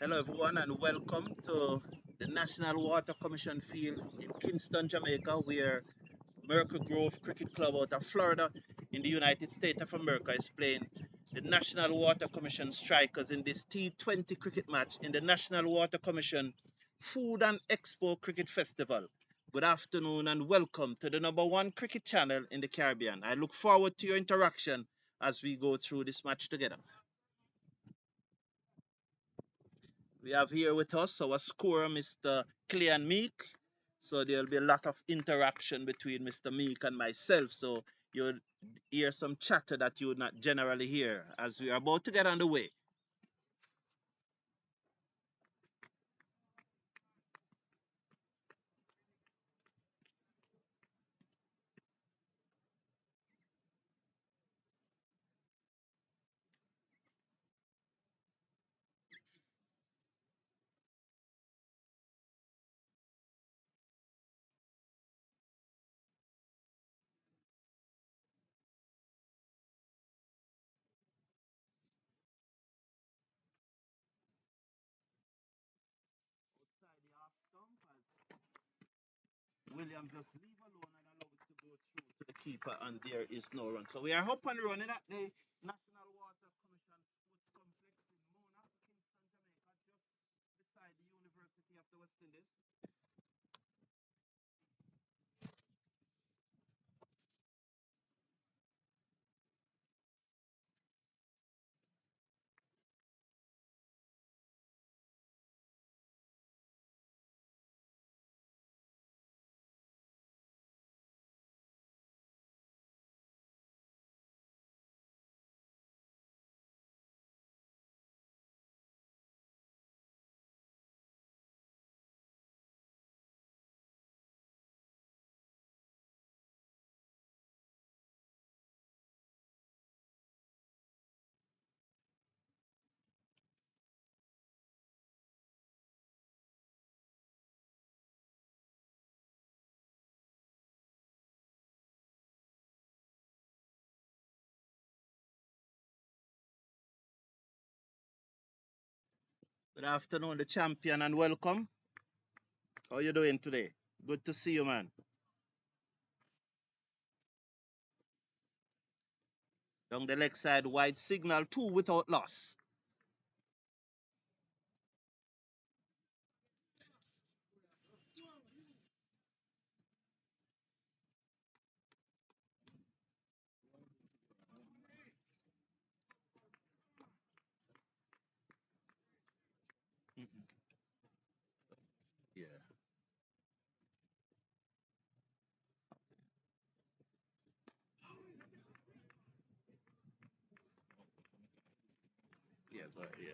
Hello, everyone, and welcome to the National Water Commission field in Kingston, Jamaica, where Miracle Grove Cricket Club out of Florida in the United States of America is playing the National Water Commission strikers in this T20 cricket match in the National Water Commission Food and Expo Cricket Festival. Good afternoon and welcome to the number one cricket channel in the Caribbean. I look forward to your interaction as we go through this match together. We have here with us our scorer, Mr. Clean Meek. So there'll be a lot of interaction between Mr. Meek and myself. So you'll hear some chatter that you would not generally hear as we are about to get underway. William just leave alone and allow it to go through to the keeper, and there is no run. So we are up and running at the National Water Commission Sports Complex in Mona, Kingston, Jamaica, just beside the University of the West Indies. Good afternoon, the champion, and welcome. How you doing today? Good to see you, man. Down the leg side, wide signal, two without loss. Mhm. Yeah, yeah, go ahead, yeah.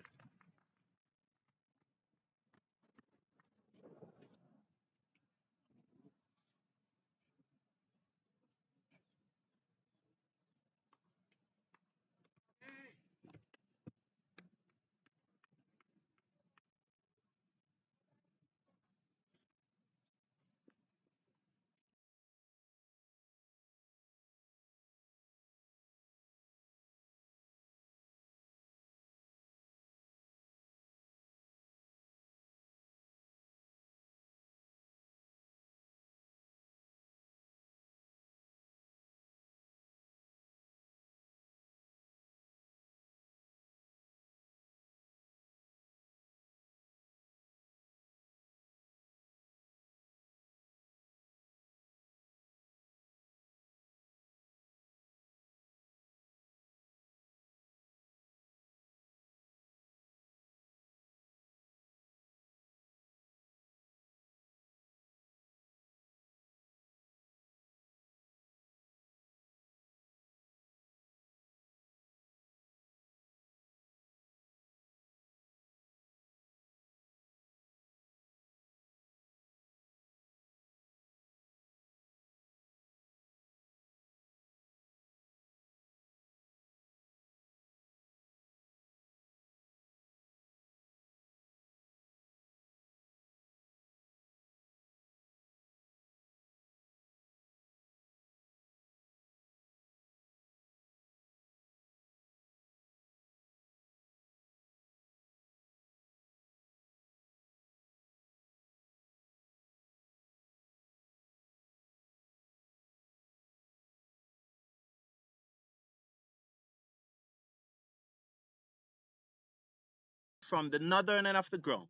from the northern end of the ground.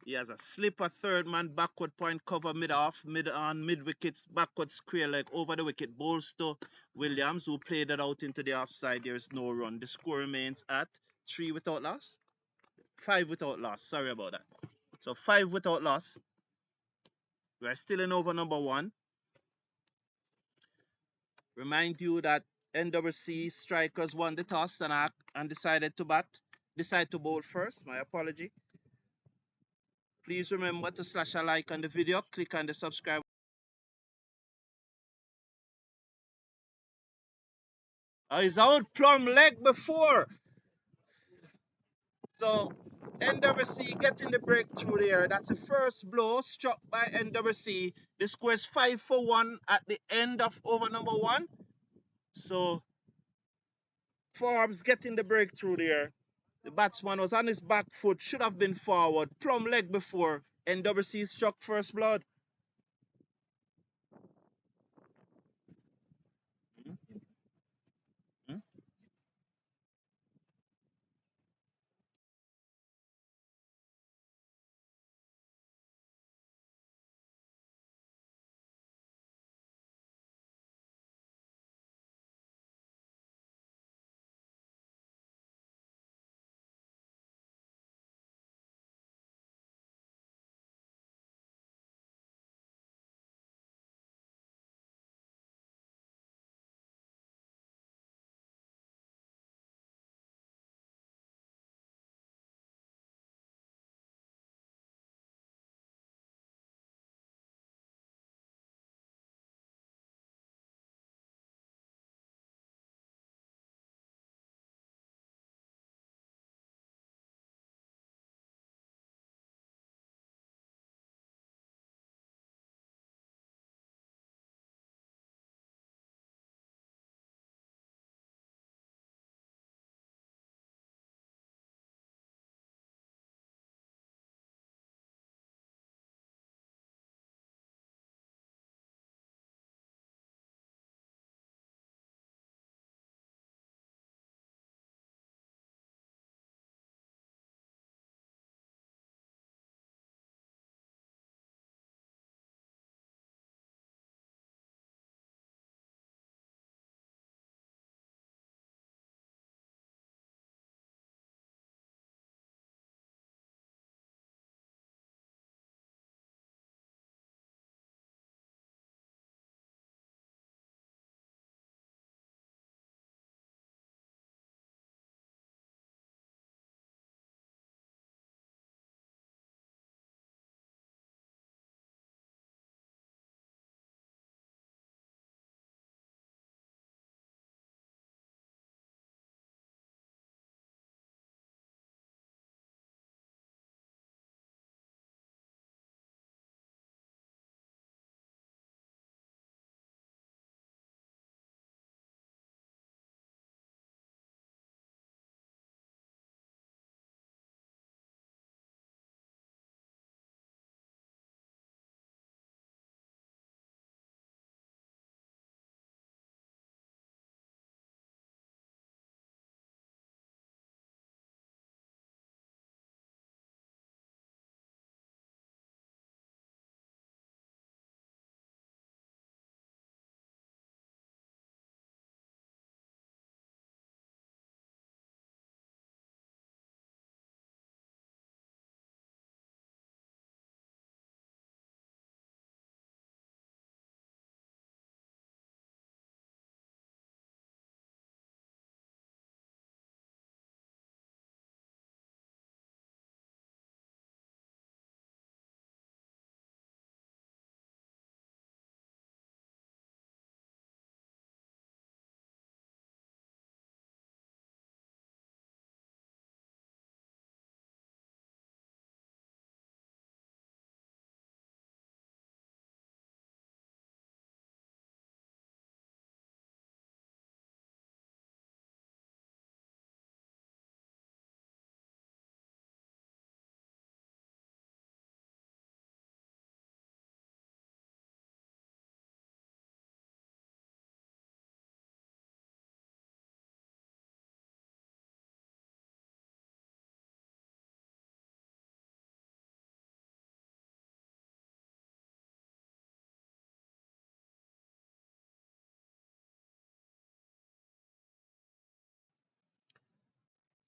He has a slipper third man, backward point cover mid off, mid on, mid wickets, backward square leg over the wicket, bowls to Williams, who played it out into the offside. There is no run. The score remains at 3 without loss. 5 without loss. Sorry about that. So 5 without loss. We're still in over number 1. Remind you that NWC strikers won the toss and decided to bowl first. My apology. Please remember to slash a like on the video, click on the subscribe. He's out plumb leg before. So NWC getting the breakthrough there. That's the first blow struck by NWC. The score is 5 for 1 at the end of over number 1. So Forbes getting the breakthrough there. The batsman was on his back foot, should have been forward, plumb leg before NWC struck first blood.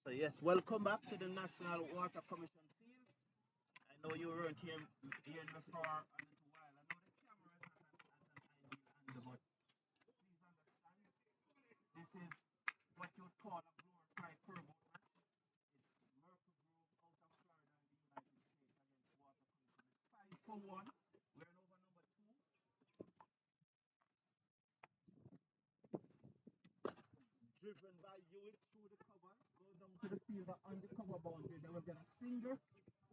So yes, welcome back to the National Water Commission field. I know you weren't here before a little while. I know the cameras has an ideal angle, but please understand this is what you would call a glorified curveball match. It's Merkel Grove out of Florida in the United States against Water Commission. It's 5-1. We're in over number two. Driven by Hewitt through the cover, goes down to the fielder on the cover boundary. They will get a single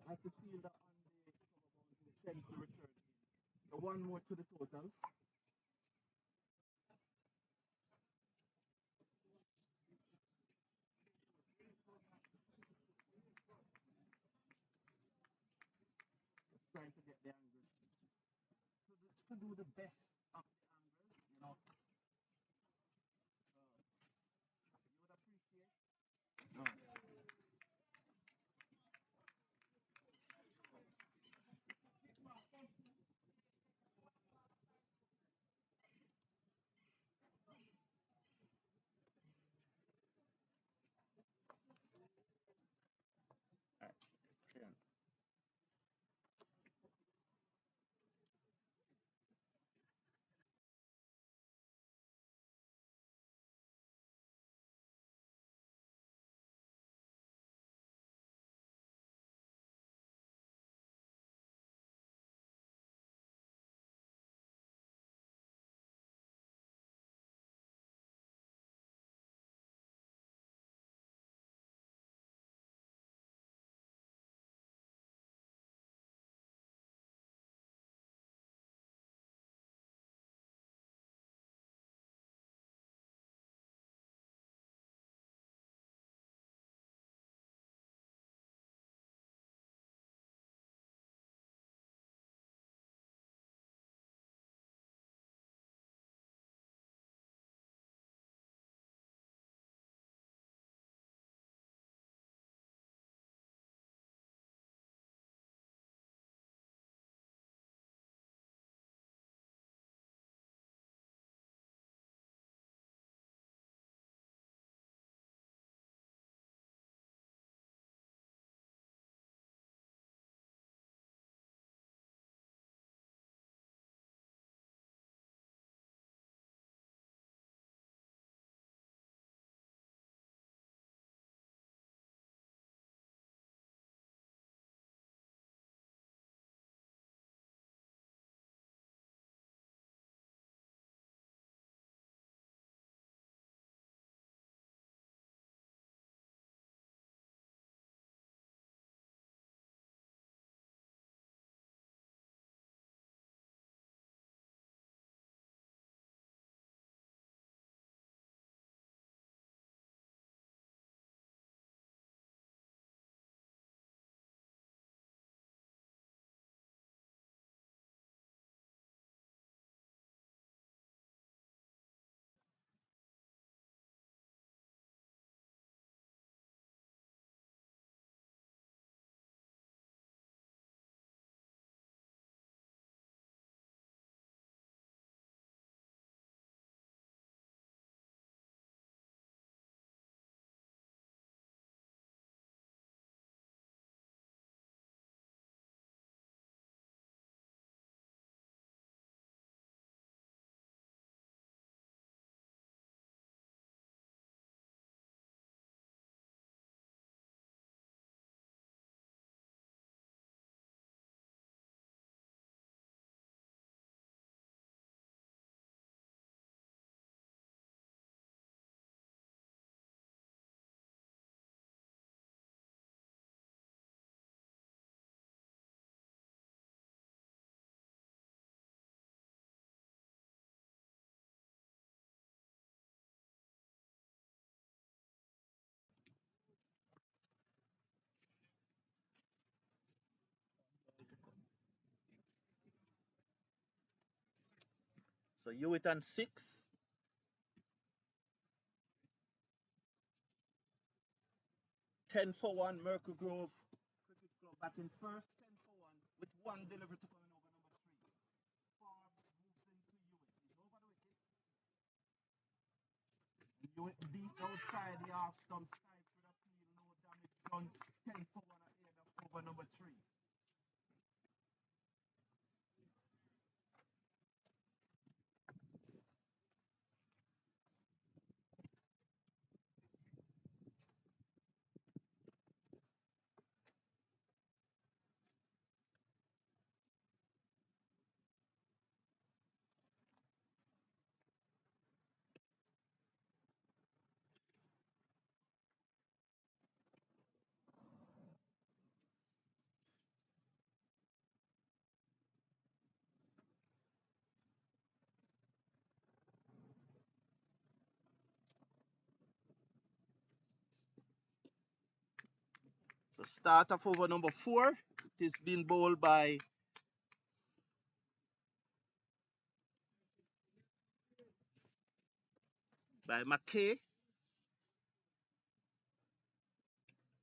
as the fielder on the cover boundary sends the return in. So one more to the total. Just trying to get the angles to do the best of the angles, you would appreciate. No. All right. Yeah. So Hewitt on six, 10-1, Merkel Grove Cricket Club batting first, 10-1, with one delivery to coming over number three. Forbes moves into Hewitt. He's over the wicket. Hewitt deep outside the off stump, strikes with a peel, no So start of over number 4. It is being bowled by McKay,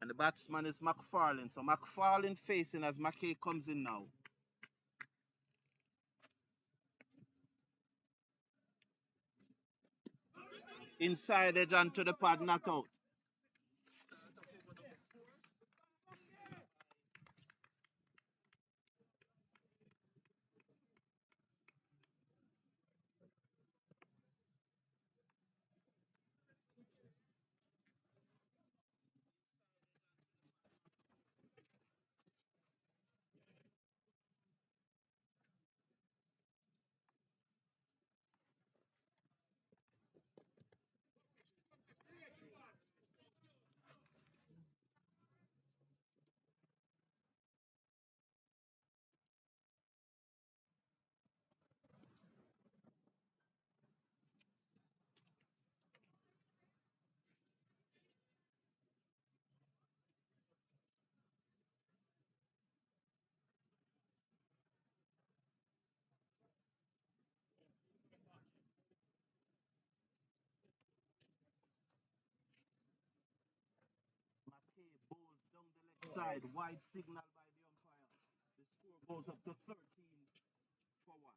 and the batsman is McFarlane. So McFarlane facing as McKay comes in now. Inside edge onto the pad, not out. McKay bowls down the leg side, wide signal by the umpire. The score goes up to 13 for 1.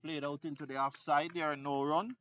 Played out into the offside. There are no run.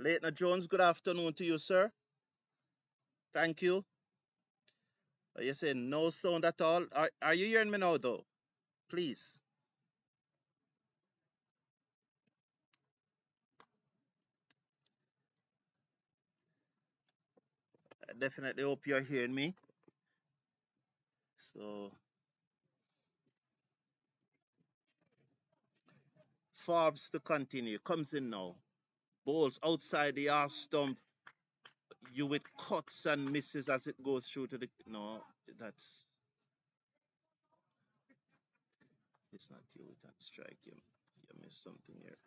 Leitner Jones, good afternoon to you, sir. Thank you. You saying no sound at all? Are you hearing me now, though? Please. definitely hope you're hearing me. So Forbes to continue. Comes in now. Balls outside the arse stump. You with cuts and misses as it goes through to the. No, that's. It's not you with that strike. You missed something here.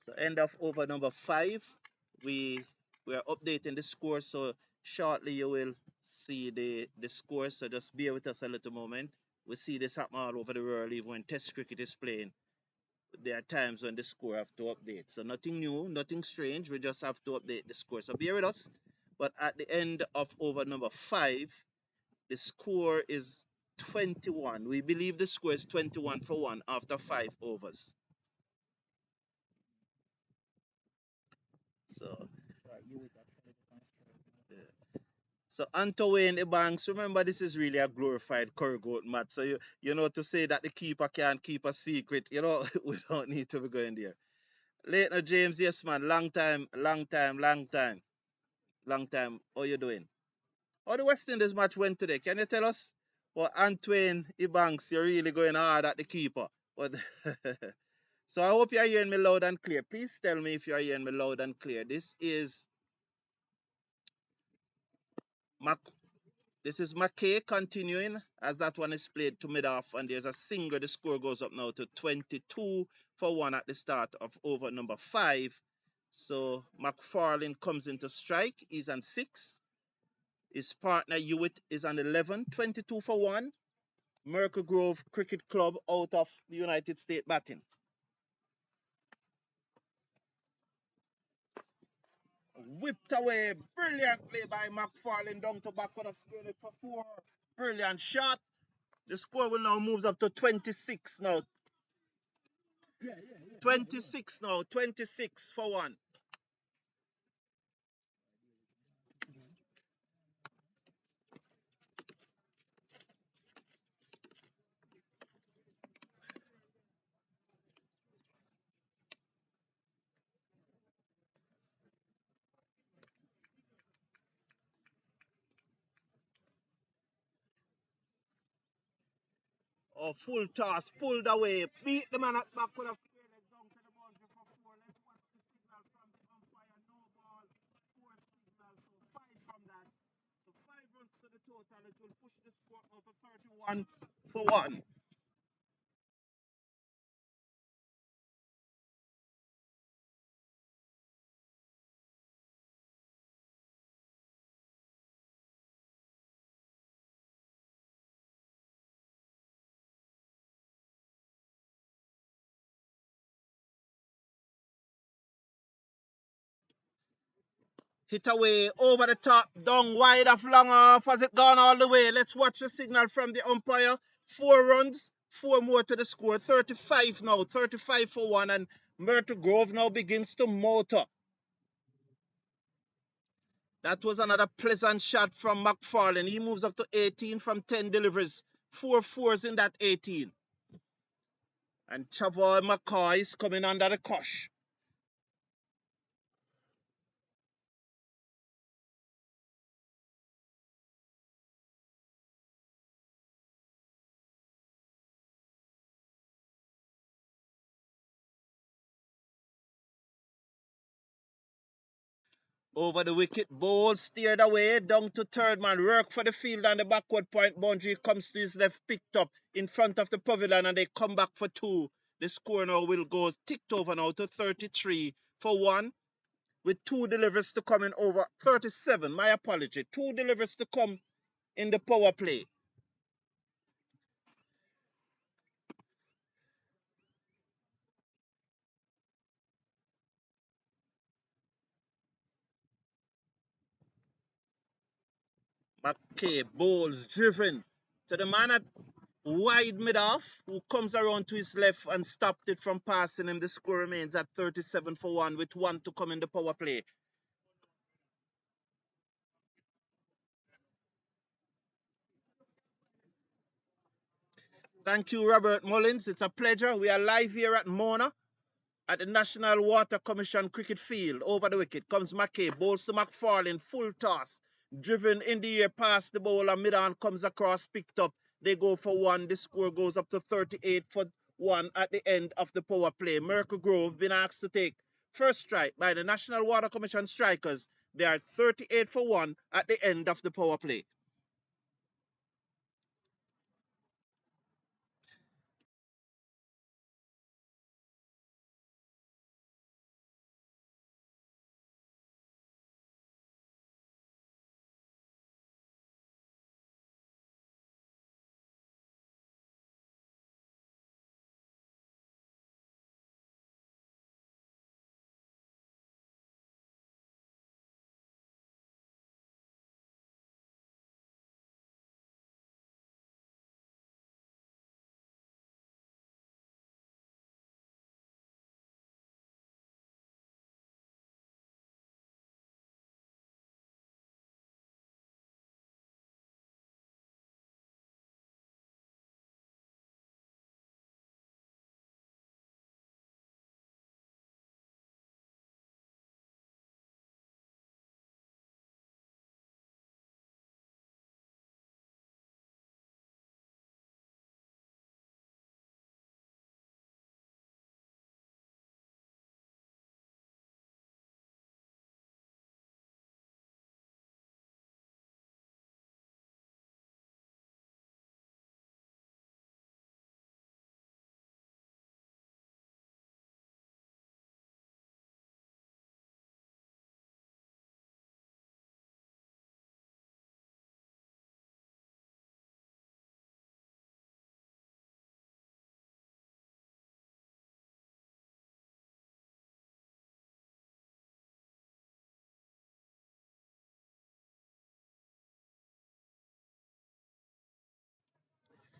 So end of over number 5. We we are updating the score, so shortly you will see the score. So just bear with us a little moment. We see this happen all over the world, even when Test cricket is playing. There are times when the score have to update. So nothing new, nothing strange. We just have to update the score. So bear with us. But at the end of over number 5, the score is 21. We believe the score is 21 for 1 after 5 overs. So So Antoine Ebanks, remember this is really a glorified Kurgoat match. So you know to say that the keeper can't keep a secret, we don't need to be going there. Later James, yes man, long time, long time, long time, long time. How you doing? How the West Indies match went today? Can you tell us? Well, Antoine Ebanks, you're really going hard at the keeper. But so I hope you're hearing me loud and clear. Please tell me if you're hearing me loud and clear. This is Mac This is McKay continuing as that one is played to mid off, and there's a single. The score goes up now to 22 for 1 at the start of over number 5. So McFarlane comes into strike. He's on 6. His partner Hewitt is on 11, 22 for 1. Merkel Grove Cricket Club out of the United States batting. whipped away brilliantly by McFarlane down to back with a spin for four. Brilliant shot. The score will now moves up to 26 now. 26 now. 26 for one. Oh, full toss, pulled away, beat the man at back with a square leg down to the boundary for four. Let's watch the signal from the umpire. No ball, four signal, so five from that. So 5 runs to the total. It will push the score out to 31 for one. Hit away over the top, down wide of long off. Has it gone all the way? Let's watch the signal from the umpire. 4 runs, four more to the score. 35 now, 35 for one, and Myrtle Grove now begins to motor. That was another pleasant shot from McFarlane. He moves up to 18 from 10 deliveries. 4 fours in that 18. And Chavoy McCoy is coming under the cosh. Over the wicket, ball steered away, down to third man. Work for the field and the backward point boundary comes to his left, picked up in front of the pavilion, and they come back for two. The score now will go ticked over now to 33 for one, with two deliveries to come in over 37. My apology. Two deliveries to come in the power play. McKay bowls driven to the man at wide mid off, who comes around to his left and stopped it from passing him. The score remains at 37 for one, with one to come in the power play. Thank you, Robert Mullins. It's a pleasure. We are live here at Mona at the National Water Commission cricket field. Over the wicket comes McKay, bowls to McFarlane, full toss, driven in the air past the bowler, mid-on comes across, picked up. They go for one. The score goes up to 38 for one at the end of the power play. Myrtle Grove been asked to take first strike by the National Water Commission strikers. They are 38 for one at the end of the power play.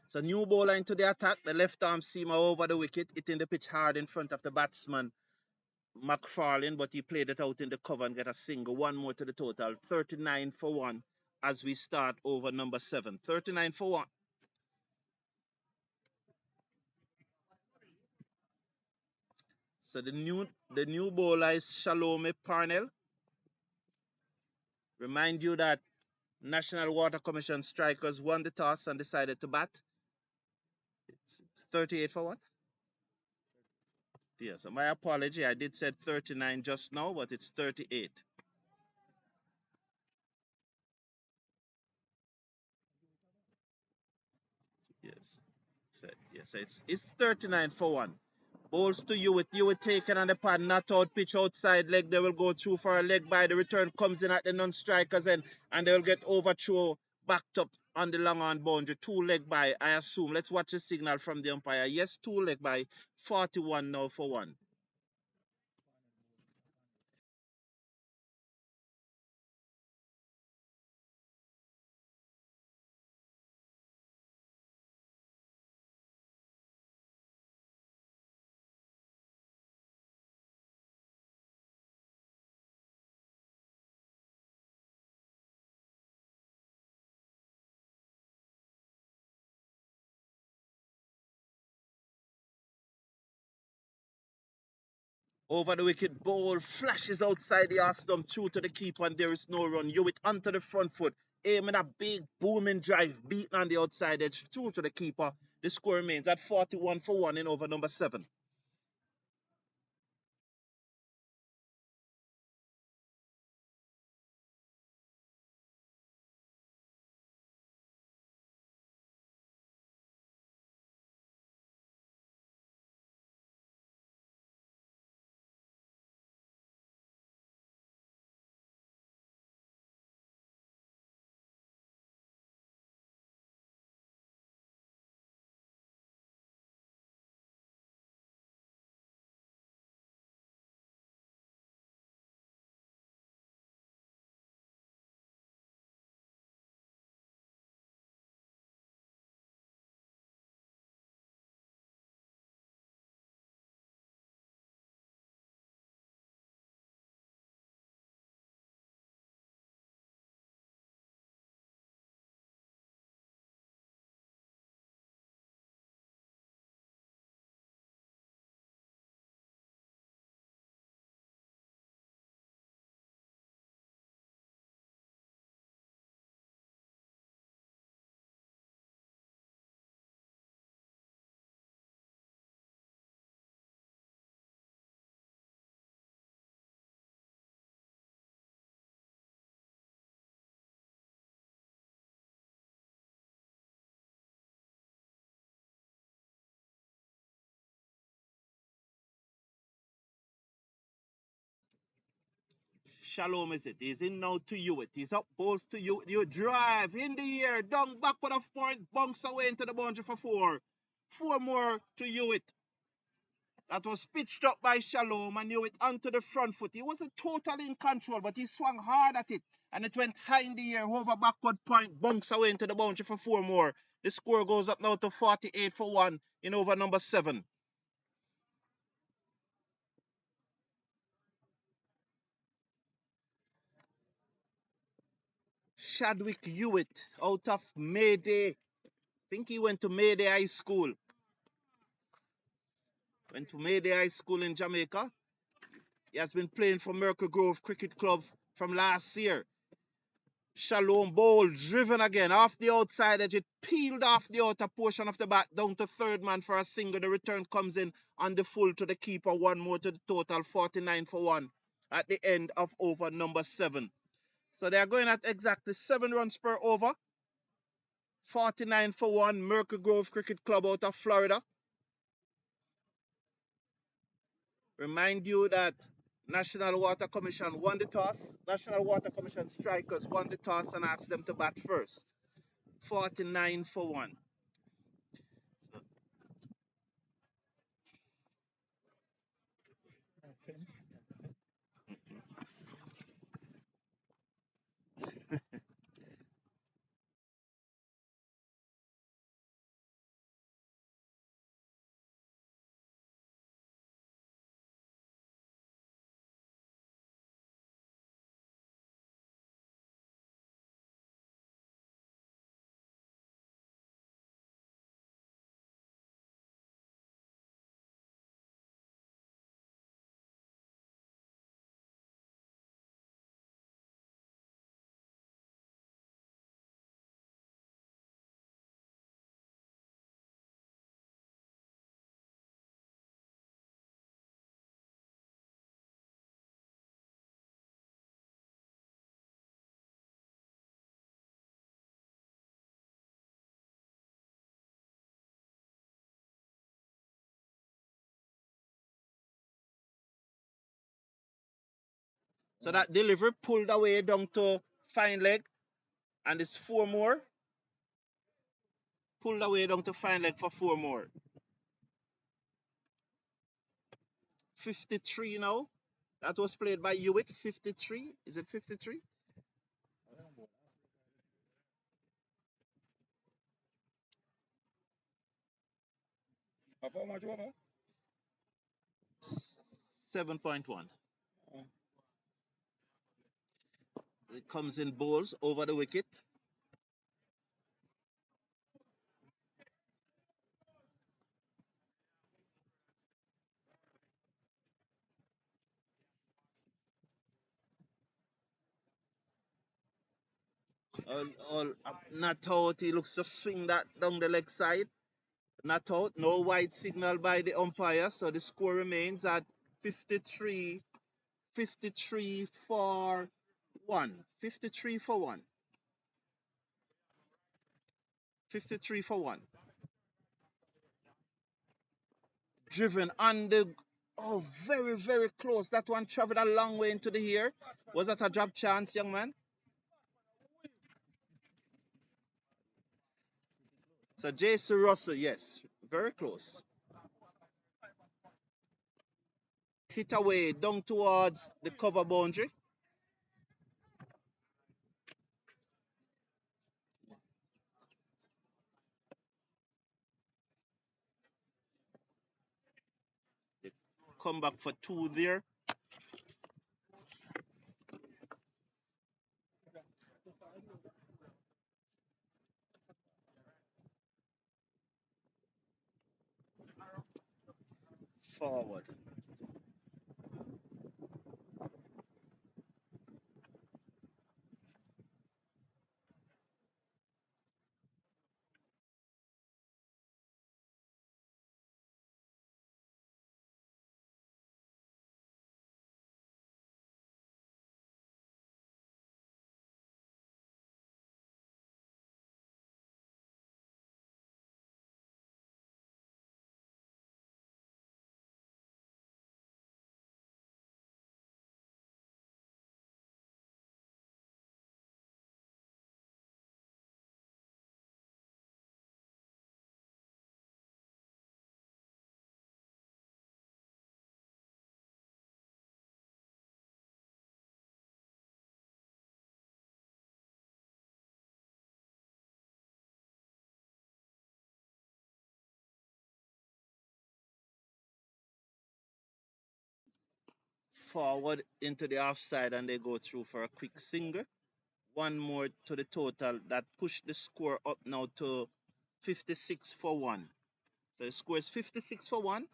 So new bowler into the attack. The left arm seamer over the wicket, hitting the pitch hard in front of the batsman McFarlane, but he played it out in the cover and get a single. One more to the total. 39 for one as we start over number 7. 39 for one. So the new bowler is Shalome Parnell. Remind you that National Water Commission strikers won the toss and decided to bat. It's 38 for what? Yeah, so my apology. I did say 39 just now, but it's 38. Yes. So, yes, so it's 39 for one. Balls to you with taken on the pad, not out, pitch outside leg. They will go through for a leg by. The return comes in at the non-strikers end, and they will get overthrow backed up on the long on boundary. Two leg by, I assume. Let's watch the signal from the umpire. Yes, two leg by. 41 now for one. Over the wicket, ball flashes outside the arm stump through to the keeper, and there is no run. Hewitt onto the front foot, aiming a big booming drive, beaten on the outside edge through to the keeper. The score remains at 41 for one in over number 7. Shalom is it? He's in now to Hewitt. He's up, balls to you. You drive in the air, down backward of point, bunks away into the boundary for four. Four more to Hewitt. That was pitched up by Shalom and Hewitt onto the front foot. He wasn't totally in control, but he swung hard at it. And it went high in the air, over backward point, bunks away into the boundary for four more. The score goes up now to 48 for one in over number 7. Chadwick Hewitt out of Mayday. I think he went to Mayday High School. Went to Mayday High School in Jamaica. He has been playing for Merkel Grove Cricket Club from last year. Shalom ball driven again off the outside edge. It peeled off the outer portion of the bat down to third man for a single. The return comes in on the full to the keeper. One more to the total, 49 for one at the end of over number 7. So they are going at exactly 7 runs per over. 49 for one, Merkel Grove Cricket Club out of Florida. Remind you that National Water Commission won the toss. National Water Commission strikers won the toss and asked them to bat first. 49 for one. So that delivery pulled away down to fine leg, and it's four more. Pulled away down to fine leg for four more. 53 now. That was played by Hewitt. 53. Is it 53? How much over? 7.1. It comes in balls over the wicket. Not out. He looks to swing that down the leg side. Not out. No white signal by the umpire. So the score remains at 53, 53 for 1. 53 for 1. 53 for 1. Driven on the. Oh, very, very close. That one traveled a long way into the air. Was that a drop chance, young man? So Jason Russell, yes, very close. Hit away down towards the cover boundary. They come back for two there. Forward. Forward into the offside and they go through for a quick single. One more to the total that pushed the score up now to 56 for 1. So the score is 56 for 1.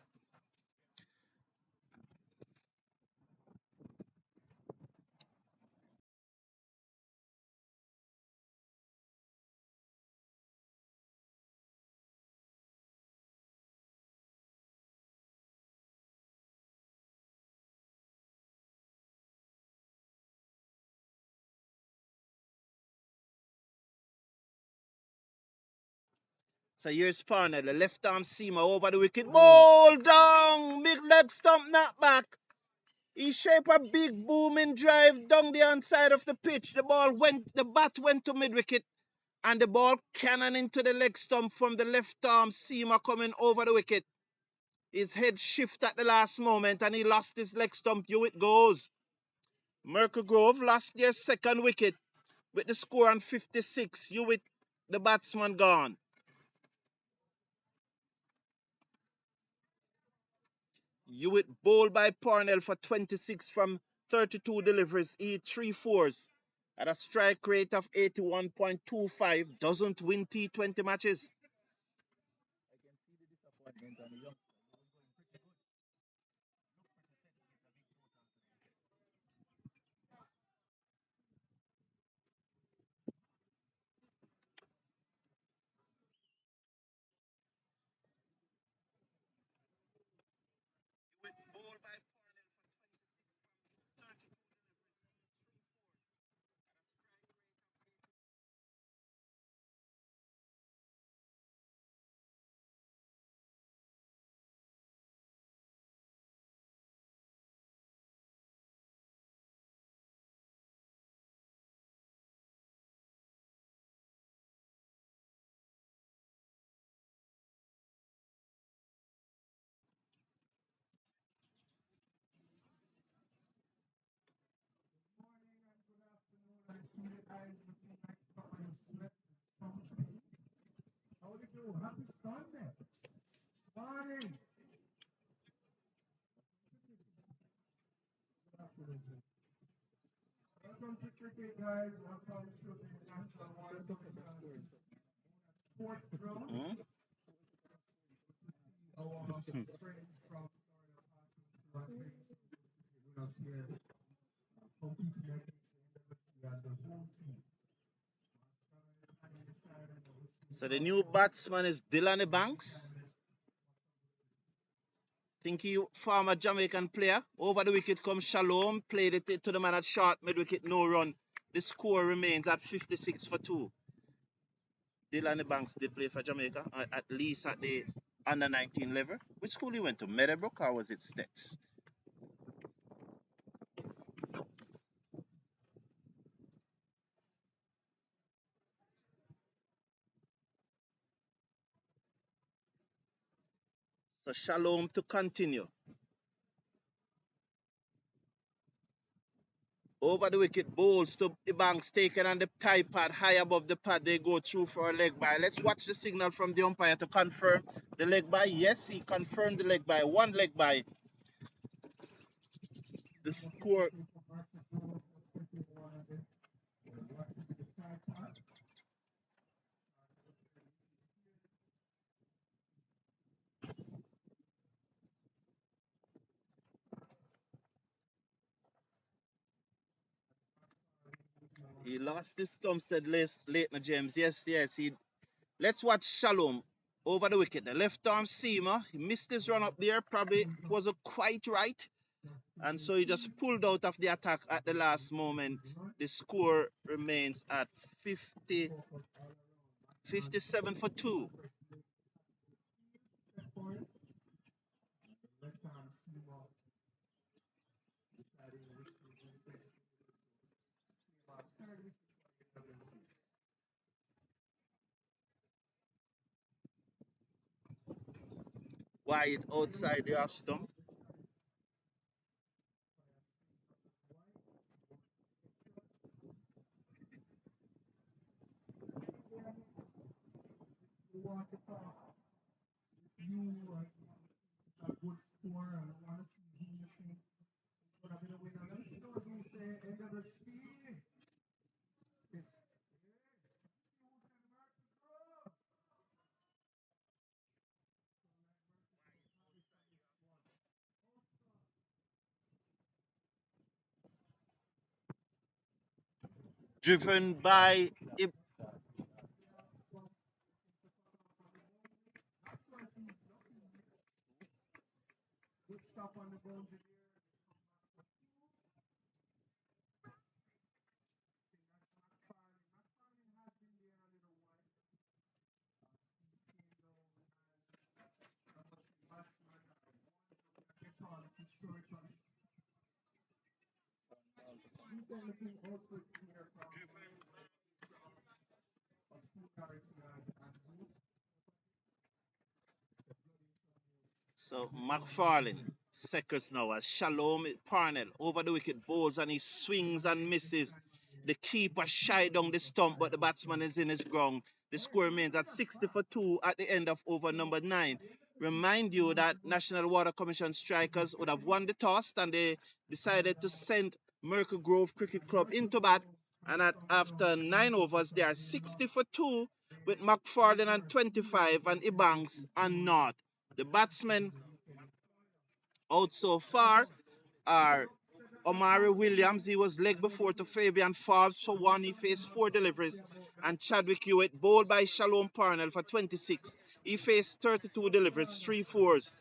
So here's Parnell, the left arm seamer over the wicket. Ball down! Big leg stump knock back. He shaped a big booming drive down the inside of the pitch. The bat went to mid wicket, and the ball cannon into the leg stump from the left arm seamer coming over the wicket. His head shift at the last moment, and he lost his leg stump. Hewitt goes. Merkel Grove lost their second wicket with the score on 56. Hewitt, the batsman, gone. Hewitt bowled by Parnell for 26 from 32 deliveries. He hit three fours at a strike rate of 81.25. Doesn't win T20 matches. Hmm? So the new batsman is Dylan Banks. Think he former Jamaican player. Over the wicket comes Shalom. Played it to the man at short mid wicket, no run. The score remains at 56 for 2. Dylan Banks did play for Jamaica, at least at the under 19 level. Which school he went to? Meadowbrook or was it Stets? So Shalom to continue. Over the wicket, bowls to the banks taken on the tie pad high above the pad. They go through for a leg by. Let's watch the signal from the umpire to confirm the leg by. Yes, he confirmed the leg by. One leg by. The score. He lost his stump, said Leighton James. Yes, yes. Let's watch Shalom over the wicket. The left arm seamer. He missed his run up there. Probably wasn't quite right. And so he just pulled out of the attack at the last moment. The score remains at 50, 57 for 2. Wide outside the off stump. Driven by So McFarlane, seconds now as Shalom Parnell over the wicket bowls and he swings and misses. The keeper shy down the stump, but the batsman is in his ground. The score remains at 60 for 2 at the end of over number 9. Remind you that National Water Commission strikers would have won the toss and they decided to send Merkel Grove Cricket Club into bat. And after 9 overs, they are 60 for 2 with McFarlane on 25 and Ebanks on naught. The batsmen out so far are Omari Williams. He was leg before to Fabian Forbes for 1. He faced 4 deliveries. And Chadwick Hewitt, bowled by Shalom Parnell for 26. He faced 32 deliveries, 3 fours.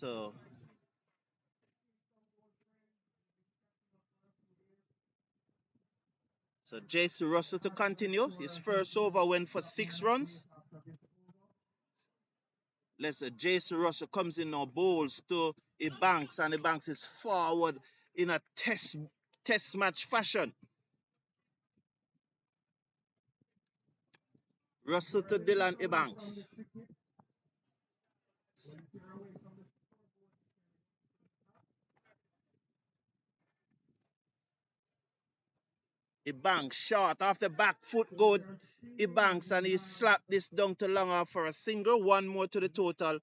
So, so Jason Russell to continue. His first over went for 6 runs. Let's say Jason Russell comes in now, bowls to Banks, and Banks is forward in a test match fashion. Russell to Dylan Ebanks. Ebanks short off the back foot go Ebanks, and he slapped this down to long off for a single. One more to the total.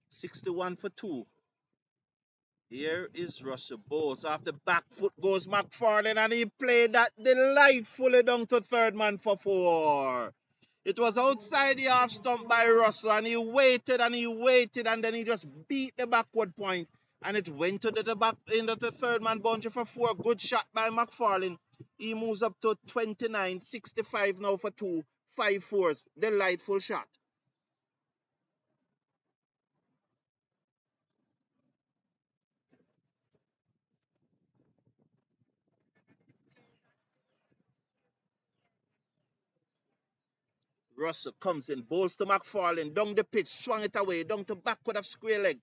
61 for two. Here is Russell Bowles. Off the back foot goes McFarlane, and he played that delightfully down to third man for four. It was outside the half stump by Russell, and he waited, and then he just beat the backward point, and it went to the back into the third man boundary for four. Good shot by McFarlane. He moves up to 29, 65 now for two, 5 fours. Delightful shot. Russell comes in, bowls to McFarlane, down the pitch, swung it away, down to backward of square leg.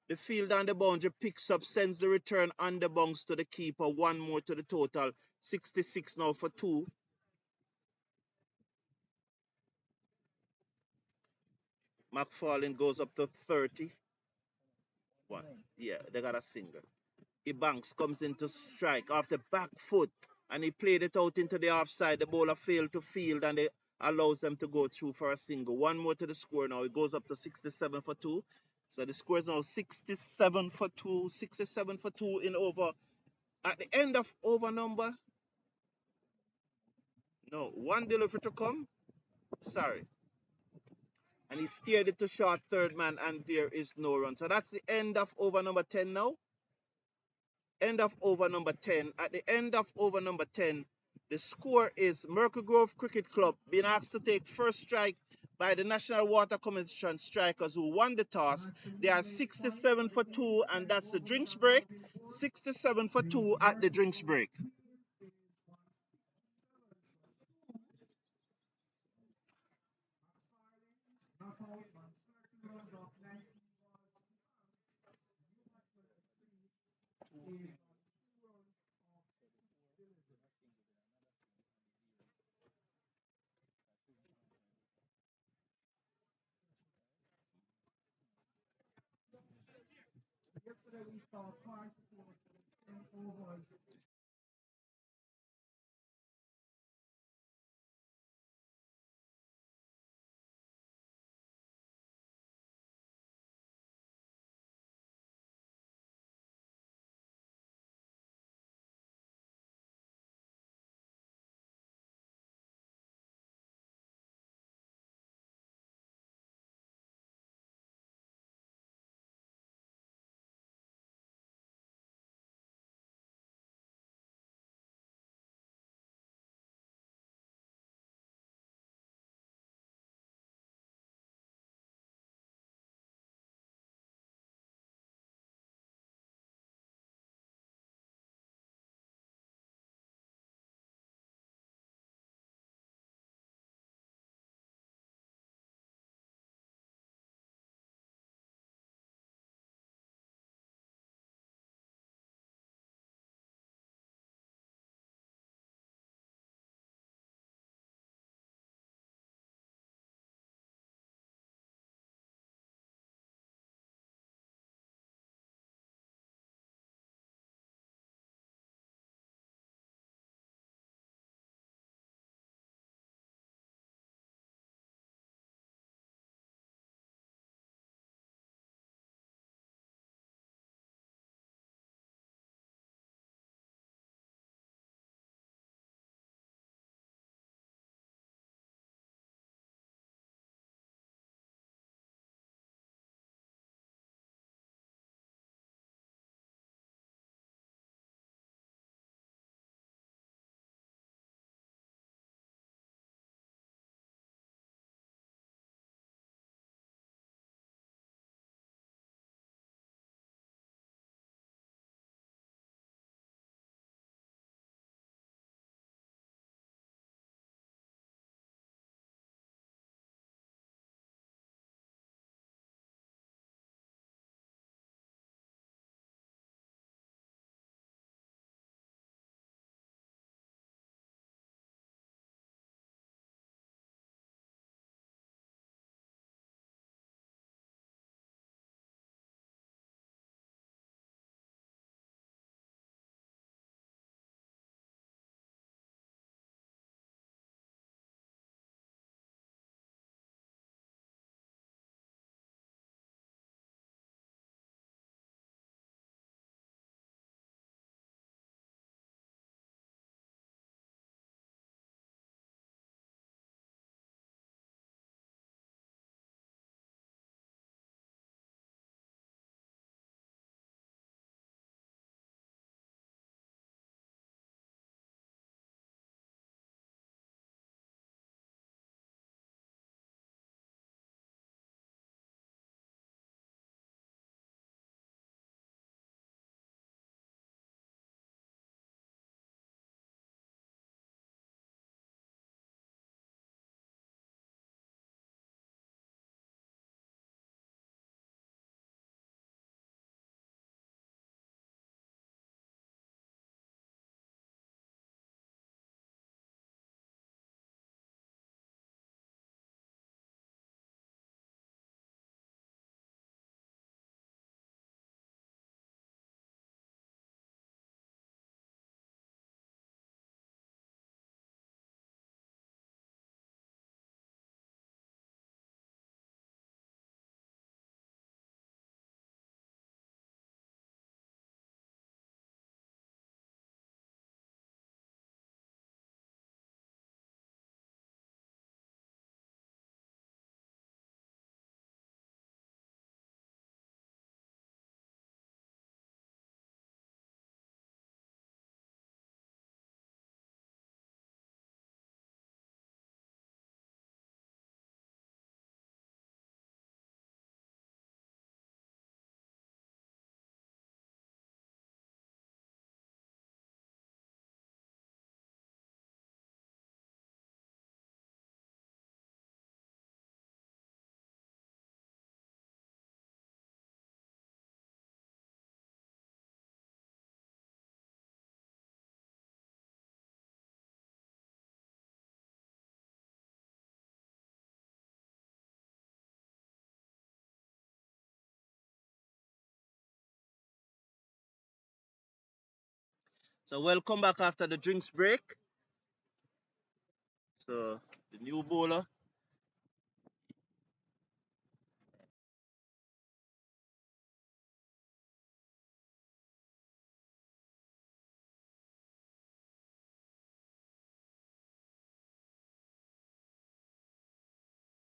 The field on the boundary picks up, sends the return on the bounce to the keeper. One more to the total. 66 now for two. McFarlane goes up to 31. Yeah, they got a single. Ebanks comes into strike off the back foot, and he played it out into the offside. The bowler failed to field, and it allows them to go through for a single. One more to the score now. It goes up to 67 for two. So the score is now 67 for two, 67 for two in over. At the end of over number, no, one delivery to come. Sorry. And he steered it to short third man, and there is no run. So that's the end of over number 10 now. End of over number 10. At the end of over number 10, the score is Merkel Grove Cricket Club being asked to take first strike by the National Water Commission strikers who won the toss. They are 67 for 2, and that's the drinks break. 67 for 2 at the drinks break. So welcome back after the drinks break. So the new bowler.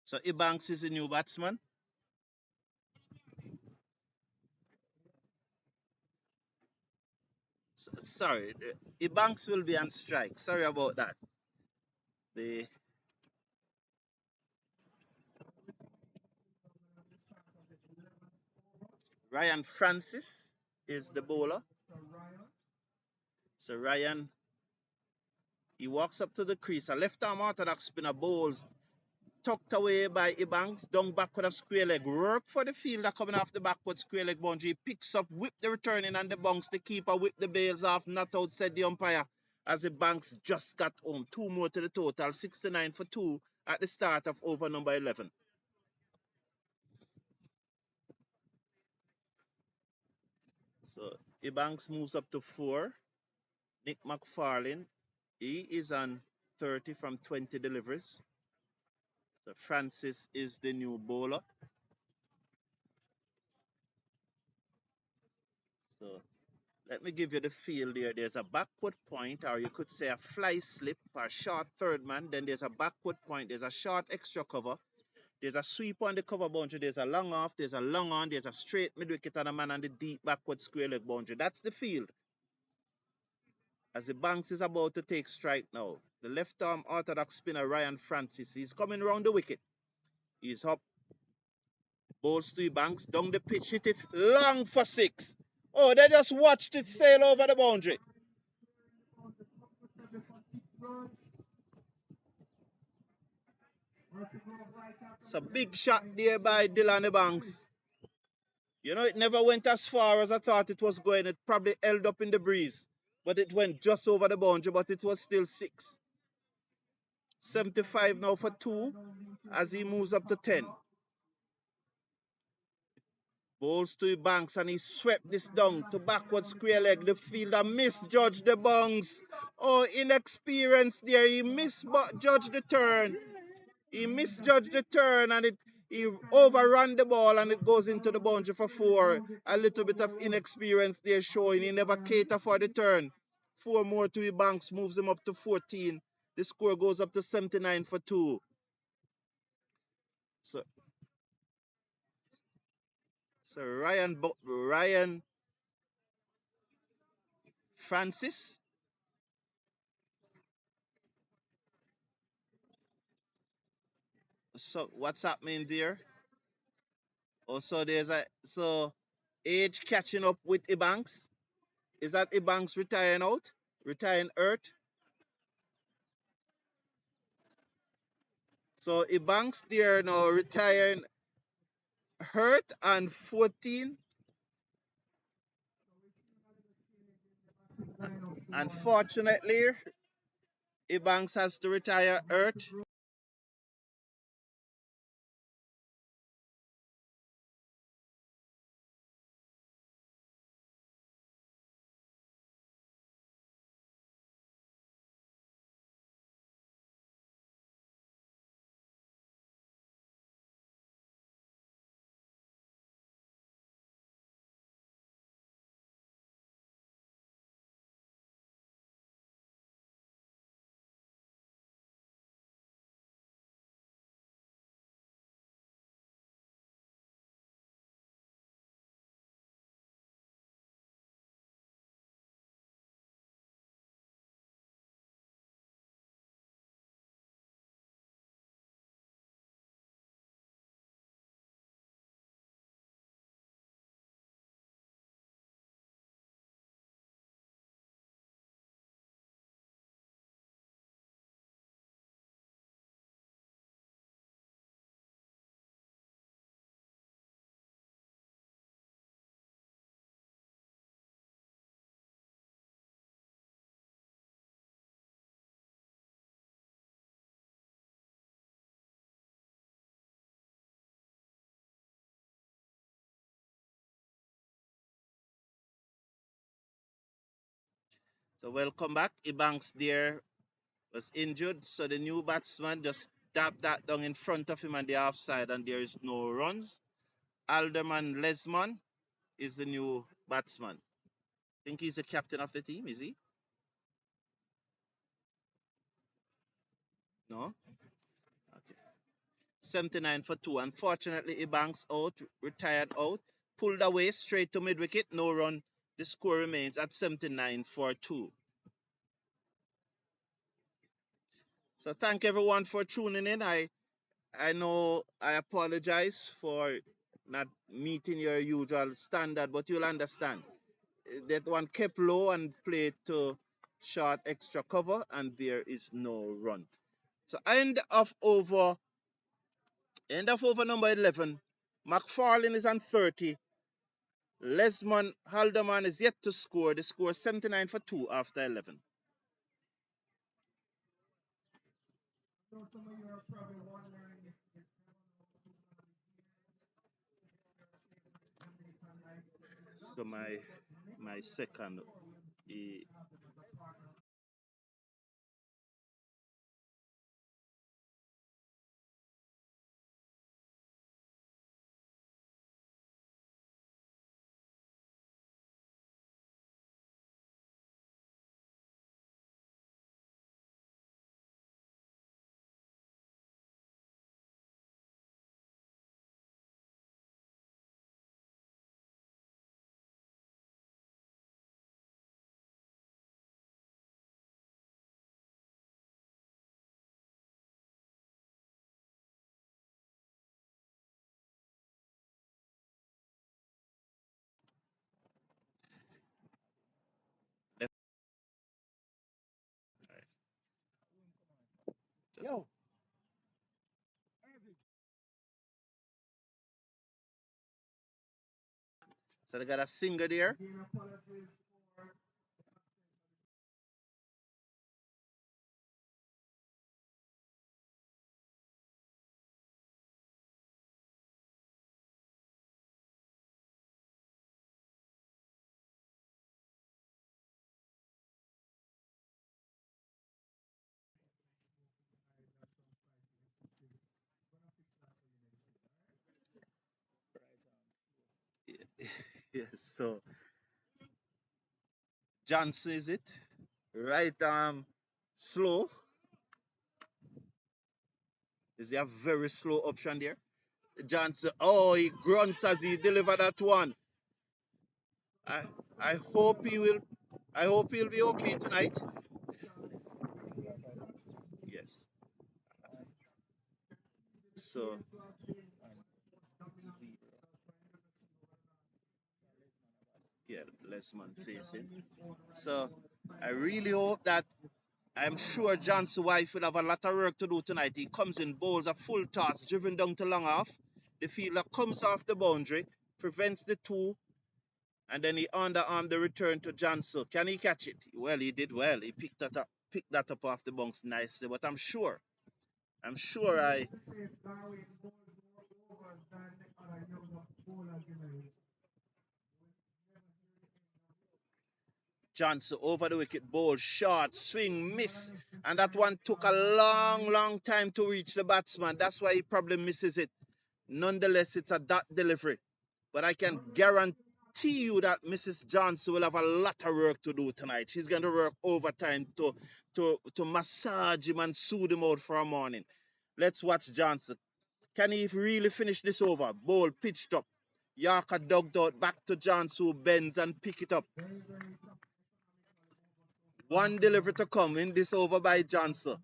So Ebanks is the new batsman. Sorry, Ebanks will be on strike. Sorry about that. The Ryan Francis is the bowler. So Ryan, he walks up to the crease. A left arm orthodox spinner bowls tucked away by Ebanks, down back with a square leg. Work for the fielder coming off the backward square leg boundary. Picks up, whip the returning and the bunks. The keeper whip the bails off, not out, said the umpire. As the Banks just got home. Two more to the total, 69 for two at the start of over number 11. So Ebanks moves up to four. Nick McFarlane, he is on 30 from 20 deliveries. So Francis is the new bowler. So let me give you the feel there. There's a backward point, or you could say a fly slip, or a short third man. Then there's a backward point. There's a short extra cover. There's a sweep on the cover boundary. There's a long off. There's a long on. There's a straight mid wicket and a man on the deep backward square leg boundary. That's the field. As the Banks is about to take strike now, the left arm orthodox spinner Ryan Francis, he's coming around the wicket. He's up, bowls to Banks, down the pitch, hit it long for six. Oh, they just watched it sail over the boundary. It's a big shot there by Dylan Banks. You know, it never went as far as I thought it was going. It probably held up in the breeze, but it went just over the boundary, but it was still six. 75 now for two as he moves up to 10. Bowls to Banks and he swept this down to backward square leg. The fielder misjudged the bungs. Oh, inexperience there. He misjudged the turn. He misjudged the turn and he overran the ball and it goes into the boundary for four. A little bit of inexperience there showing. He never catered for the turn. Four more to Banks moves him up to 14. The score goes up to 79 for two. So, so Ryan Francis. So what's happening there? Also, there's a age catching up with Ebanks. Is that Ebanks retiring out? Retiring Earth? So Ebanks there now retiring Hurt and 14. Unfortunately, Ebanks has to retire Earth. So welcome back. Ebanks there was injured, so the new batsman just tapped that down in front of him on the offside, and there is no runs. Alderman Lesman is the new batsman. I think he's the captain of the team, is he? No? Okay. 79 for 2. Unfortunately, Ebanks out, retired out, pulled away straight to mid wicket, no run. The score remains at 79 for 2. So thank everyone for tuning in. I know I apologize for not meeting your usual standard, but you'll understand. That one kept low and played to short extra cover, and there is no run. So end of over number 11. McFarlane is on 30. Lesman Haldeman is yet to score. The score 79 for 2 after 11. So my second. eh, Yo. So they got a singer there. Yes, so Johnson is it? Right slow. Is there a very slow option there? Johnson. Oh, he grunts as he deliver that one. I I hope he will. I hope he'll be okay tonight. Yes. So yeah, Lesman facing. So I really hope that I'm sure John's wife will have a lot of work to do tonight. He comes in, bowls a full toss, driven down to long off. The fielder comes off the boundary, prevents the two, and then he underarmed the return to Johnson. Can he catch it? Well, he did well. He picked that up off the bunks nicely. But I'm sure Johnson over the wicket, bowl, short, swing, miss. And that one took a long, long time to reach the batsman. That's why he probably misses it. Nonetheless, it's a dot delivery. But I can guarantee you that Mrs. Johnson will have a lot of work to do tonight. She's going to work overtime to massage him and soothe him out for a morning. Let's watch Johnson. Can he really finish this over? Ball pitched up. Yorker dug out back to Johnson, who bends and pick it up. One delivery to come in this over by Johnson.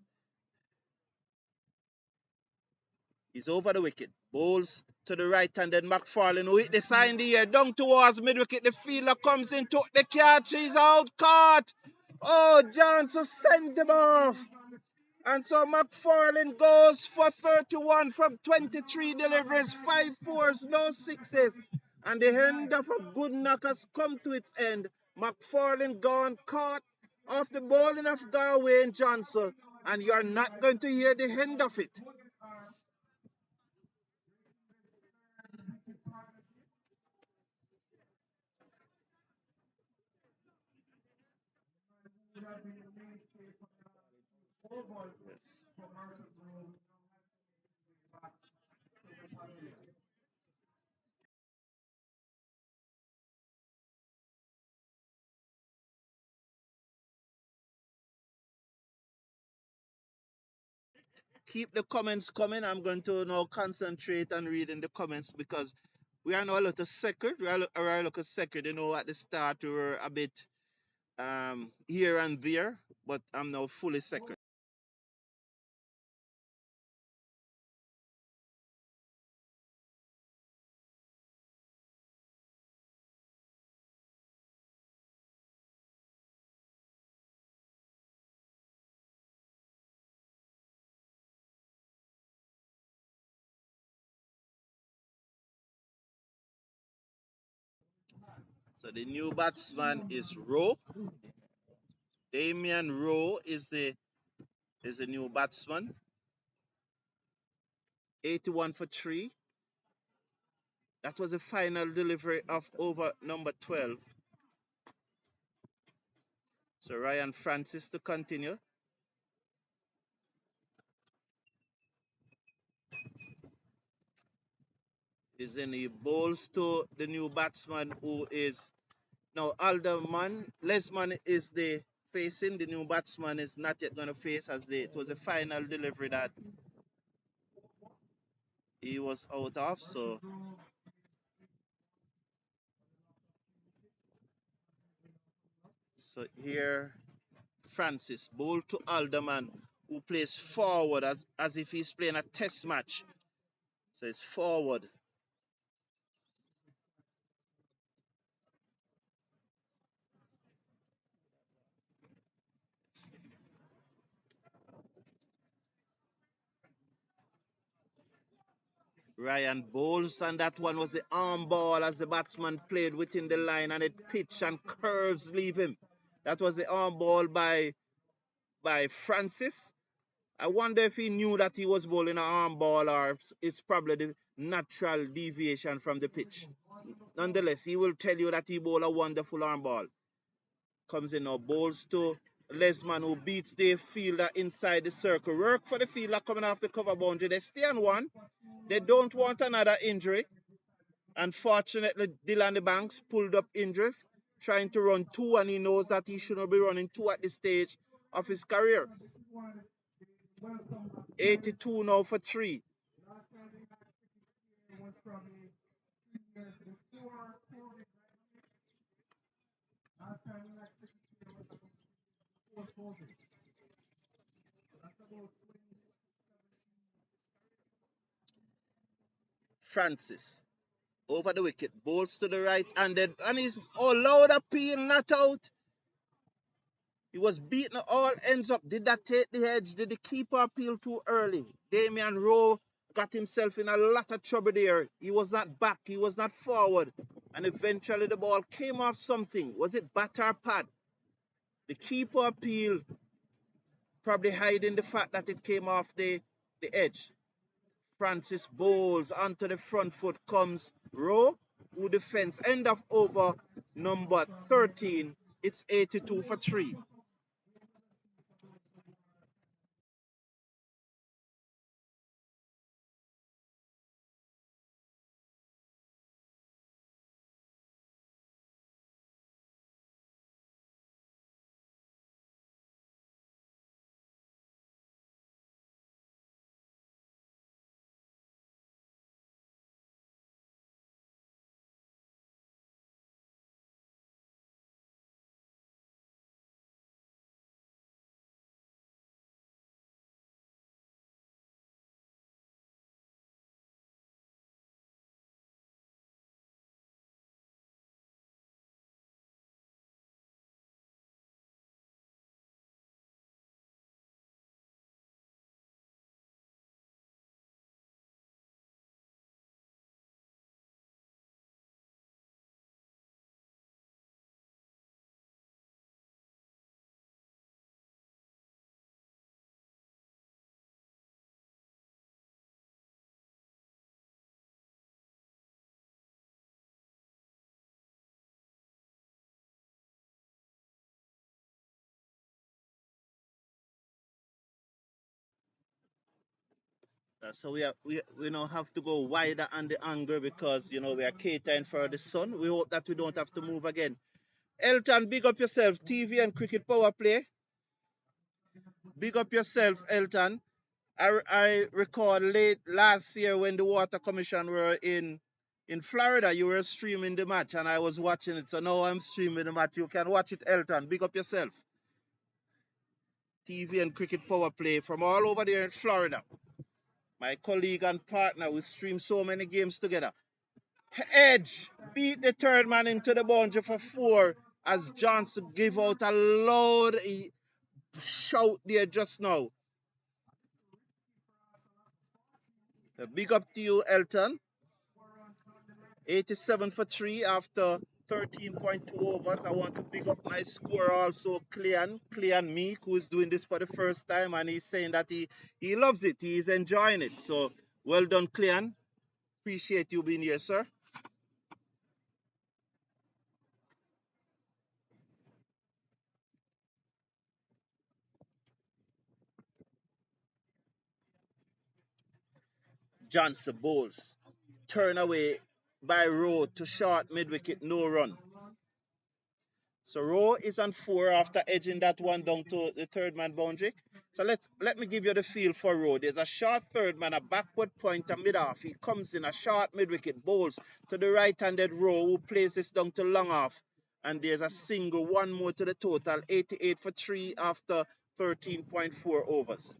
He's over the wicket. Bowls to the right, and then McFarlane who hit the side in the air down towards mid wicket. The fielder comes in, took the catch. He's out, caught. Oh, Johnson sent him off. And so McFarlane goes for 31 from 23 deliveries, 5 fours, no sixes. And the end of a good knock has come to its end. McFarlane gone, caught off the bowling of Galway and Johnson. And you're not going to hear the end of it. Keep the comments coming. I'm going to now concentrate on reading the comments because we are now a little second. We are a little second. At the start we were a bit here and there, but I'm now fully second. So the new batsman is Rowe. Damian Rowe is the new batsman. 81 for 3. That was the final delivery of over number 12. So Ryan Francis to continue. Is in the bowls to the new batsman who is now Alderman. Lesman is the facing. The new batsman is not yet going to face as it was the final delivery that he was out of. So here Francis bowl to Alderman who plays forward as if he's playing a test match. So it's forward. Ryan bowls, and that one was the arm ball as the batsman played within the line and it pitched and curves leave him. That was the arm ball by Francis. I wonder if he knew that he was bowling an arm ball or it's probably the natural deviation from the pitch. Nonetheless, he will tell you that he bowled a wonderful arm ball. Comes in now, bowls to Lesman who beats the fielder inside the circle. Work for the fielder coming off the cover boundary. They stay on one. They don't want another injury. Unfortunately, Dylan Banks pulled up injury, trying to run two, and he knows that he shouldn't be running two at this stage of his career. 82 now for 3. Francis over the wicket, bowls to the right, and he's loud appeal, not out. He was beaten all ends up. Did that take the edge? Did the keeper appeal too early? Damian Rowe got himself in a lot of trouble there. He was not back. He was not forward. And eventually the ball came off something. Was it bat or pad? The keeper appeal, probably hiding the fact that it came off the edge. Francis bowls onto the front foot comes Rowe, who defends. End of over number 13. It's 82 for 3. So we now have to go wider on the angle because we are catering for the sun. We hope that we don't have to move again. Elton, big up yourself. TV and cricket power play. Big up yourself, Elton. I recall late last year when the Water Commission were in Florida, you were streaming the match and I was watching it. So now I'm streaming the match. You can watch it, Elton. Big up yourself. TV and cricket power play from all over there in Florida. My colleague and partner, we stream so many games together. Edge beat the third man into the boundary for four as Johnson gave out a loud shout there just now. Big up to you, Elton. 87 for 3 after 13.2 overs. I want to big up my scorer also, Clean Meek, who is doing this for the first time, and he's saying that he loves it. He's enjoying it. So well done, Clean. Appreciate you being here, sir. Johnson bowls. Turn away by Rowe to short mid wicket, no run. So Rowe is on four after edging that one down to the third man boundary. So let me give you the feel for Rowe. There's a short third man, a backward pointer mid off. He comes in a short mid wicket, bowls to the right-handed Rowe who plays this down to long off. And there's a single, one more to the total, 88 for 3 after 13.4 overs.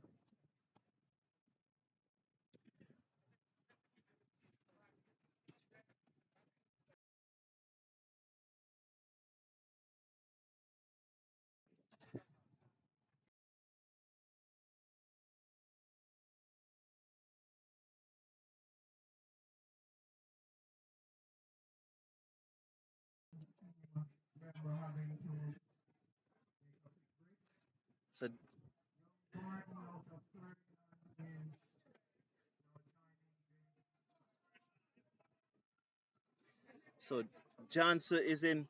So So Johnson is in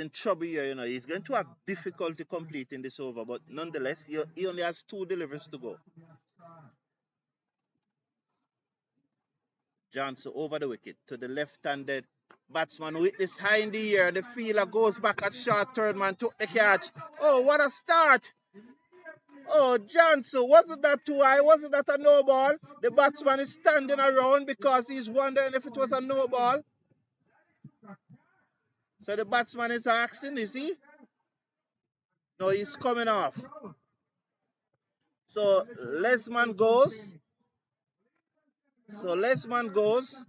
trouble here. He's going to have difficulty completing this over, but nonetheless, he only has two deliveries to go. Johnson over the wicket to the left-handed batsman with this high in the air. The fielder goes back at short. Third man took the catch. Oh, what a start! Oh, Johnson, wasn't that too high? Wasn't that a no ball? The batsman is standing around because he's wondering if it was a no ball. So the batsman is asking, is he? No, he's coming off. So Lesman goes. So Lesman goes.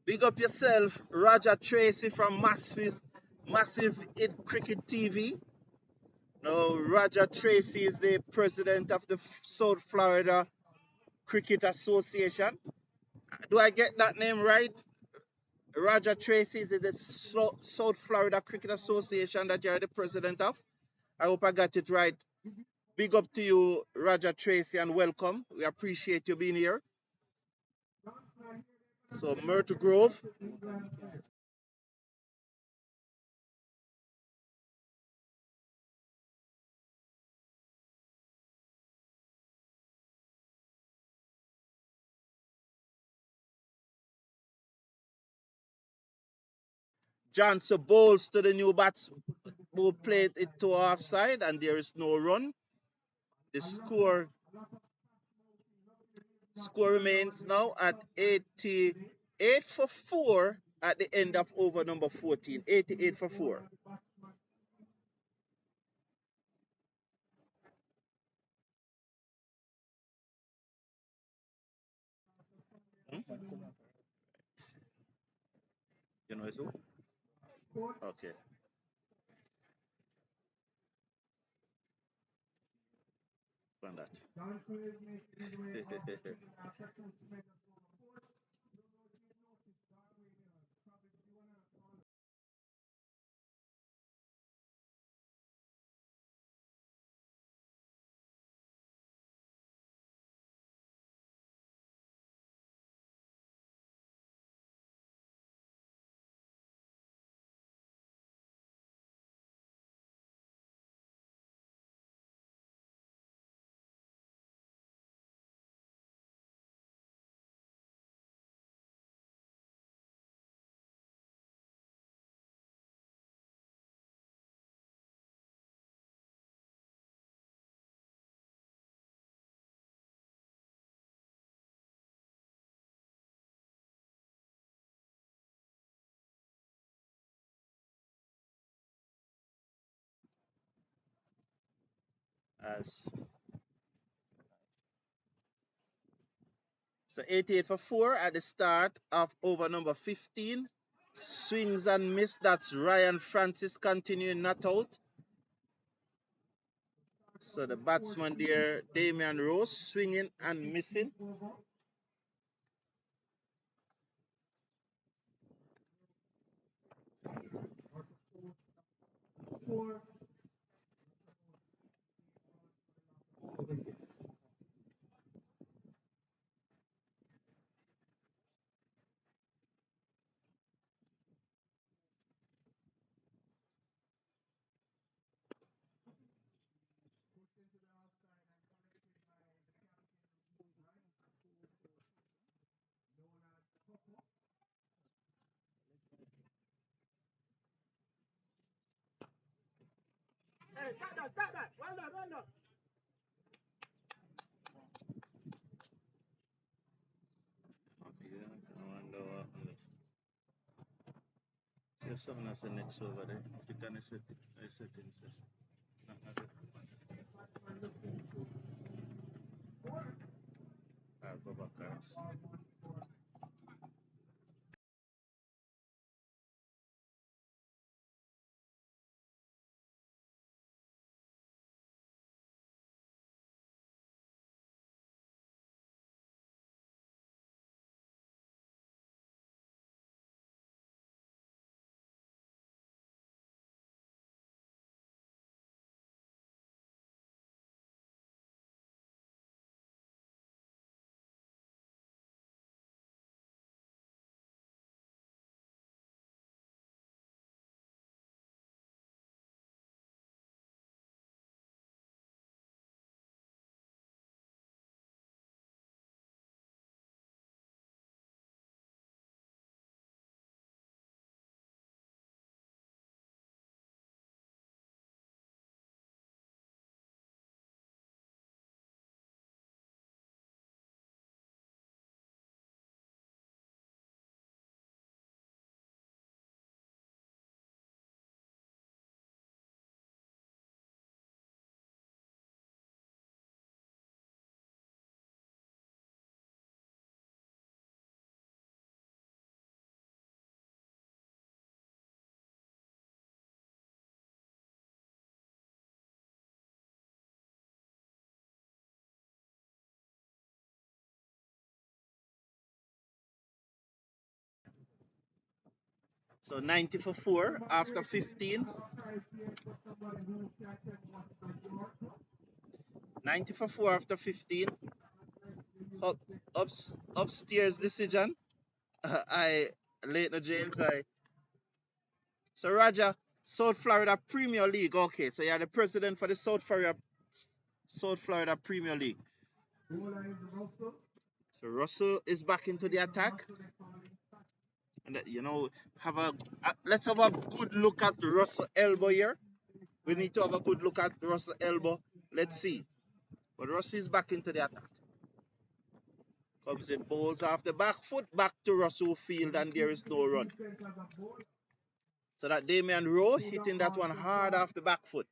Big up yourself, Roger Tracy from Massive Hit Cricket TV. Now, Roger Tracy is the president of the South Florida Cricket Association. Do I get that name right? Roger Tracy is the South Florida Cricket Association that you're the president of. I hope I got it right. Big up to you, Roger Tracy, and welcome. We appreciate you being here. So, Myrtle Grove. Johnson bowls to the new batsman who played it to offside, and there is no run. The score remains now at 88 for 4 at the end of over number 14. 88 for 4. Hmm? You know who? Okay. on that. As so 88 for 4 at the start of over number 15. Swings and miss. That's Ryan Francis continuing not out. So the batsman there, Damian Rose, swinging and missing. Yeah, I wonder what happens. There's someone else next over there. You can set it. I set it. I'll go back. So 90 for 4 after 15. 90 for 4 after 15. Up, upstairs decision. I late no James. So Roger, South Florida Premier League. Okay, so you're the president for the South Florida Premier League. So Russell is back into the attack. And have let's have a good look at Russell elbow here. We need to have a good look at Russell elbow. Let's see. But Russell is back into the attack. Comes in, bowls off the back foot, back to Russell field, and there is no run. So that Damian Rowe hitting that one hard off the back foot.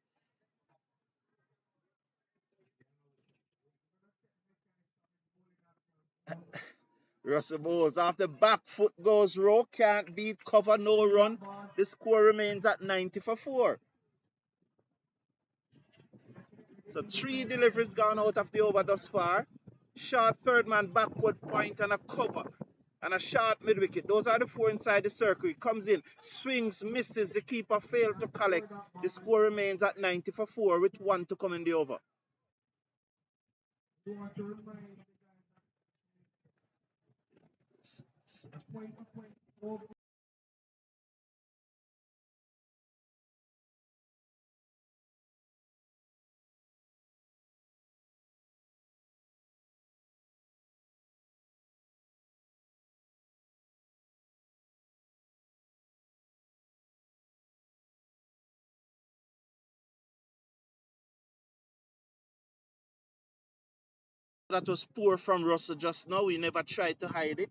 Russell bowls off the back foot goes Rowe, can't beat cover, no run. The score remains at 90 for 4. So 3 deliveries gone out of the over thus far. Short third man backward point and a cover. And a short mid wicket. Those are the 4 inside the circle. He comes in, swings, misses. The keeper failed to collect. The score remains at 90 for 4 with 1 to come in the over. That was poor from Russell just now. He never tried to hide it.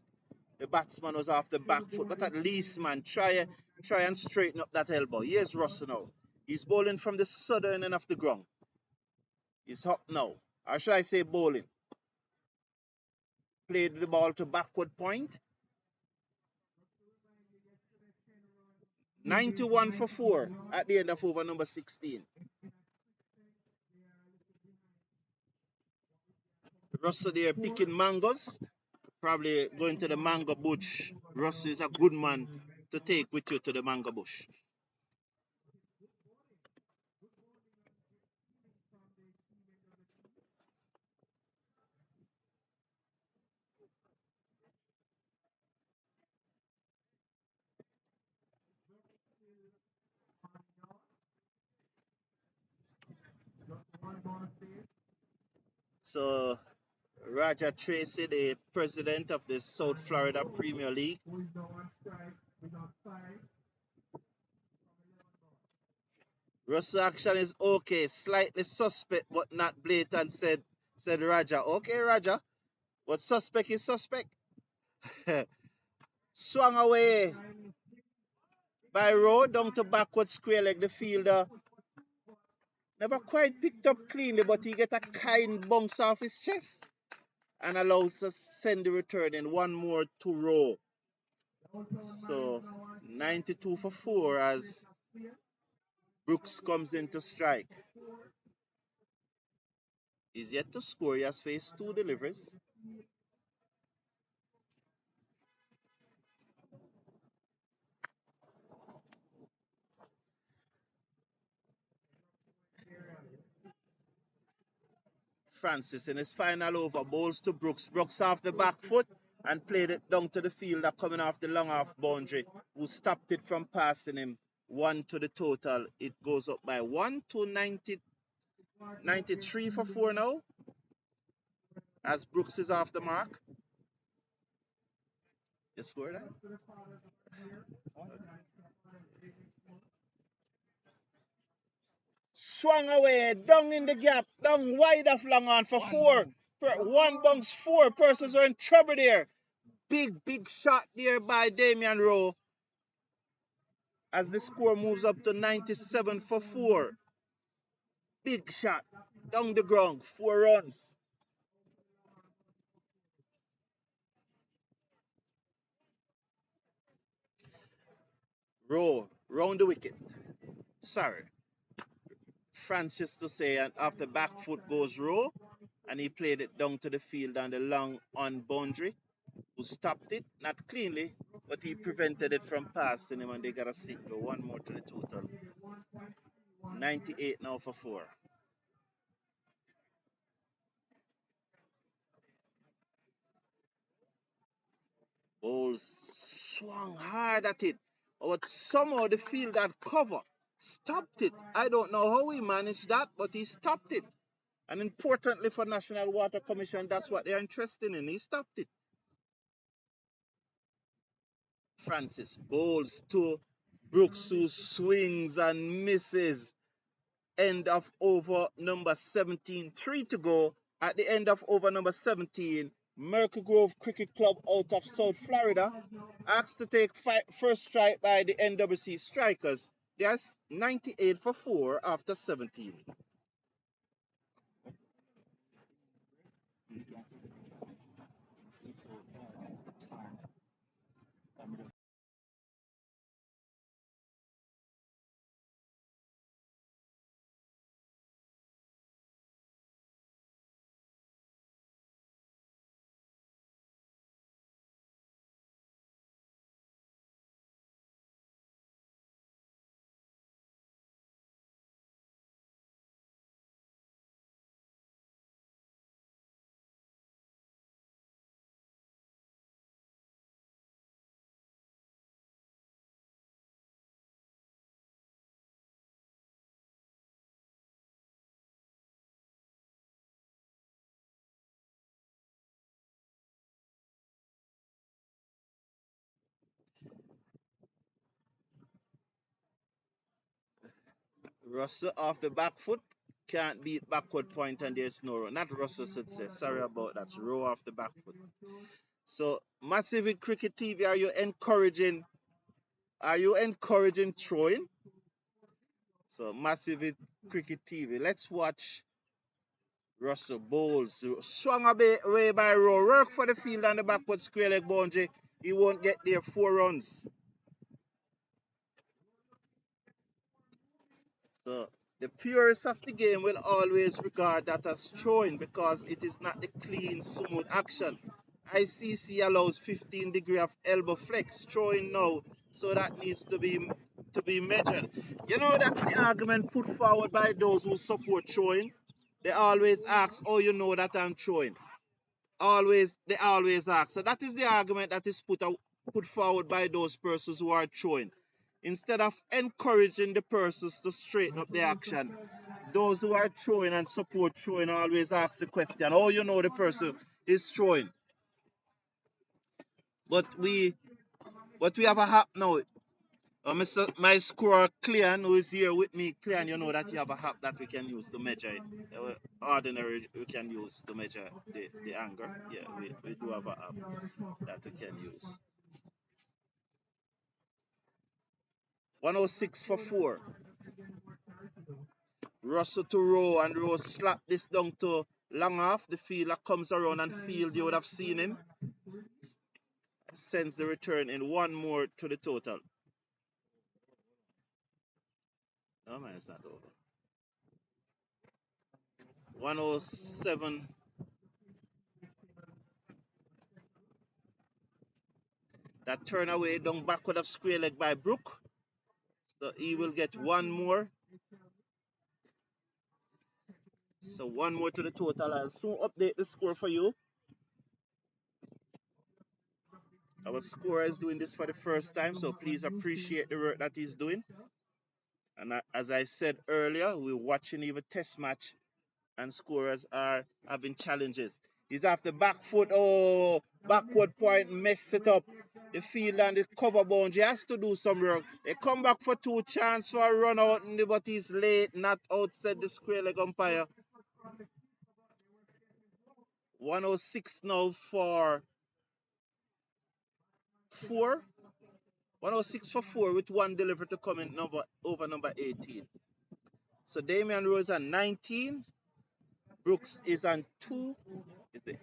The batsman was off the back foot, but at least, man, try and straighten up that elbow. Here's Russell now. He's bowling from the southern end of the ground. He's up now. Or should I say bowling? Played the ball to backward point. 91 for 4 at the end of over number 16. Russell there picking mangoes. Probably going to the mango bush. Russell is a good man to take with you to the mango bush. So Roger Tracy, the president of the South Florida Premier League. Russell action is okay, slightly suspect but not blatant, said Roger. Okay, Roger, but suspect is suspect. Swung away by Rowe down to backward square leg. The fielder never quite picked up cleanly, but he get a kind bounce off his chest and allows us send the return in. One more to Rowe. So 92 for 4 as Brooks comes in to strike. He's yet to score. He has faced 2 deliveries. Francis in his final over bowls to Brooks. Brooks off the back foot and played it down to the fielder coming off the long off boundary, who stopped it from passing him. 1 to the total. It goes up by 1 to 93 for 4 now. As Brooks is off the mark. You score that? Swung away, down in the gap, down wide of long on for 4. One bounce 4. Persons are in trouble there. Big shot there by Damian Rowe as the score moves up to 97 for 4. Big shot down the ground, 4 runs. Rowe round the wicket. Sorry, Francis to say, and after back foot goes Rowe, and he played it down to the field on the long on boundary, who stopped it, not cleanly, but he prevented it from passing him, and they got a single. 1 more to the total. 98 now for 4. Bowles swung hard at it, but somehow the field had cover. Stopped it. I don't know how he managed that, but he stopped it. And importantly for National Water Commission, that's what they're interested in. He stopped it. Francis bowls to Brooks, who swings and misses. End of over number 17. 3 to go. At the end of over number 17, Myrtle Grove Cricket Club out of South Florida asked to take first strike by the NWC Strikers. There's 98 for 4 after 17. Russell off the back foot. Can't beat backward point and there's no row. Not Russell success. Sorry about that. Row off the back foot. So massive in cricket TV, are you encouraging throwing? So massive in cricket TV. Let's watch Russell bowls. Swung away by Row. Work for the field on the backward square leg boundary. He won't get there. 4 runs. So the purists of the game will always regard that as throwing because it is not the clean, smooth action. ICC allows 15 degree of elbow flex throwing now, so that needs to be measured. You know that's the argument put forward by those who support throwing. They always ask, "Oh, you know that I'm throwing." They always ask. So that is the argument that is put forward by those persons who are throwing. Instead of encouraging the persons to straighten up the action, those who are throwing and support throwing always ask the question, "Oh, you know the person is throwing." But we have a app now. Mr. My scorer Clean, who is here with me, Clean, you know that you have a app that we can use to measure it. Ordinary we can use to measure the anger. Yeah, we do have an app that we can use. 106 for 4. Russell to Row, and Row slap this down to long off. The fielder comes around and field, you would have seen him. Sends the return in one more to the total. No man, it's not over. 107. That turn away down backward of square leg by Brook. So he will get one more. So one more to the total. I'll soon update the score for you. Our scorer is doing this for the first time, so please appreciate the work that he's doing. And as I said earlier, we're watching even test match and scorers are having challenges. He's off the back foot. Oh, backward point, mess it up. The field and the cover boundary has to do some work. They come back for two chance for a run out, but he's late, not outside the square leg umpire. 106 now for 4. 106 for 4 with one delivery to come in over number 18. So Damian Rose on 19. Brooks is on 2. Is it?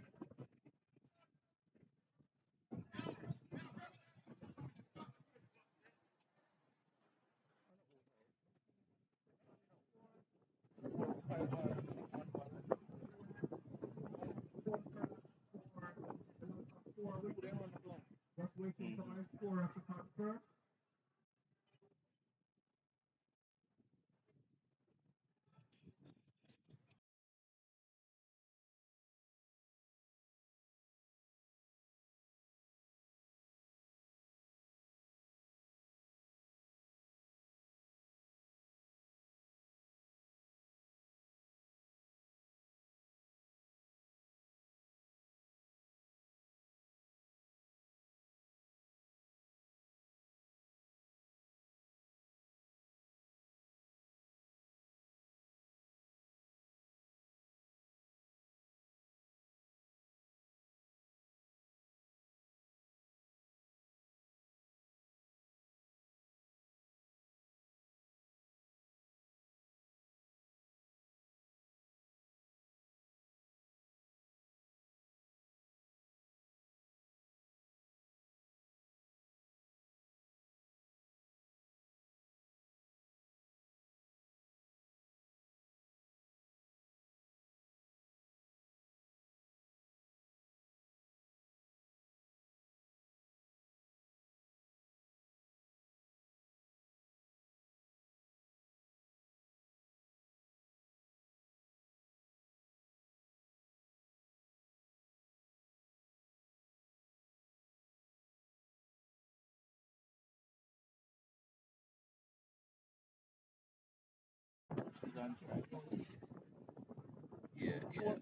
Yeah, yeah.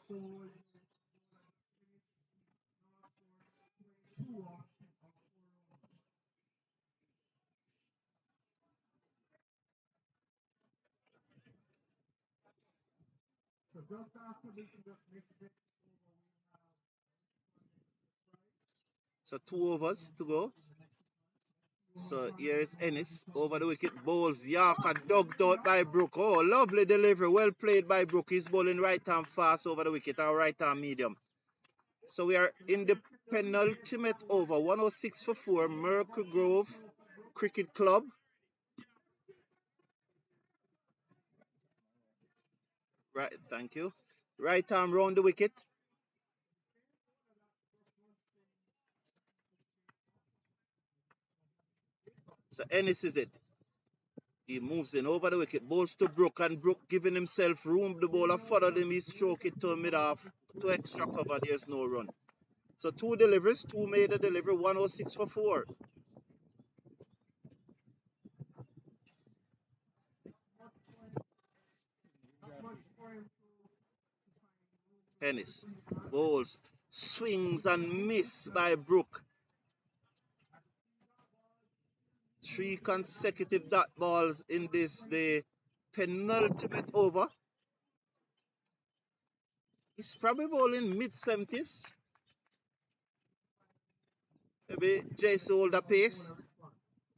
So 2 overs to go. So here's Ennis over the wicket, bowls Yorker, dug out by Brook. Oh, lovely delivery, well played by Brook. He's bowling right arm fast over the wicket, our right arm medium. So we are in the penultimate over, 106 for 4, Merkel Grove Cricket Club. Right, thank you. Right arm round the wicket. So Ennis is it. He moves in over the wicket, bowls to Brook, and Brook giving himself room. The bowler followed him, he stroke it to mid-off, to extra cover, there's no run. So 2 deliveries, 2 made a delivery, 106 for 4. Ennis bowls, swings and miss by Brook. 3 consecutive dot balls in this, the penultimate over. He's probably bowling mid-70s. Maybe Jason hold the pace.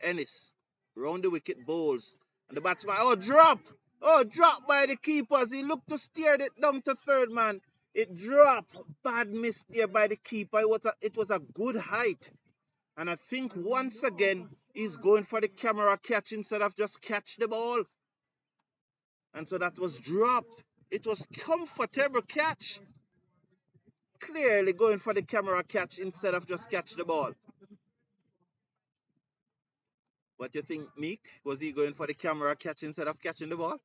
Ennis, round the wicket, bowls. And the batsman, oh, drop! Oh, drop by the keepers. He looked to steer it down to third man. It dropped. Bad miss there by the keeper. It was a good height. And I think once again, he's going for the camera catch instead of just catch the ball. And so that was dropped. It was comfortable catch. Clearly going for the camera catch instead of just catch the ball. What do you think, Meek? Was he going for the camera catch instead of catching the ball?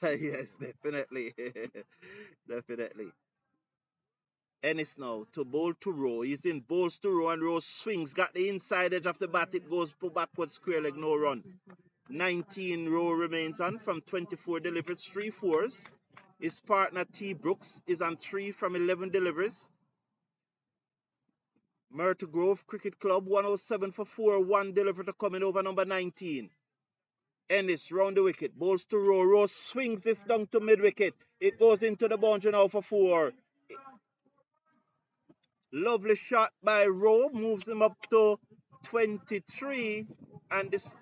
Yes, definitely. Definitely. Ennis now to bowl to Rowe. He's in, bowls to Rowe, and Rowe swings, got the inside edge of the bat. It goes backwards square leg, no run. 19 Rowe remains on from 24 deliveries, 3 fours. His partner T. Brooks is on 3 from 11 deliveries. Myrtle Grove Cricket Club 107 for 4, 1 delivery to coming over number 19. Ennis round the wicket, bowls to Rowe. Rowe swings this down to mid wicket. It goes into the boundary now for 4. Lovely shot by Rowe, moves him up to 23, and this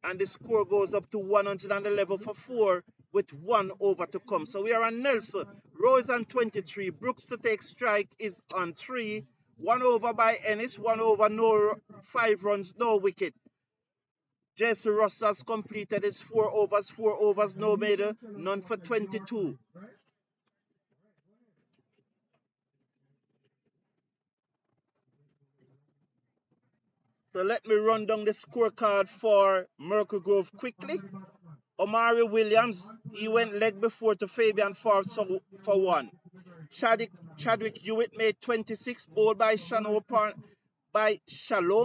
and the score goes up to 111 for 4 with 1 over to come. So we are on Nelson. Rowe is on 23. Brooks to take strike is on 3. 1 over by Ennis, 1 over, no 5 runs, no wicket. Jesse Ross has completed his 4 overs, no made, none for 22. So let me run down the scorecard for Merkel Grove quickly. Omari Williams, he went leg before to Fabian Forbes for 1. Chadwick Hewitt made 26, bowled by Shalom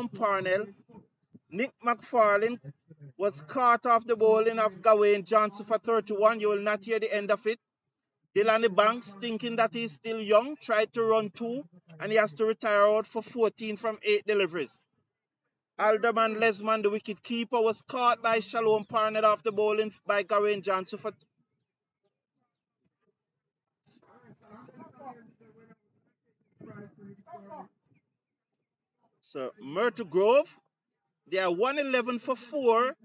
Parnell. Nick McFarlane was caught off the bowling of Gawain Johnson for 31. You will not hear the end of it. Delaney Banks, thinking that he's still young, tried to run 2, and he has to retire out for 14 from 8 deliveries. Alderman Lesman, the wicket keeper, was caught by Shalom Parnell off the bowling by Gawain Johnson for. So Myrtle Grove, they are 111 for 4,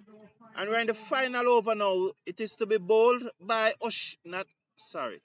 and we're in the final over now. It is to be bowled by sorry.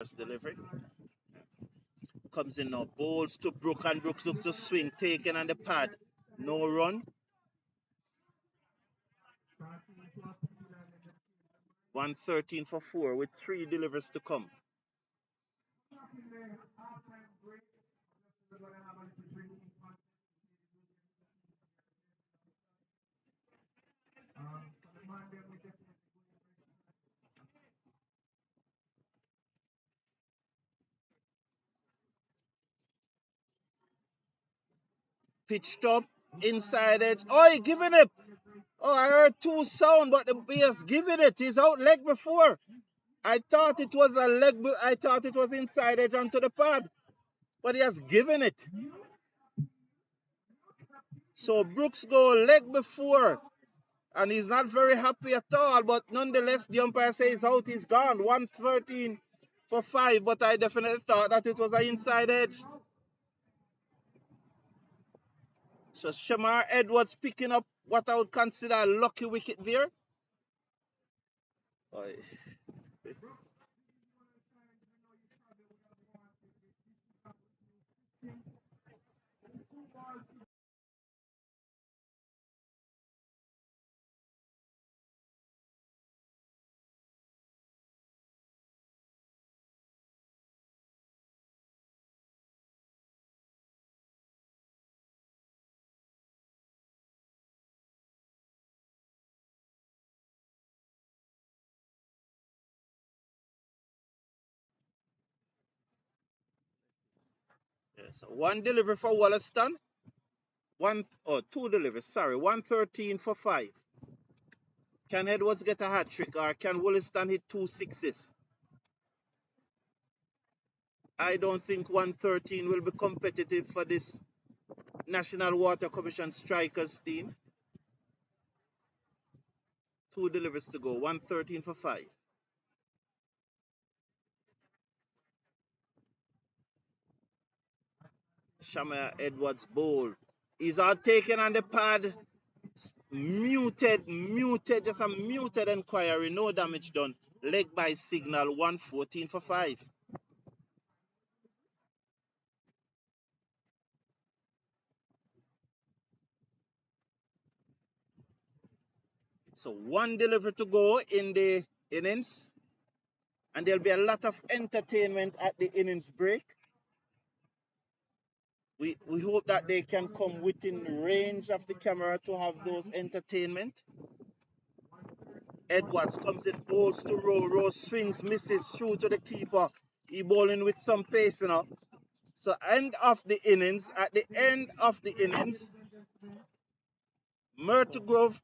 First delivery. Comes in now. Bowls to Brook, and Brooks looks to swing. Taken on the pad. No run. 113 for 4 with 3 deliveries to come. Pitched up. Inside edge. Oh, he giving it. Oh, I heard 2 sound, but he has given it. He's out leg before. I thought it was a leg. I thought it was inside edge onto the pad, but he has given it. So Brooks go leg before, and he's not very happy at all. But nonetheless, the umpire says out. He's gone. 113 for 5. But I definitely thought that it was an inside edge. So Shamar Edwards picking up what I would consider a lucky wicket there. Oy. Yeah, so 1 delivery for Wollaston. 2 deliveries, sorry. 113 for 5. Can Edwards get a hat trick, or can Wollaston hit 2 sixes? I don't think 113 will be competitive for this National Water Commission strikers team. 2 deliveries to go. 113 for 5. Shamar Edwards bowl. He's out taken on the pad. Muted, just a muted inquiry. No damage done. Leg by signal. 114 for 5. So 1 delivery to go in the innings. And there'll be a lot of entertainment at the innings break. We hope that they can come within range of the camera to have those entertainment. Edwards comes in, bowls to Rowe. Rowe swings, misses, through to the keeper. He bowling with some pace, you know. So end of the innings, at the end of the innings, Myrtle Grove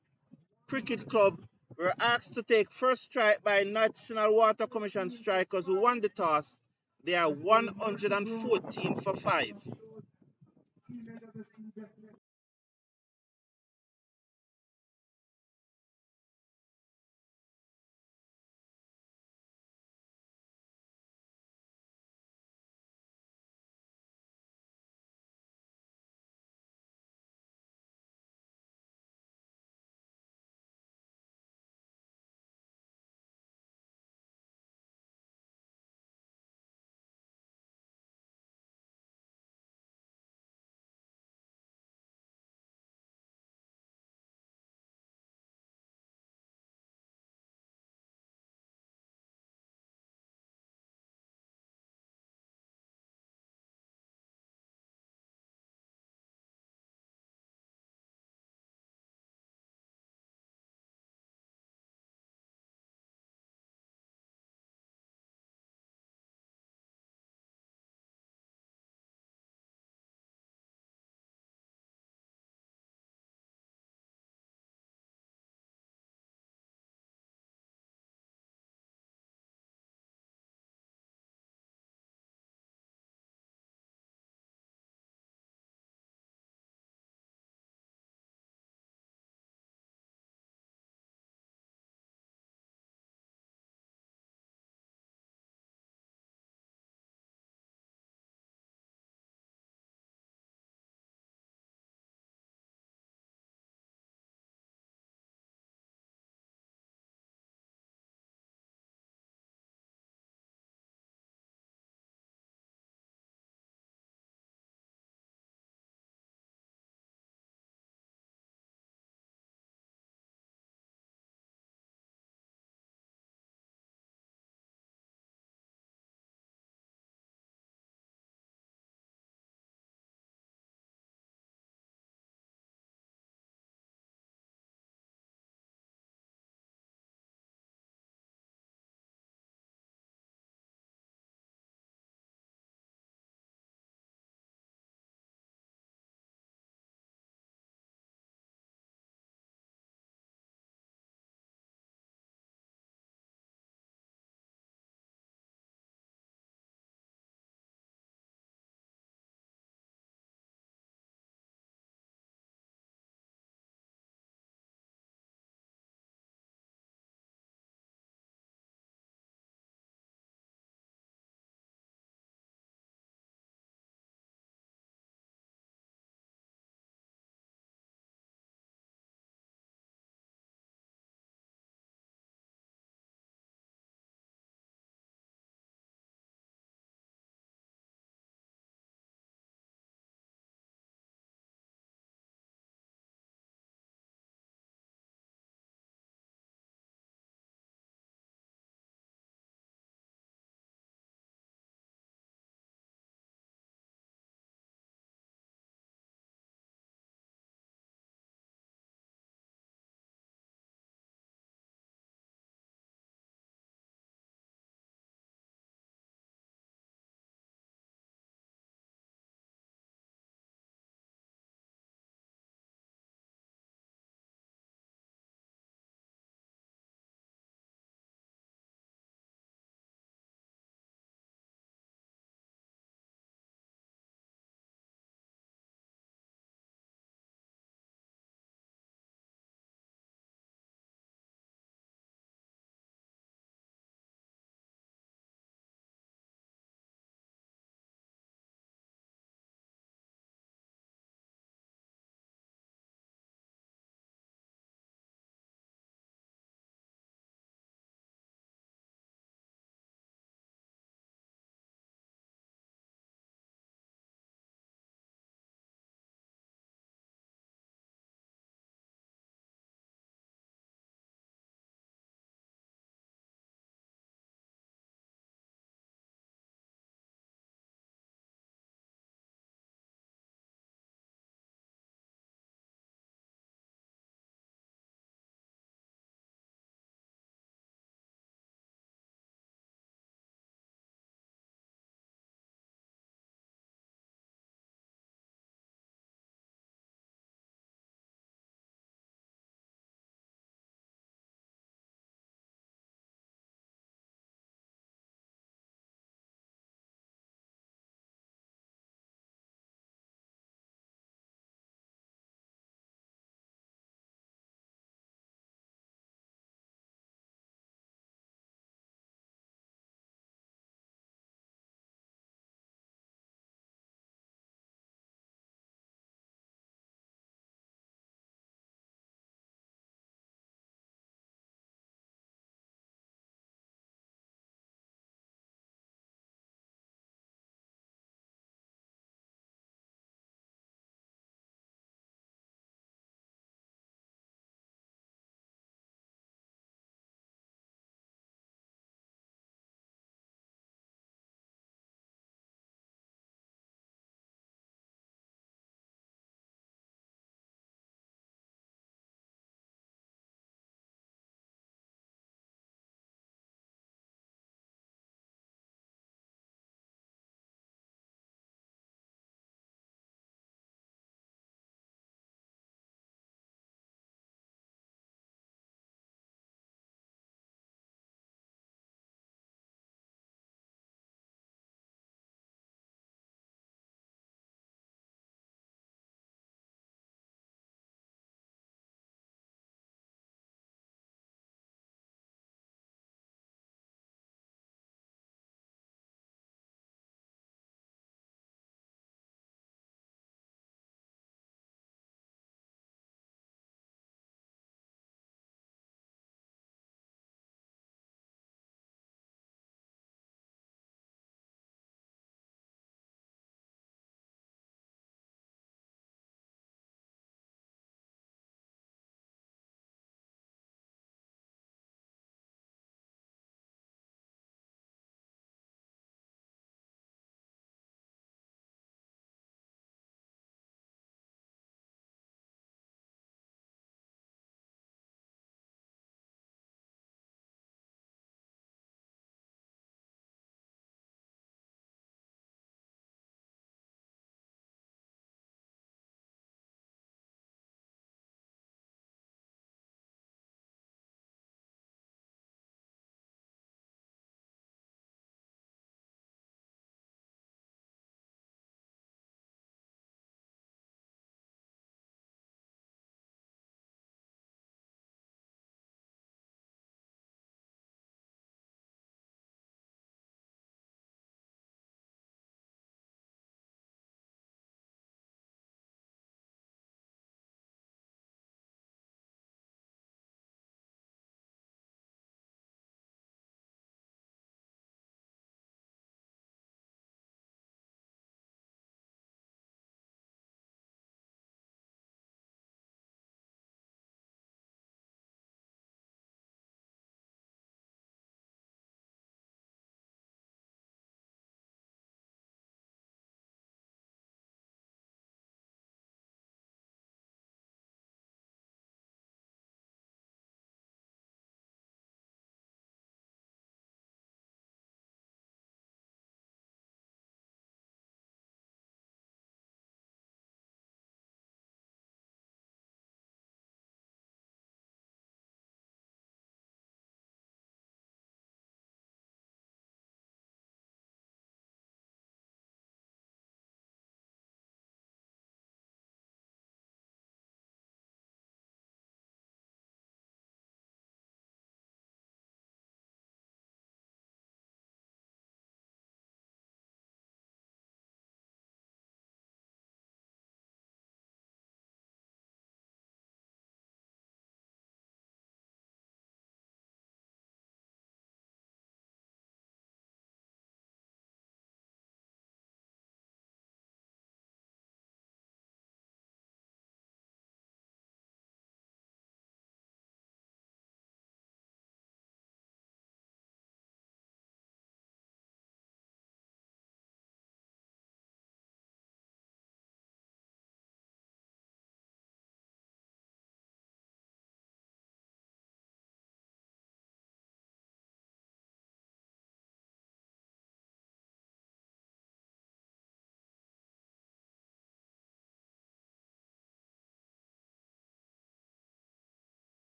Cricket Club were asked to take first strike by National Water Commission strikers who won the toss. They are 114 for 5.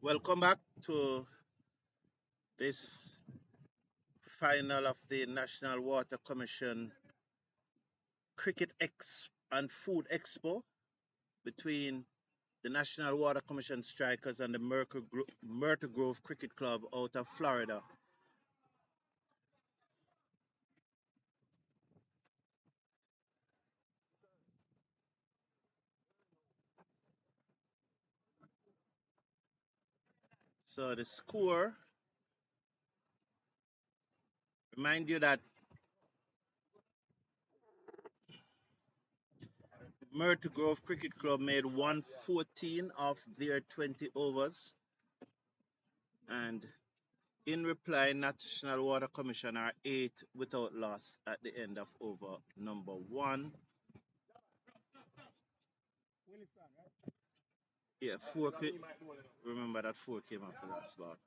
Welcome back to this final of the National Water Commission Cricket and Food Expo between the National Water Commission Strikers and the Myrtle Grove Cricket Club out of Florida. So the score, remind you that Myrtle Grove Cricket Club made 114 of their 20 overs, and in reply, National Water Commission are 8 without loss at the end of over number 1. Yeah, 4 remember that 4 came after that spot.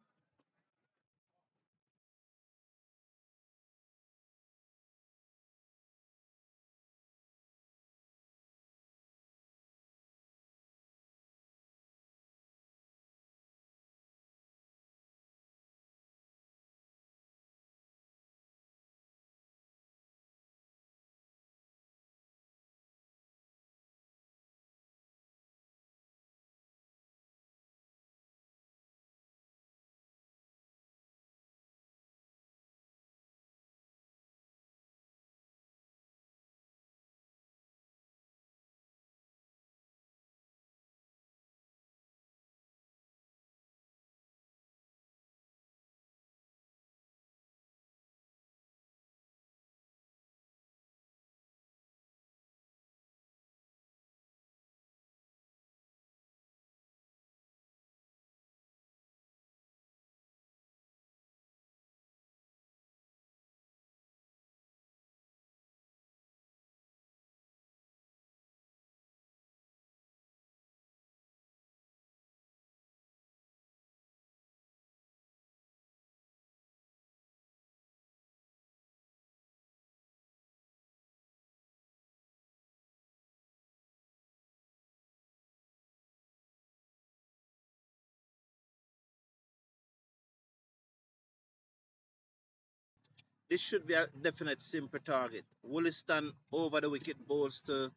This should be a definite simple target. Wollaston over the wicket bowls to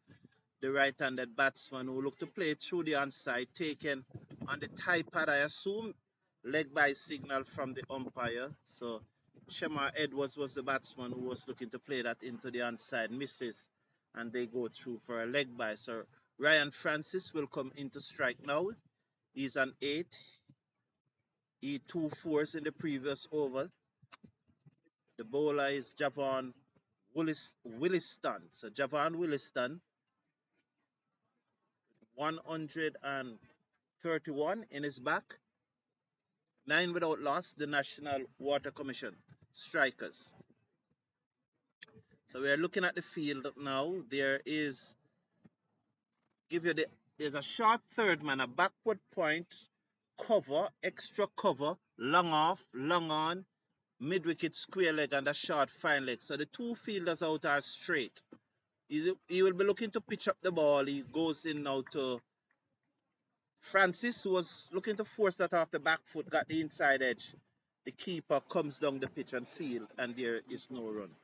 the right-handed batsman who looked to play through the onside, taken on the tie pad, I assume, leg by signal from the umpire. So Shemar Edwards was the batsman who was looking to play that into the onside, misses, and they go through for a leg by. So Ryan Francis will come into strike now. He's an 8. He 2 fours in the previous over. The bowler is Javon Williston. So Javon Williston, 131 in his back, 9 without loss, the National Water Commission strikers. So we are looking at the field now. Give you the, there's a short third man, a backward point, cover, extra cover, long off, long on, mid wicket square leg, and a short fine leg. So the two fielders out are straight. He will be looking to pitch up the ball. He goes in now to Francis, who was looking to force that off the back foot, got the inside edge. The keeper comes down the pitch and field, and there is no run.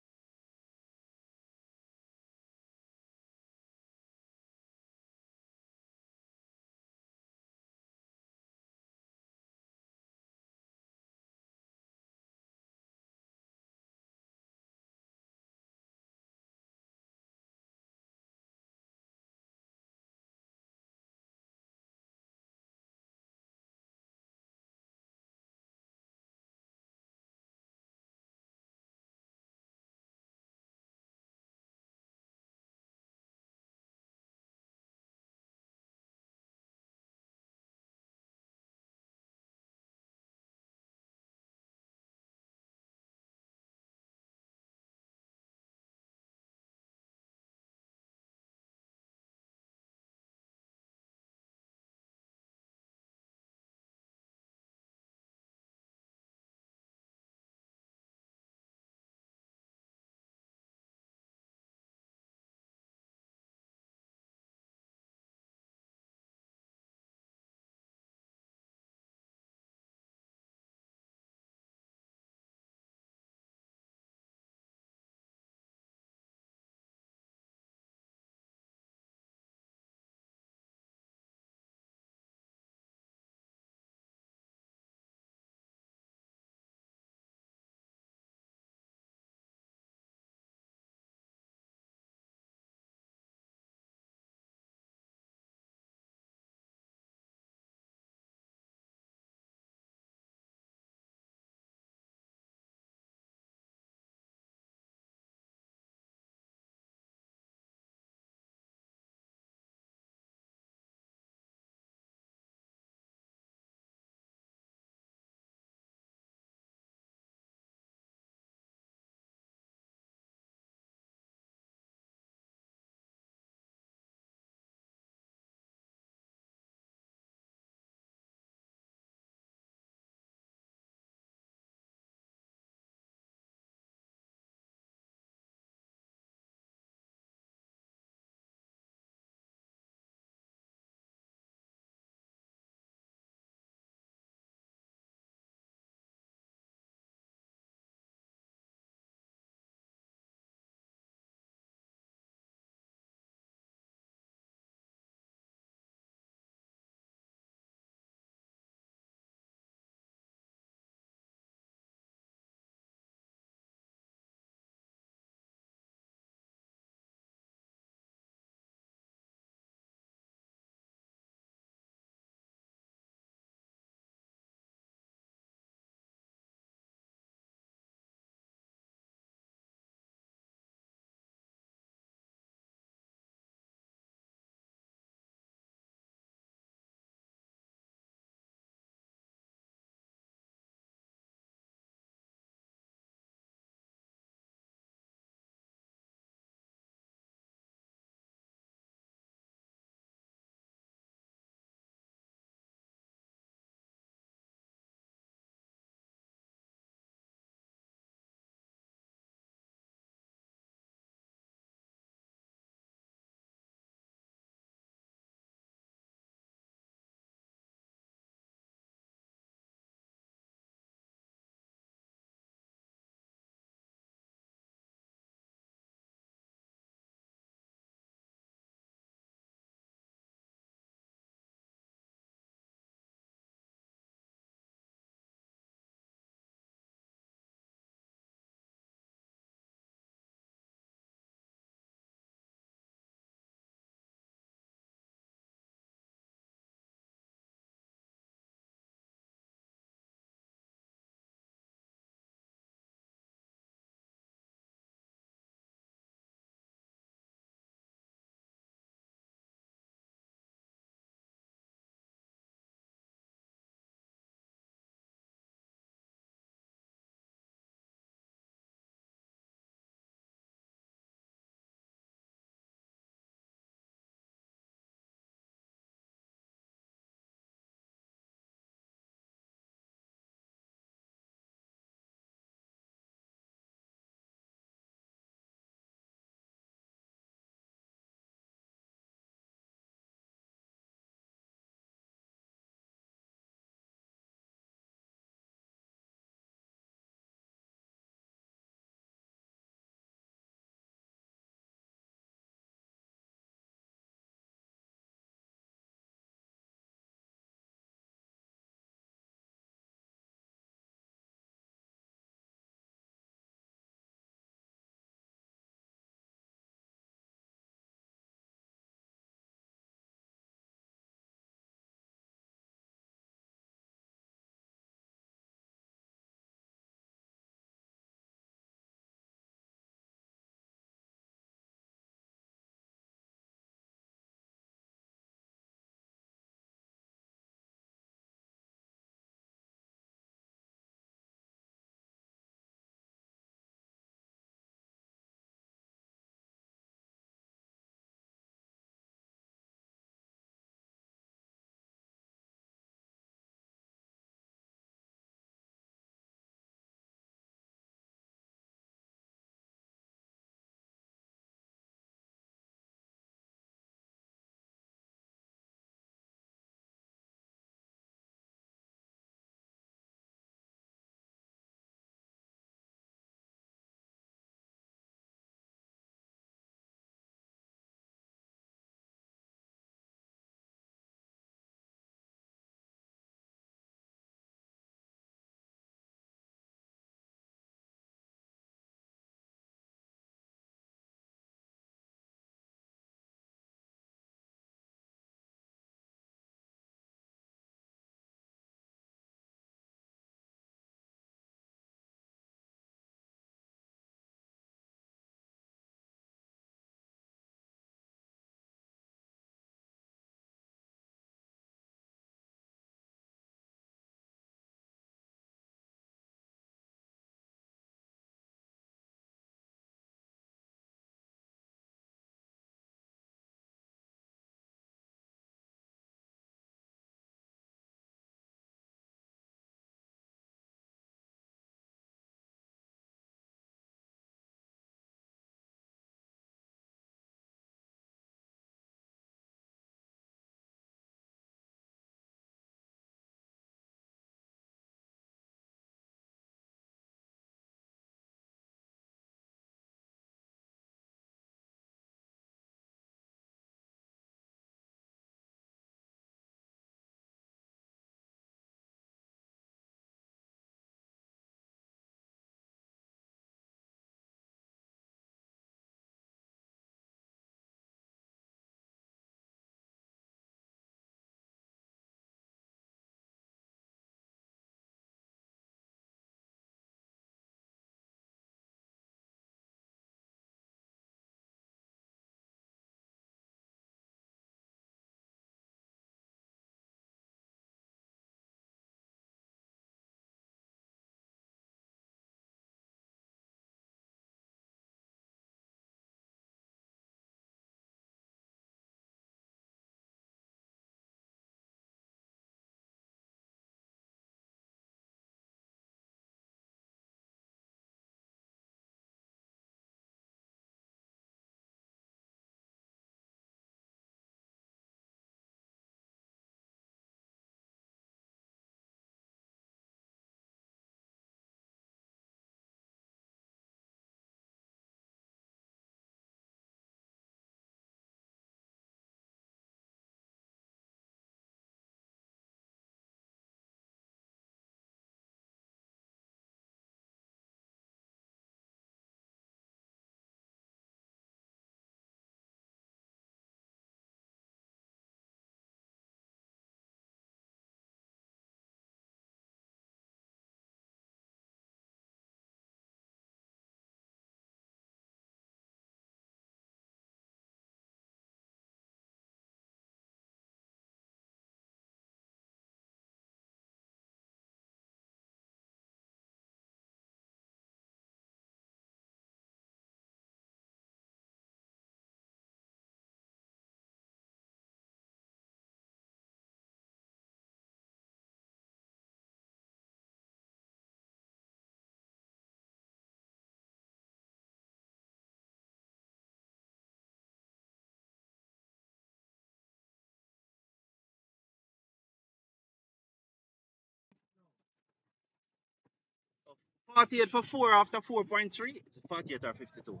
48 for 4 after 4.3. 48 or 52?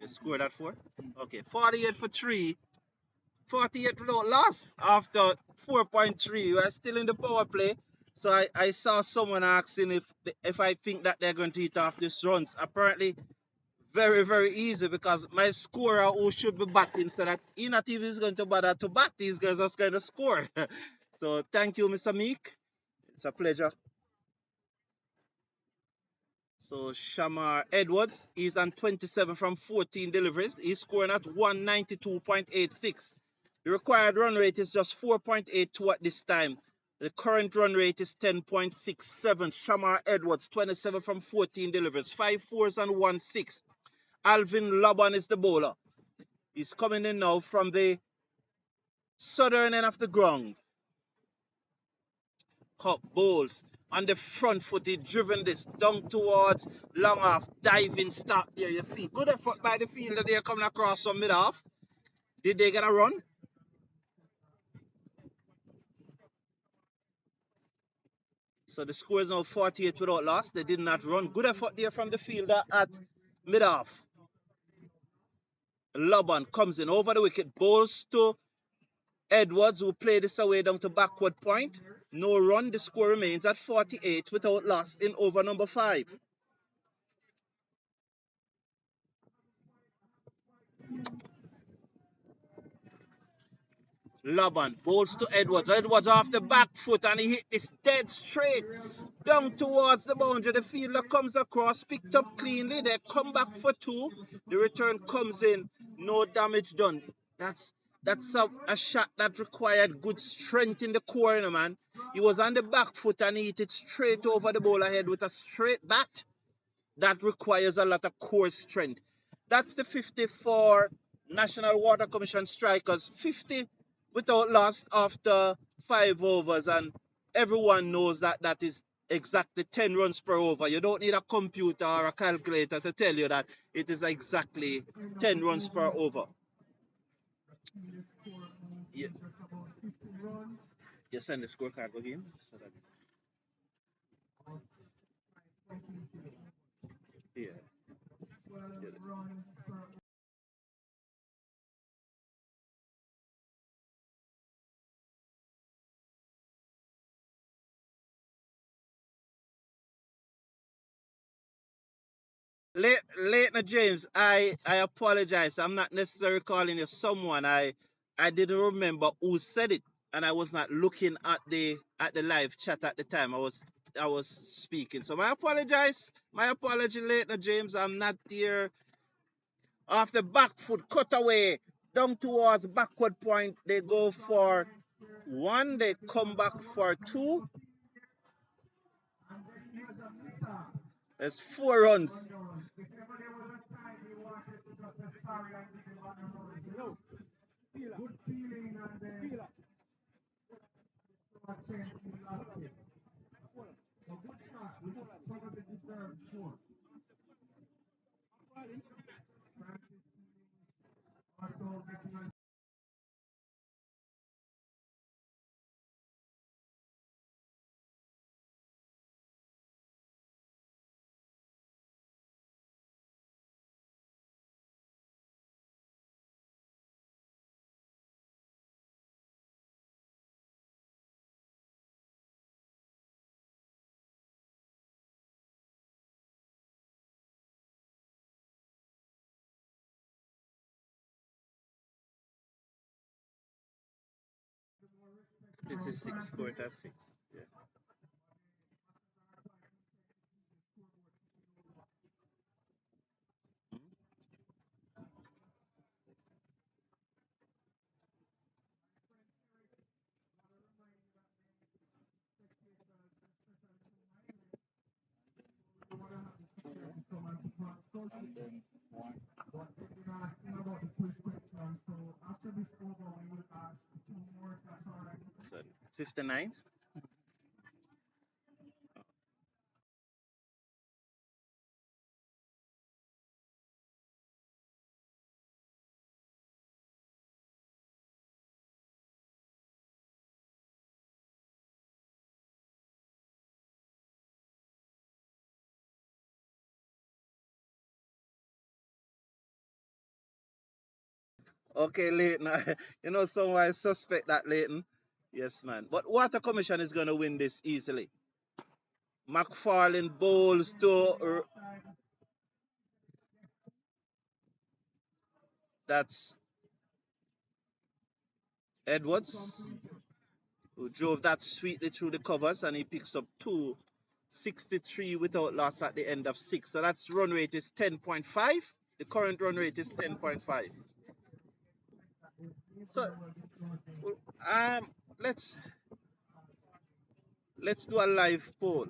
You scored at 4? Okay. 48 for 3. 48 without loss after 4.3. We are still in the power play. So I saw someone asking if I think that they're going to hit off these runs. Apparently, very, very easy because my scorer who should be batting so that he not even is going to bother to bat. These guys are just going to score. So thank you, Mr. Meek. It's a pleasure. So Shamar Edwards is on 27 from 14 deliveries. He's scoring at 192.86. The required run rate is just 4.82 at this time. The current run rate is 10.67. Shamar Edwards, 27 from 14 deliveries, 5 fours and 1 6. Alvin Laban is the bowler. He's coming in now from the southern end of the ground. Cup bowls on the front foot. He driven this down towards long off. Diving stop there, you see. Good effort by the fielder there coming across from mid off. Did they get a run? So the score is now 48 without loss. They did not run. Good effort there from the fielder at mid off. Laban comes in over the wicket. Bowls to Edwards, who played this away down to backward point. No run. The score remains at 48 without loss in over number 5. Laban bowls to Edwards. Edwards off the back foot and he hit this dead straight down towards the boundary. The fielder comes across, picked up cleanly. They come back for 2. The return comes in. No damage done. That's a shot that required good strength in the corner, man. He was on the back foot and he hit it straight over the bowler head with a straight bat. That requires a lot of core strength. That's the 50 for National Water Commission strikers. 50 without loss after 5 overs, and everyone knows that that is exactly 10 runs per over. You don't need a computer or a calculator to tell you that it is exactly 10 runs per over. Yeah. You send the scorecard again. So that, yeah. Later, James, I apologize. I'm not necessarily calling you someone. I didn't remember who said it, and I was not looking at the live chat at the time. I was speaking. So my apologize. My apology, later, James. I'm not there. Off the back foot, cut away down towards backward point. They go for 1. They come back for 2. There's 4 runs. It is 6. Scored at 6. Yeah. So 59. Okay, Leighton. You know, someone I suspect that Leighton. Yes, man. But Water Commission is going to win this easily. McFarlane bowls to. That's Edwards, who drove that sweetly through the covers, and he picks up 263 without loss at the end of six. So that's run rate is 10.5. The current run rate is 10.5. So um, let's let's do a live poll.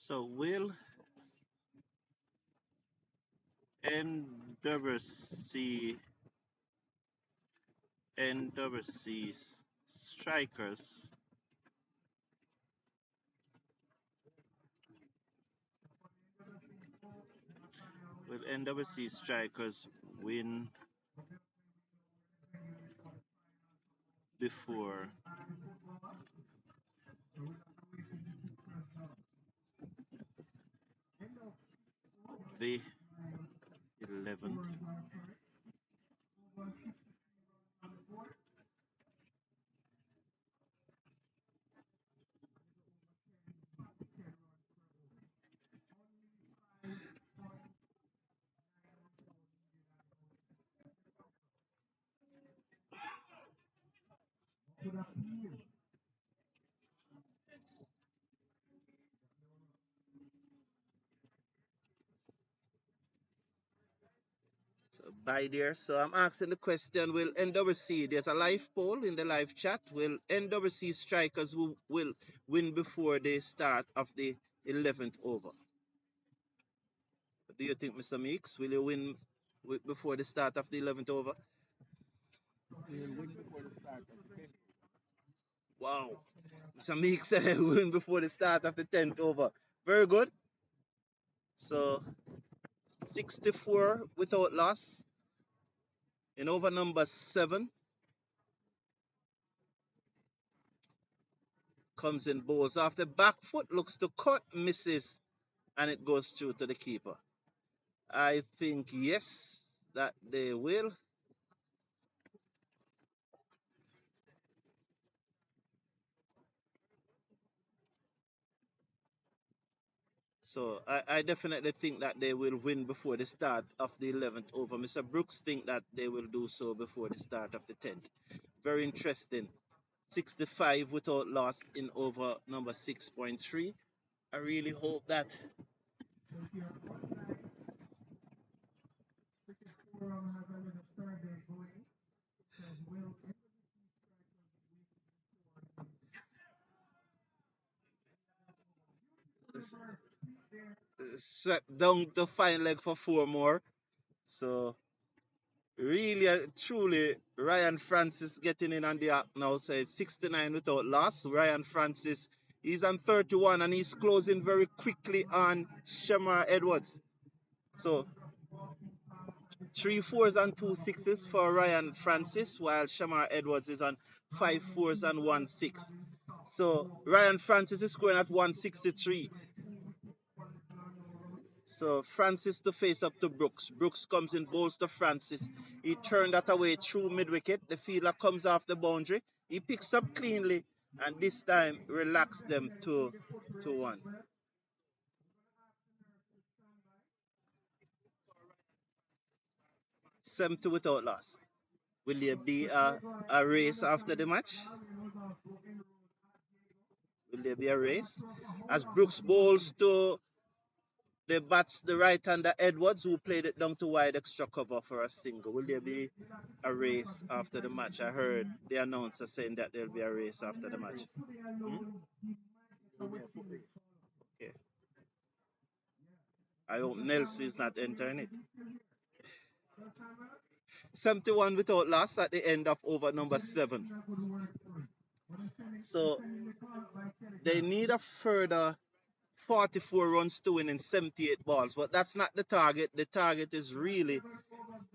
So will NWC strikers win before the 11th? So by there. So I'm asking the question, will NWC, there's a live poll in the live chat, will NWC strikers will win before the start of the 11th over? What do you think, Mr. Meeks? Will you win before the start of the 11th over? Wow. Mr. Meeks said he'll win before the start of the 10th over. Very good. So 64 without loss in over number 7 comes in bowls off the back foot, looks to cut, misses, and it goes through to the keeper. I think yes, that they will. So I definitely think that they will win before the start of the 11th over. Mr. Brooks think that they will do so before the start of the 10th. Very interesting. 65 without loss in over number 6.3. I really hope that swept down the fine leg for 4 more. So really, truly, Ryan Francis getting in on the act now. Says 69 without loss. Ryan Francis, he's on 31 and he's closing very quickly on Shamar Edwards. So 3 4s and 2 6s for Ryan Francis, while Shamar Edwards is on 5 4s and 1 6. So Ryan Francis is scoring at 163. So Francis to face up to Brooks. Brooks comes in, bowls to Francis. He turned that away through mid wicket. The fielder comes off the boundary. He picks up cleanly and this time relax them to 1. 70 without loss. Will there be a race after the match? Will there be a race? As Brooks bowls to the right-hander Edwards, who played it down to wide extra cover for a single. Will there be a race after the match? I heard the announcer saying that there'll be a race after the match. Hmm? Okay. I hope Nelson is not entering it. 71 without loss at the end of over number 7. So they need a further 44 runs to win in 78 balls, but that's not the target. The target is really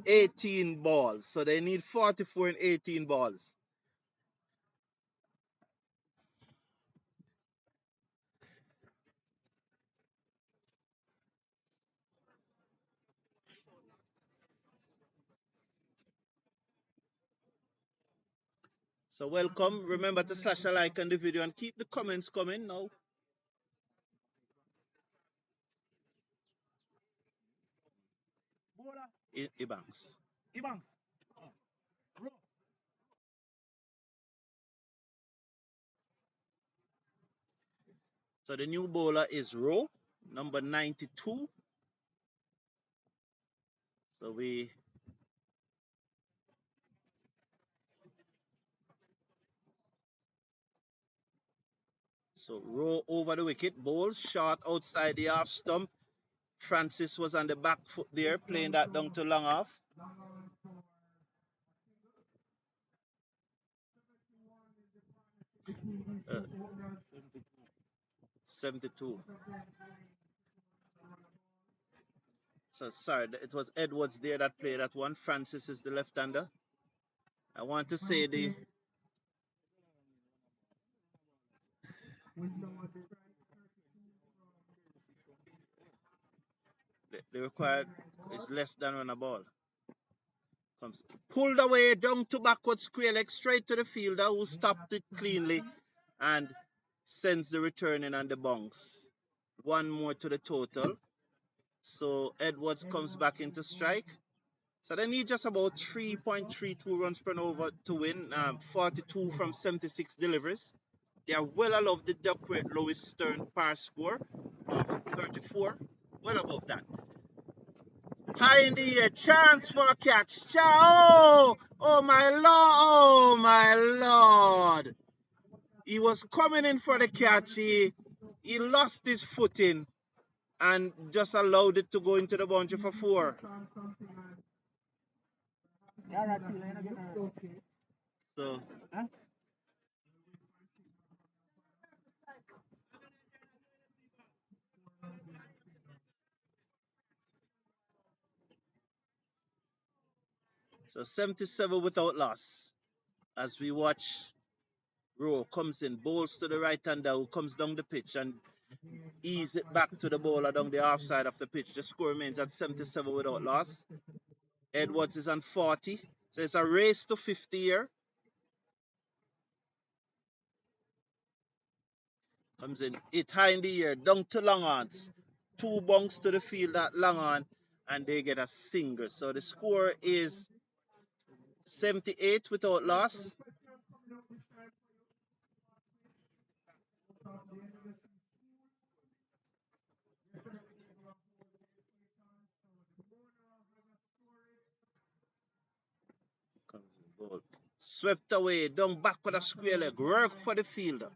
18 balls. So they need 44 in 18 balls. So welcome. Remember to slash a like on the video and keep the comments coming now. Ibanks. So the new bowler is Rowe, number 92. So Rowe over the wicket, bowl shot outside the half stump. Francis was on the back foot there, playing that down to long off. 72. So sorry, it was Edwards there that played that one. Francis is the left-hander. I want to say the required is less than on a ball. Comes pulled away down to backward square leg straight to the fielder who stopped it cleanly and sends the return in on the bounce. One more to the total. So Edwards comes back into strike. So they need just about 3.32 runs per over to win. 42 from 76 deliveries. They are well above the Duckworth Lewis Stern par score of 34. Well above that. High in the air, chance for a catch. Ciao! Oh my lord! Oh my lord! He was coming in for the catch. He lost his footing and just allowed it to go into the boundary for 4. So so 77 without loss. As we watch, Rowe comes in, bowls to the right hander who comes down the pitch and ease it back to the bowler down the half side of the pitch. The score remains at 77 without loss. Edwards is on 40. So it's a race to 50 here. Comes in, it high in the air, down to long ons. 2 bunks to the field at long on, and they get a single. So the score is 78 without loss. Comes in, ball. Swept away, down back with a square leg. Work for the fielder.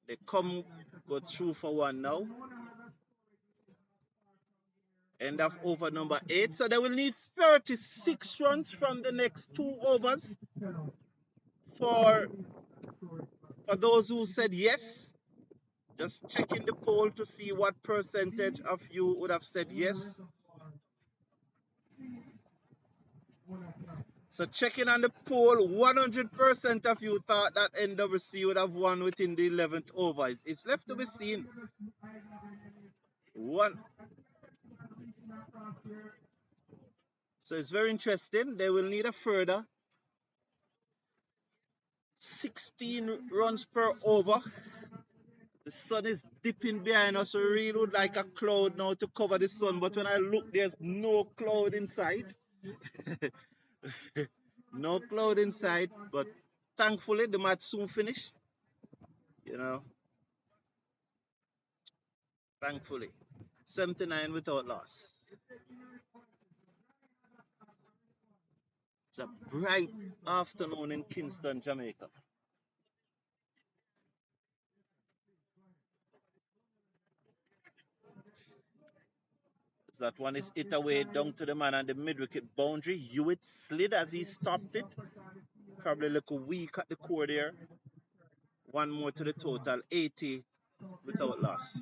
They come, go through for 1 now. End of over number 8. So they will need 36 runs from the next 2 overs for those who said yes. Just checking the poll to see what percentage of you would have said yes. So checking on the poll, 100% of you thought that NWC would have won within the 11th over. It's left to be seen. One. So it's very interesting. They will need a further 16 runs per over. The sun is dipping behind us. We really would like a cloud now to cover the sun, but when I look, there's no cloud inside. No cloud inside, but thankfully the match soon finish. You know, thankfully. 79 without loss. It's a bright afternoon in Kingston, Jamaica. That one is hit away down to the man on the mid-wicket boundary. Hewitt slid as he stopped it. Probably a little weak at the core there. One more to the total, 80 without loss.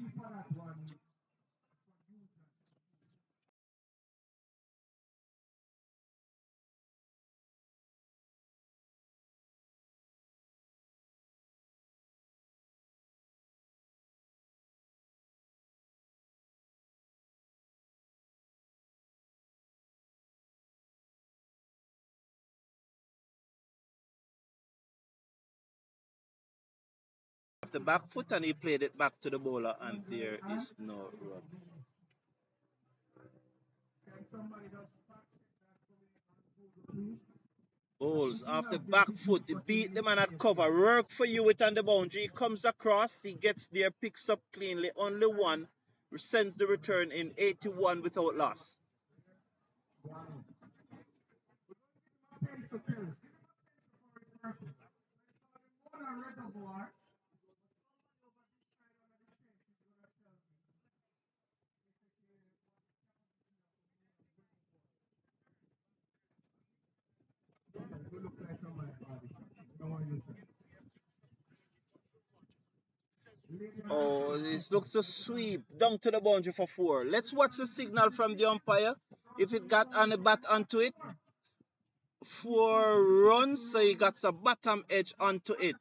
The back foot and he played it back to the bowler and there is no run. Bowls off the back foot. He beat the man at cover. Work for you it on the boundary. He comes across. He gets there, picks up cleanly. Only one. Sends the return in 81 without loss. Oh, this looks to sweep down to the boundary for four. Let's watch the signal from the umpire. If it got on the bat onto it, 4 runs, so he got the bottom edge onto it.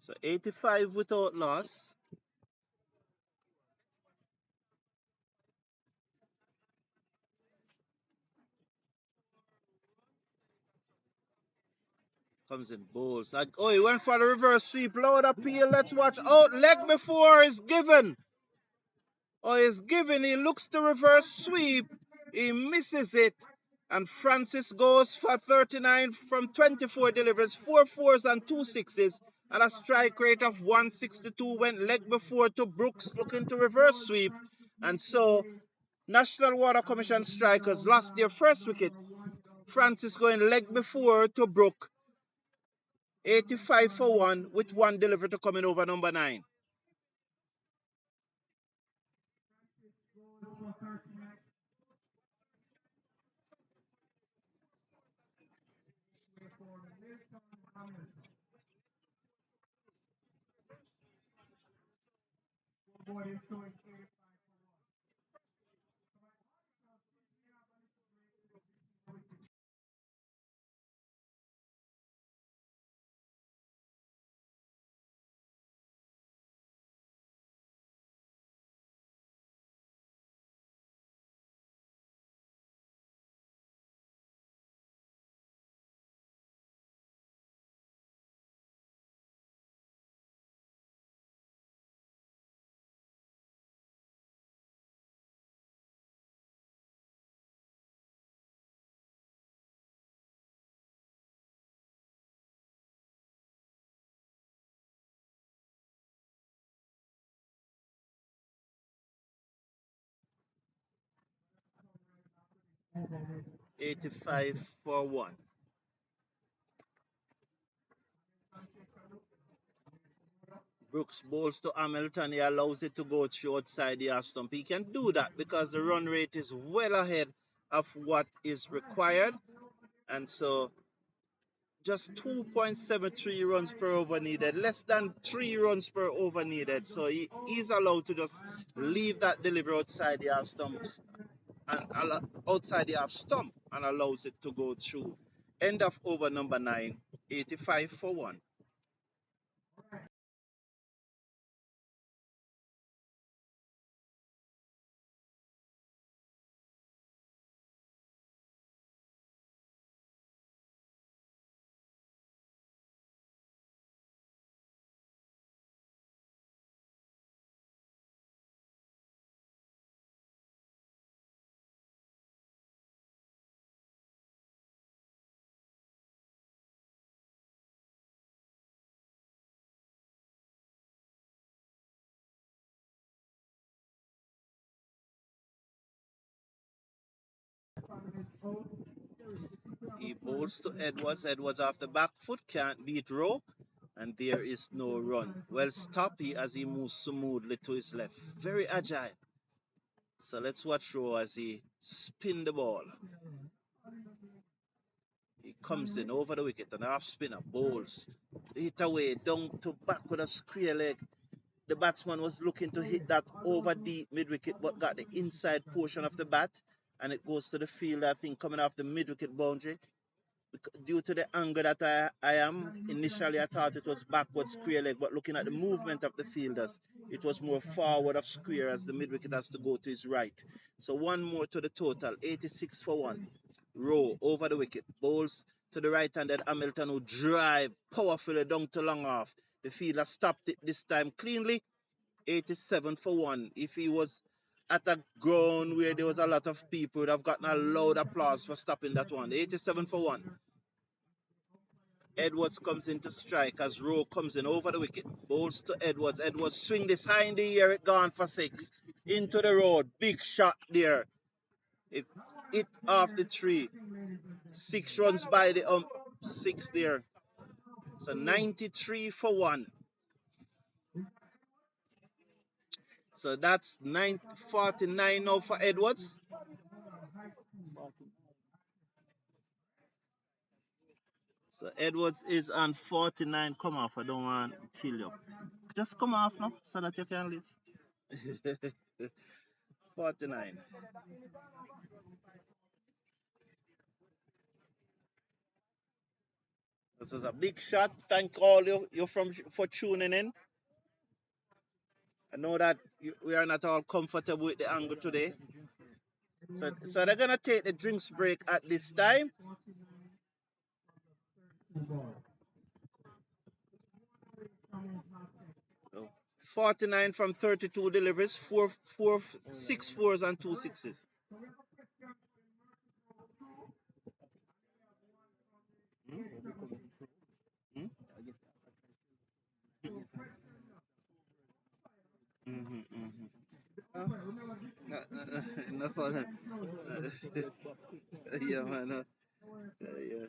So 85 without loss. Comes in bowls. Oh, he went for the reverse sweep. Loud appeal. Let's watch out. Leg before is given. Oh, he's given. He looks to reverse sweep. He misses it. And Francis goes for 39 from 24 deliveries, 4 4s and 2 6s, and a strike rate of 162. Went leg before to Brooks, looking to reverse sweep. And so, National Water Commission strikers lost their first wicket. Francis going leg before to Brook. 85 for one, with one delivery to coming over number 9. Showing 85 for one. Brooks bowls to Hamilton. He allows it to go through outside the half stump. He can do that because the run rate is well ahead of what is required. And so just 2.73 runs per over needed, less than 3 runs per over needed. So he's allowed to just leave that delivery outside the half stumps and outside the half stump and allows it to go through. End of over number 9, 85 for one. He bowls to Edwards. Edwards off the back foot, can't beat Rowe. And there is no run. Well, Stoppy as he moves smoothly to his left. Very agile. So let's watch Rowe as he spin the ball. He comes in over the wicket and half spinner bowls. Hit away down to back with a square leg. The batsman was looking to hit that over deep mid wicket but got the inside portion of the bat and it goes to the field, I think, coming off the mid wicket boundary. Due to the angle that I am, initially I thought it was backward square leg, but looking at the movement of the fielders, it was more forward of square as the mid wicket has to go to his right. So one more to the total, 86 for one. Rowe over the wicket, bowls to the right-handed Hamilton who drive powerfully down to long off. The fielder stopped it this time cleanly, 87 for one. If he was at a ground where there was a lot of people, would have gotten a loud applause for stopping that one. 87 for one. Edwards comes in to strike as Rowe comes in over the wicket. Bowls to Edwards. Edwards swing this high in the air. It gone for six. Into the road. Big shot there. It hit off the tree. 6 runs by the six there. So 93 for one. So that's 49 now for Edwards. So Edwards is on 49. Come off. I don't want to kill you. Just come off now so that you can live. 49. This is a big shot. Thank all you from for tuning in. I know that we are not all comfortable with the angle today. So they're gonna take the drinks break at this time. So 49 from 32 deliveries, six fours and two sixes. Hmm? Hmm. Hmm. No, no, no, yeah, man. Yeah, yeah.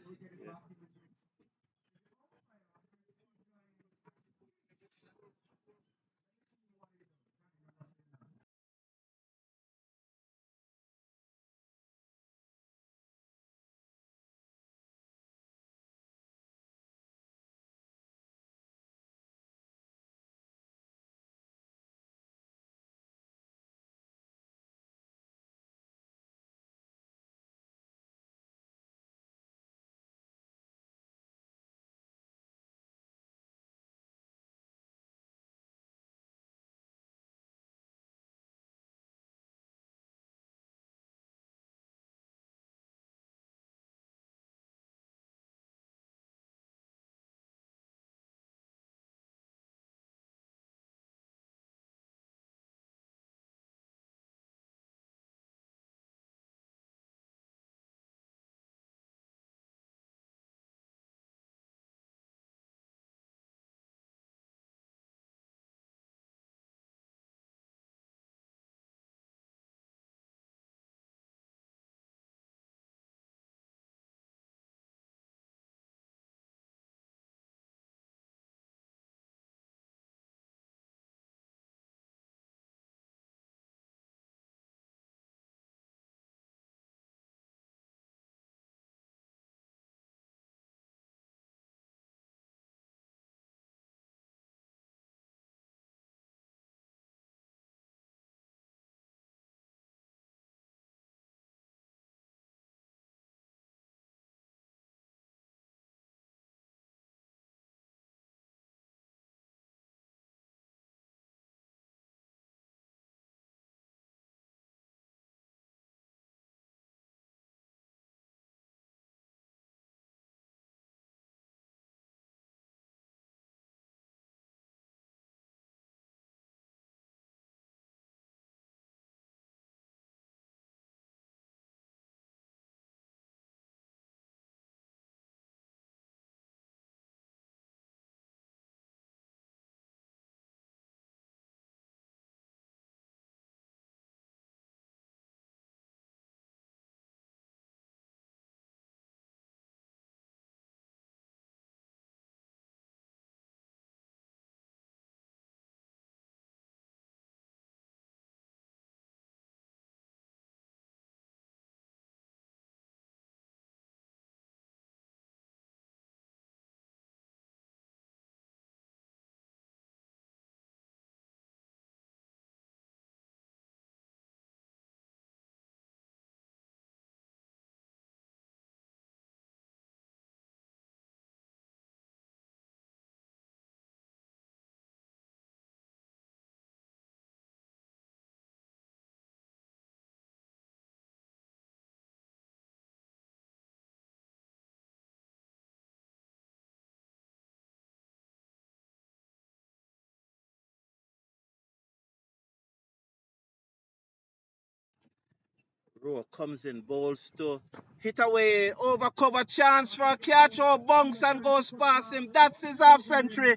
Rowe comes in, bowls to hit away, over cover chance for a catch or bunks and goes past him. That's his half century.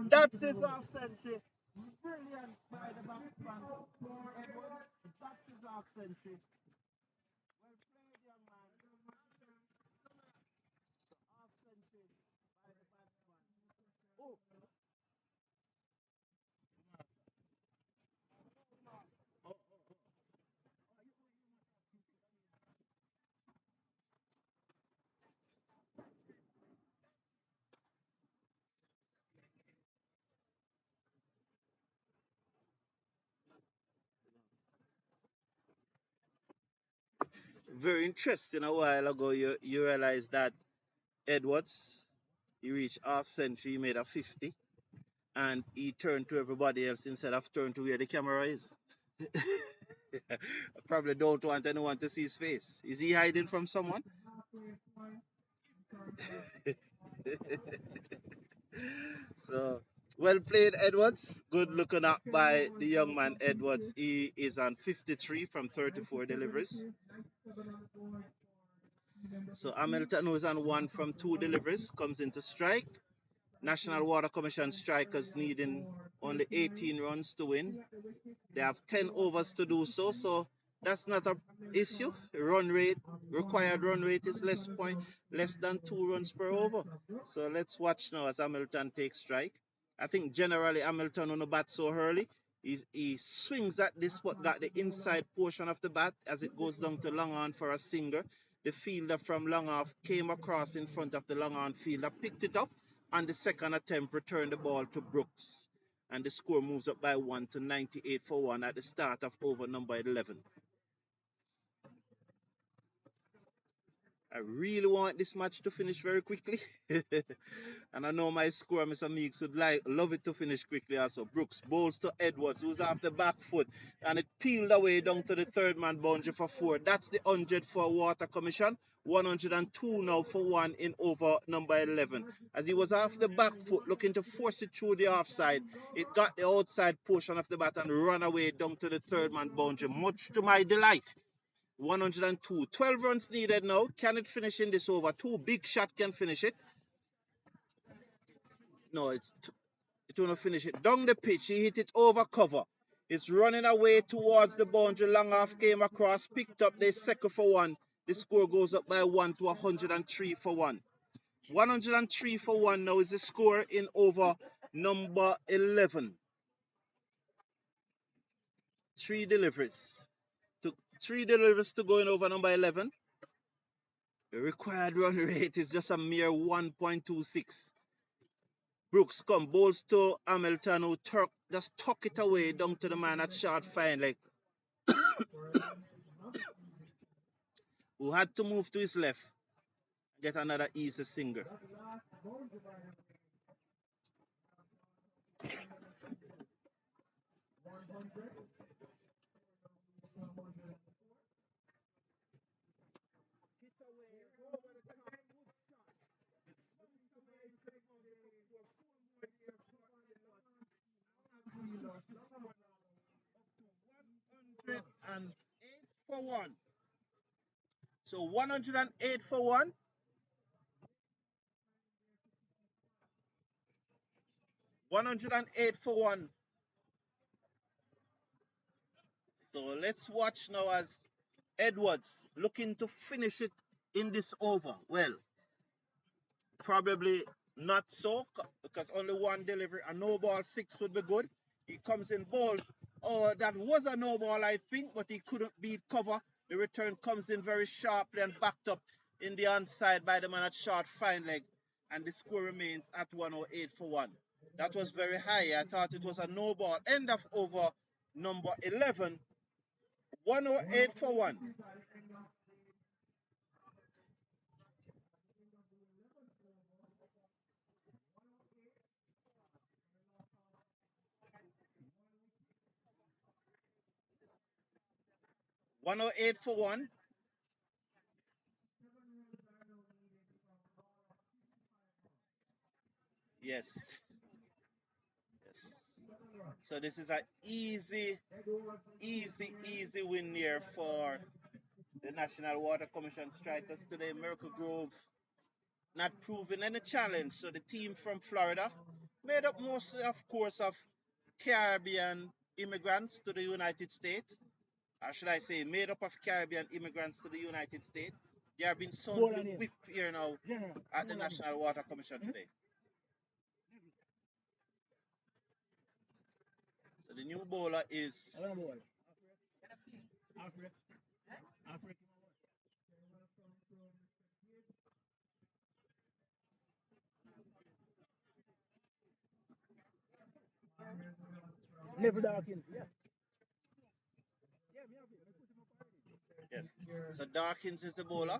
That's his half century. Brilliant by the batsman. That's his half century. Well played, young man. Half century by the batsman. Oh, very interesting. A while ago, you realized that Edwards, he reached half century, he made a 50, and he turned to everybody else instead of turn to where the camera is. I probably don't want anyone to see his face. Is he hiding from someone? So, well played, Edwards. Good looking up by the young man, Edwards. He is on 53 from 34 deliveries. So, Hamilton, who is on one from two deliveries, comes into strike. National Water Commission strikers needing only 18 runs to win. They have 10 overs to do so, so that's not a issue. Run rate, required run rate is less than 2 runs per over. So let's watch now as Hamilton takes strike. I think generally Hamilton on the bat so early. He swings at this but got the inside portion of the bat as it goes down to long on for a singer. The fielder from long off came across in front of the long on fielder, picked it up, and the second attempt returned the ball to Brooks. And the score moves up by 1 to 98 for 1 at the start of over number 11. I really want this match to finish very quickly. And I know my score, Mr. Meeks, would love it to finish quickly also. Brooks bowls to Edwards, who's off the back foot, and it peeled away down to the third man boundary for 4. That's the 100 for Water Commission. 102 now for 1 in over number 11. As he was off the back foot looking to force it through the offside, it got the outside portion of the bat and ran away down to the third man boundary, much to my delight. 102. 12 runs needed now. Can it finish in this over? Two big shot can finish it. No, it will not finish it. Down the pitch, he hit it over cover. It's running away towards the boundary. Long off came across, picked up the second for 1. The score goes up by 1 to 103 for 1. 103 for 1 now is the score in over number 11. 3 deliveries. To 3 deliveries to go in over number 11. The required run rate is just a mere 1.26. Brooks come, bowls to Hamilton, who just tuck it away down to the man at short fine leg, who had to move to his left, get another easy single. And 8 for 1. So 108 for 1. 108 for 1. So let's watch now as Edwards looking to finish it in this over. Well, probably not so because only one delivery. A no ball 6 would be good. He comes in balls. Oh, that was a no ball, I think, but he couldn't beat cover. The return comes in very sharply and backed up in the onside by the man at short fine leg. And the score remains at 108 for 1. That was very high. I thought it was a no ball. End of over number 11. 108 for 1. 108 for 1. Yes. Yes. So this is an easy win here for the National Water Commission strikers today. Miracle Grove not proving any challenge. So the team from Florida, made up mostly, of course, of Caribbean immigrants to the United States. Or should I say, made up of Caribbean immigrants to the United States. They have been soundly whipped here now at the National Water Commission today. So the new bowler is Never Dawkins, yeah. yes. So Dawkins is the bowler.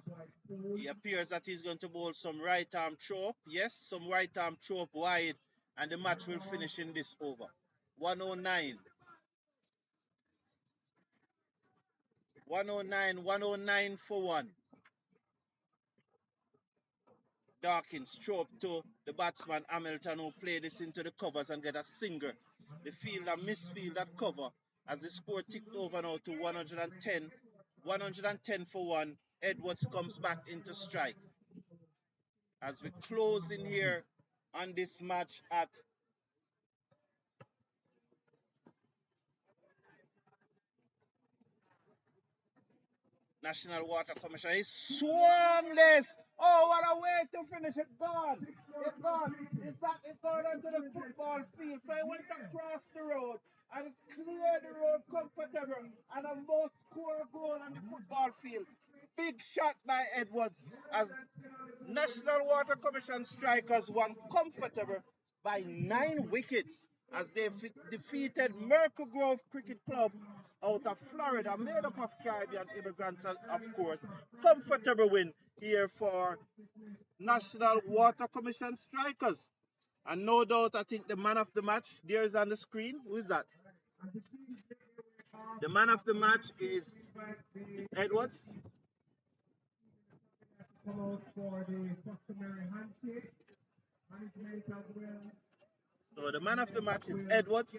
He appears that he's going to bowl some right arm chop. Yes, some right arm chop wide, and the match will finish in this over. 109. 109, 109 for one. Dawkins throw up to the batsman Hamilton, who play this into the covers and get a single. The fielder misfield that cover as the score ticked over now to 110. 110 for one. Edwards comes back into strike. As we close in here on this match at National Water Commission. He swung this. Oh, what a way to finish it. Gone. It's gone. It's gone onto the football field. So he went across the road and cleared the road comfortable and almost score a goal on the football field. Big shot by Edwards as National Water Commission strikers won comfortable by 9 wickets as they defeated Miracle Grove Cricket Club out of Florida, made up of Caribbean immigrants, and of course, comfortable win here for National Water Commission strikers. And no doubt, I think the man of the match there is on the screen. Who is that? The man of the match is Edwards. So the man of the match is Edwards.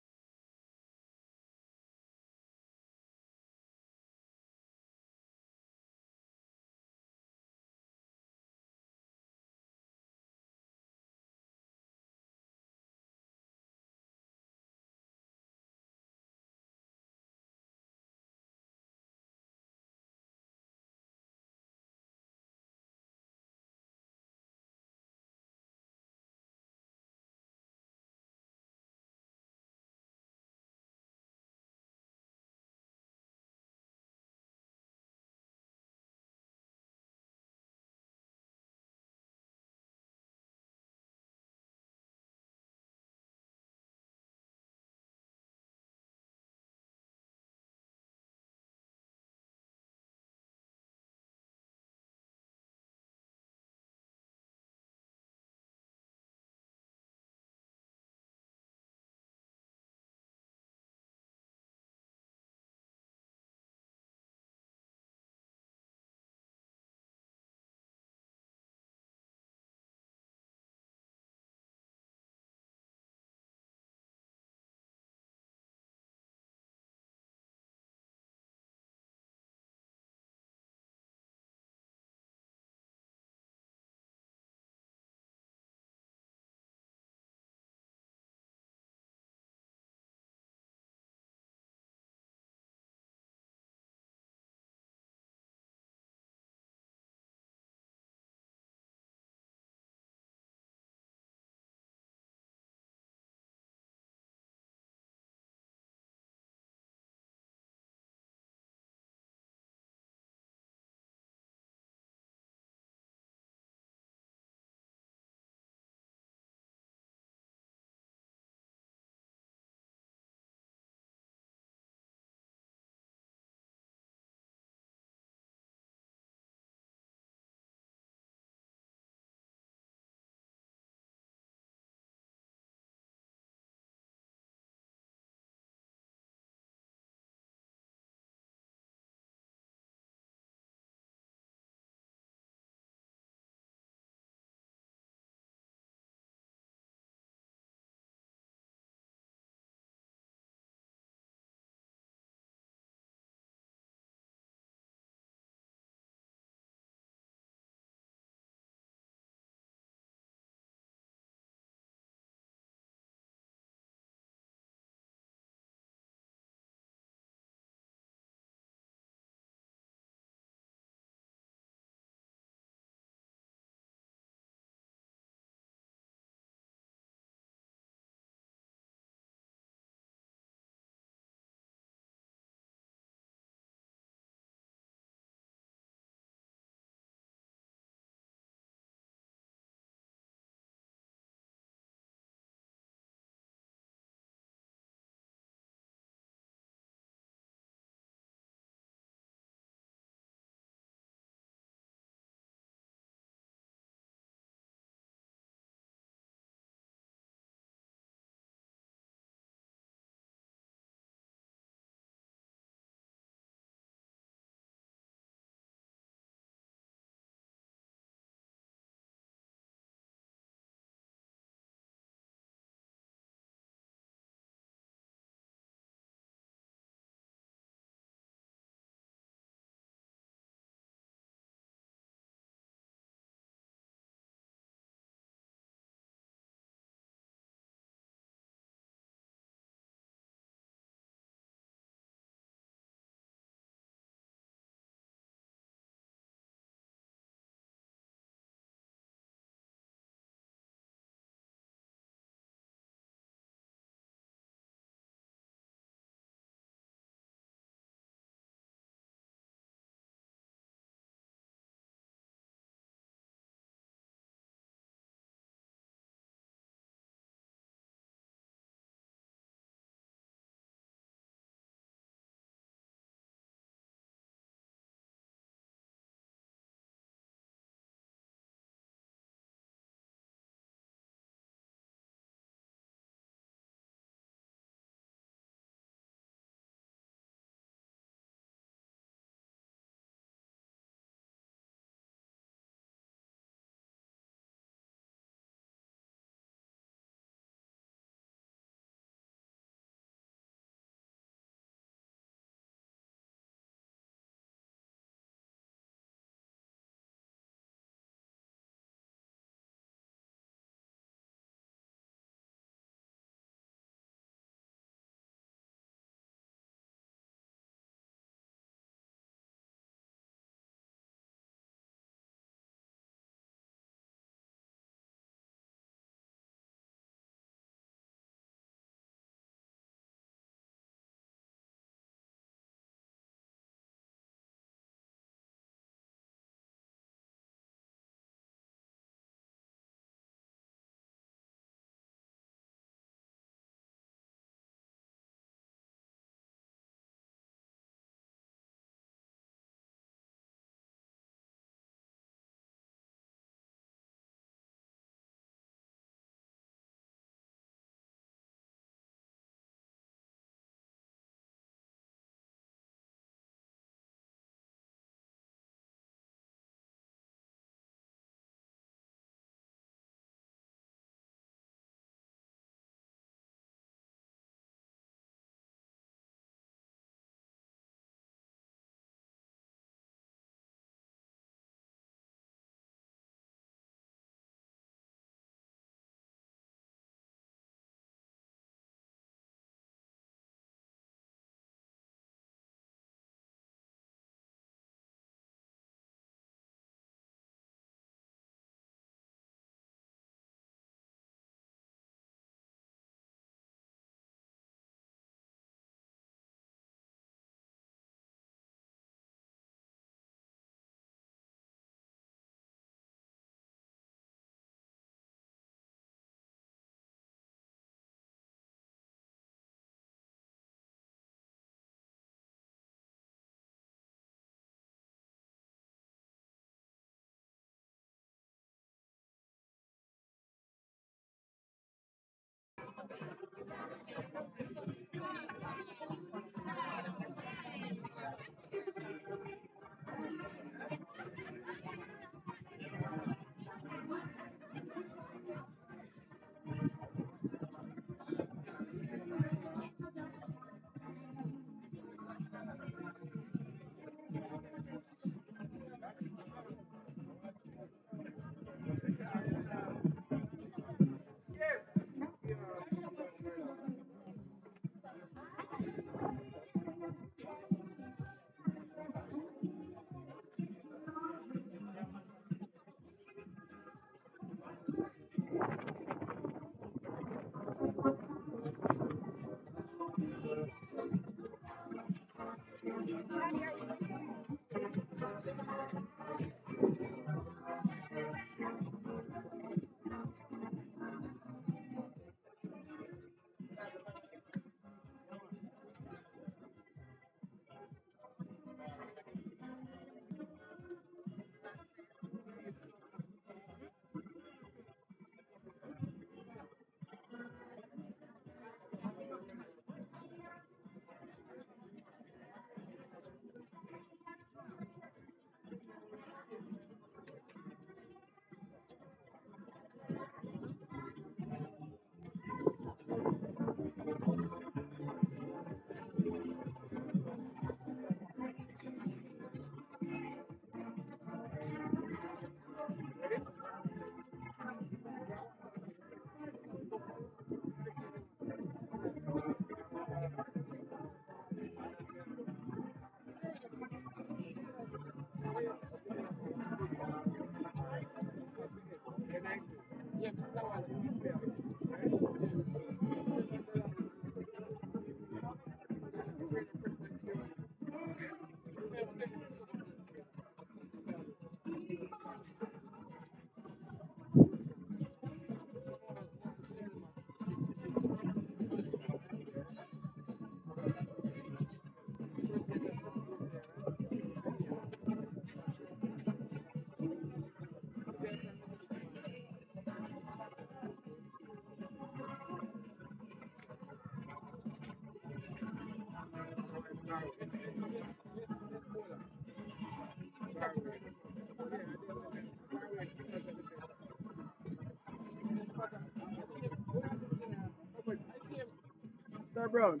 Sir Brown,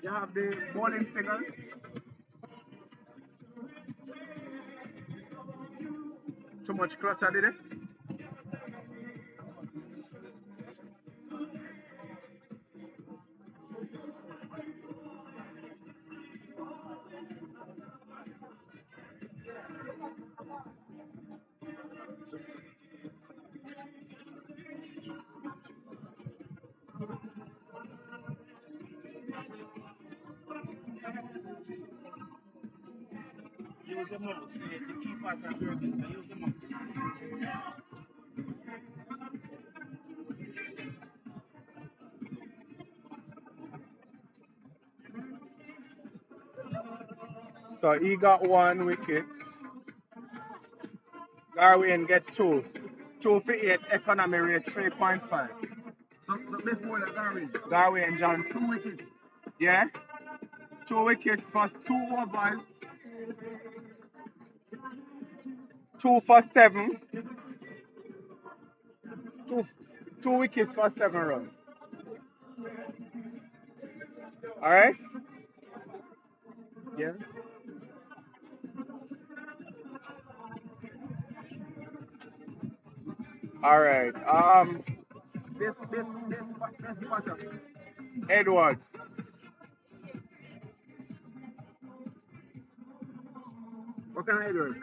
you have the bowling figures. Too much clutter, did it? Use the mouse. The key part of your game, so use the mouse. So he got 1 wicket. Garwin get two. 2 for 8, economy rate 3.5. So best bowler, Gary. Garwin Johnson. 2 wickets. Yeah? 2 wickets for 2 overs. 2 for 7. Two, 2 wickets for 7 runs. Alright? Yeah. Alright. Best batter. Edwards. What can I do?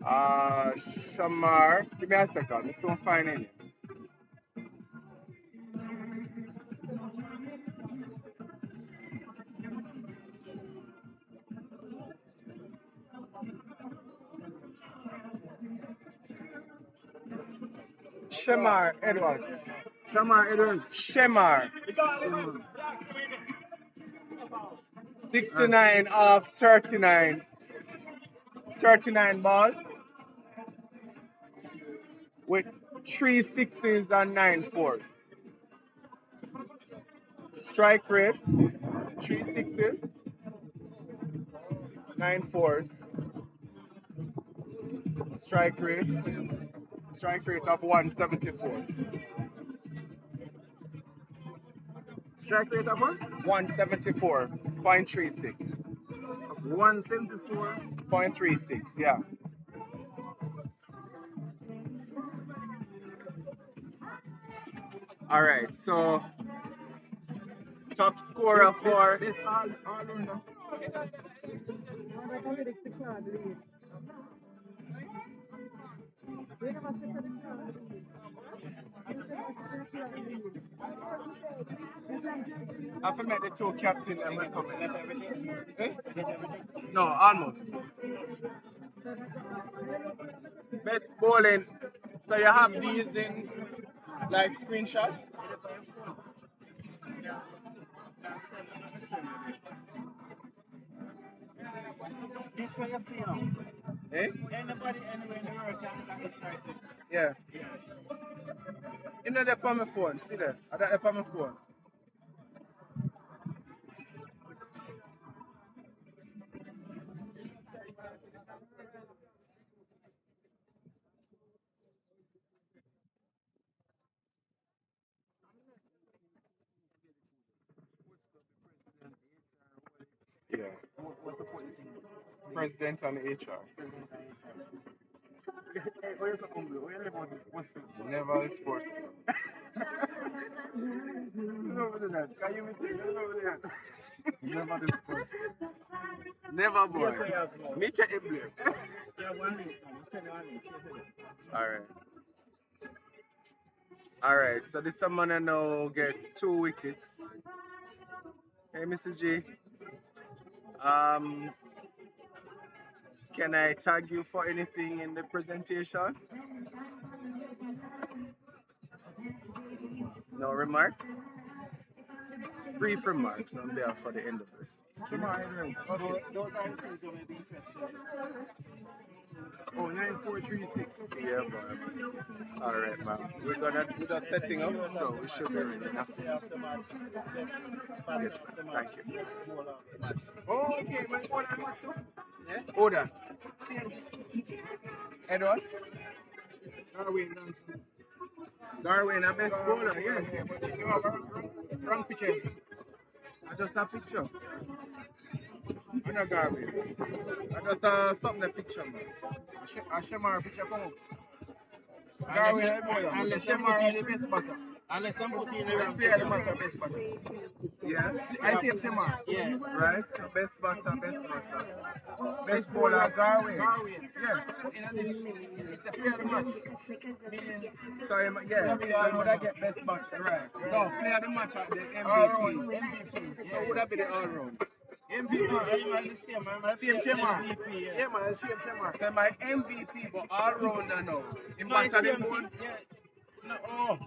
Uh Shamar. Give me a second. I'm still finding it. Shamar Edwards. Shamar Edwards. Shemar. Shamar. 69 of 39. 39 balls with 3 6s and 9 4s. Strike rate 3 6s, 9 4s. Strike rate of 174. Strike rate of what? 174.36. Of 174. 0.36, yeah. All right, so top scorer for This all rounder. I have met the two captains and we come in. everything. Eh? Get everything. No, almost. Best bowling. So you have these in like screenshots? This way you see now. Eh? Anybody anywhere in the world can look at this right there. Yeah. Yeah. You know they're on my phone, see that? I got them on my phone. Yeah. What's the point thing? President and HR. President and HR. Hey, where's the humble? Where you live on this? What's the Never the sports club. Over there. Can you miss it? Over there. Never the sports club. Never boy. yes, I have now. Me check it blue. You have one link now. Just tell me one link. See if it Alright. Alright, so this someone I now get 2 wickets. Hey Mrs. G. Um can I tag you for anything in the presentation? No remarks? Brief remarks on behalf for the end of this. Tomorrow, anyway. those are the things that may be interesting. Oh, 9436. Yeah, boy. Alright, man. We're just setting up, so we should be ready now. After match, Yes, thank you. Oh, okay. My phone and watch too. Order. Edward? Darwin nonsense. Darwin, a best bowler, yeah. Yeah, but you have wrong picture. I just a picture. I'm not Darwin. I just something the picture, man. I show my picture come up. Unless, Darwin, I know that. unless Shema them are put the best batter. unless them put in the I wrong fear the picture. matter best batter. Yeah, I see him Shema. Yeah. right? So best batter, best batter. Best bowler, Darwin. Darwin. Yeah. In this, it's a fair match. Meaning, So, yeah, so would I get best batter, right? No, player of the match at the all MVP. round MVP. So would that be the all round? MVP. No, I might the same. I might Same say Shema. MVP. Yeah, Yeah. man, same Shema. So my MVP, but all rounder now. In No, it's batter same them thing. one. Yeah. No, oh.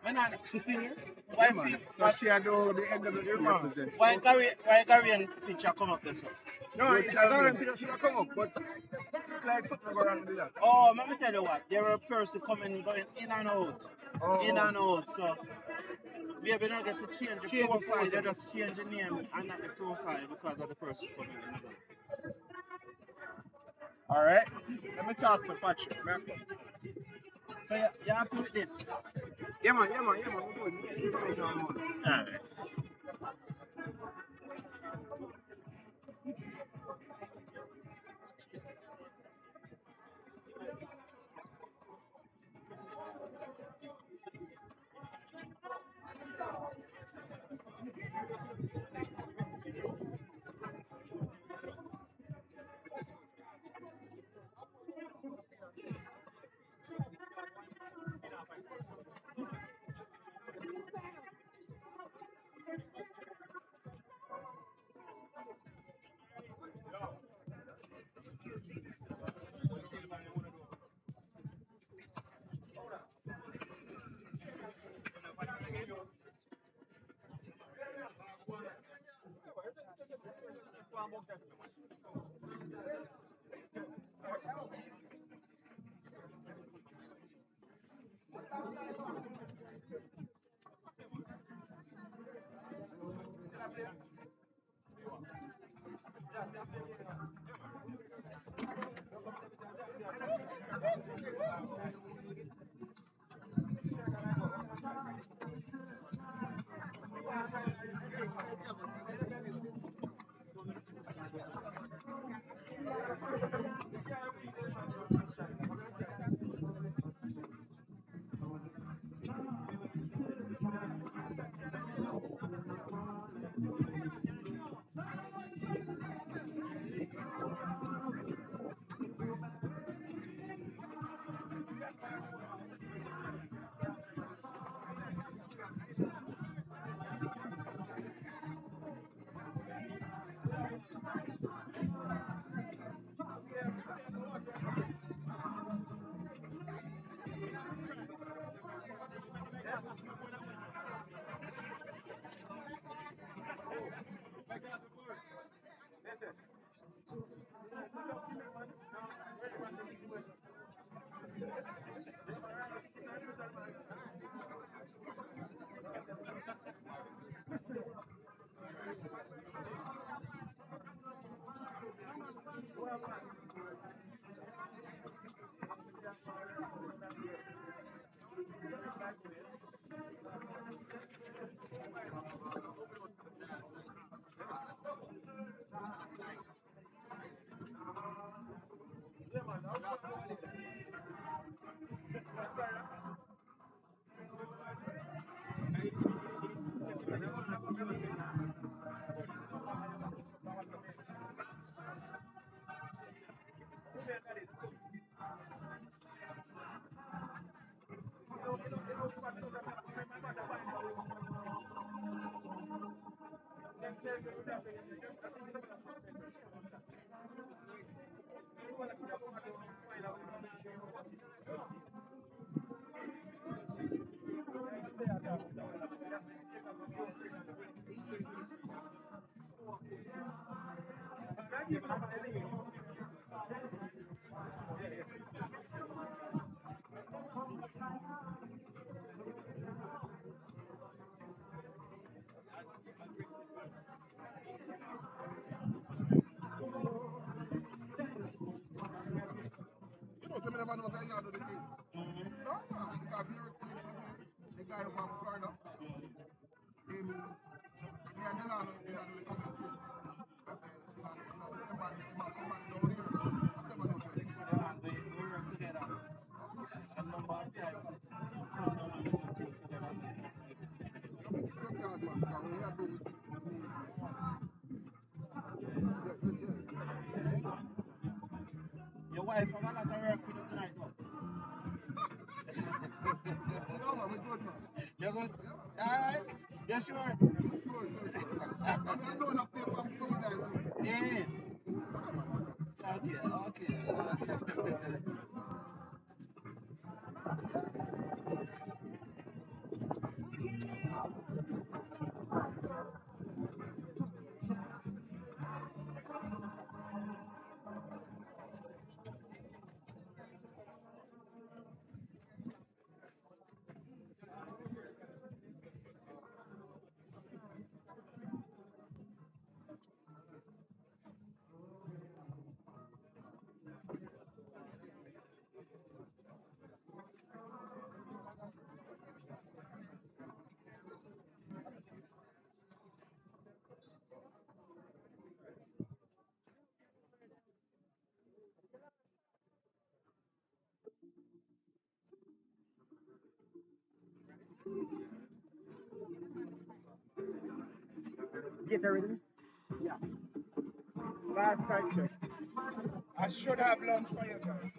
Man, She senior? Yeah, man. So she had the end of the Yeah, season man. represent. why Korean picture come up there, sir? No, You it's a tell Darwin me. picture should have come up, but it's like something go wrong with that. Oh, let me tell you what. There were a person coming, going in and out, Oh, in and out. So maybe not get to change the Change the profile. They profile. just change the name and not the profile because of the person coming in and out. All right. Let me talk to Patrick. Man. So you happy with this? yeah, man, yeah, man, yeah, man. We're good. We get information on more. Alright. You know, some never know what I do the thing. No, man, because here the guy from Florida, me and Delano, we are doing the commentary. And then, somebody down here, I never know them. Yeah, man, we work together a number of times. Come down and do things together. You make it your yard, man, because we are doing Your wife have a lot of work for you tonight, though. no, man, we good, man. You're good? Yeah, Alright? You sure? sure. I mean, I know that paper from story guys, man. Yeah. Okay, okay. Get the rhythm? Yeah. Last time check. I should have lunch for you guys.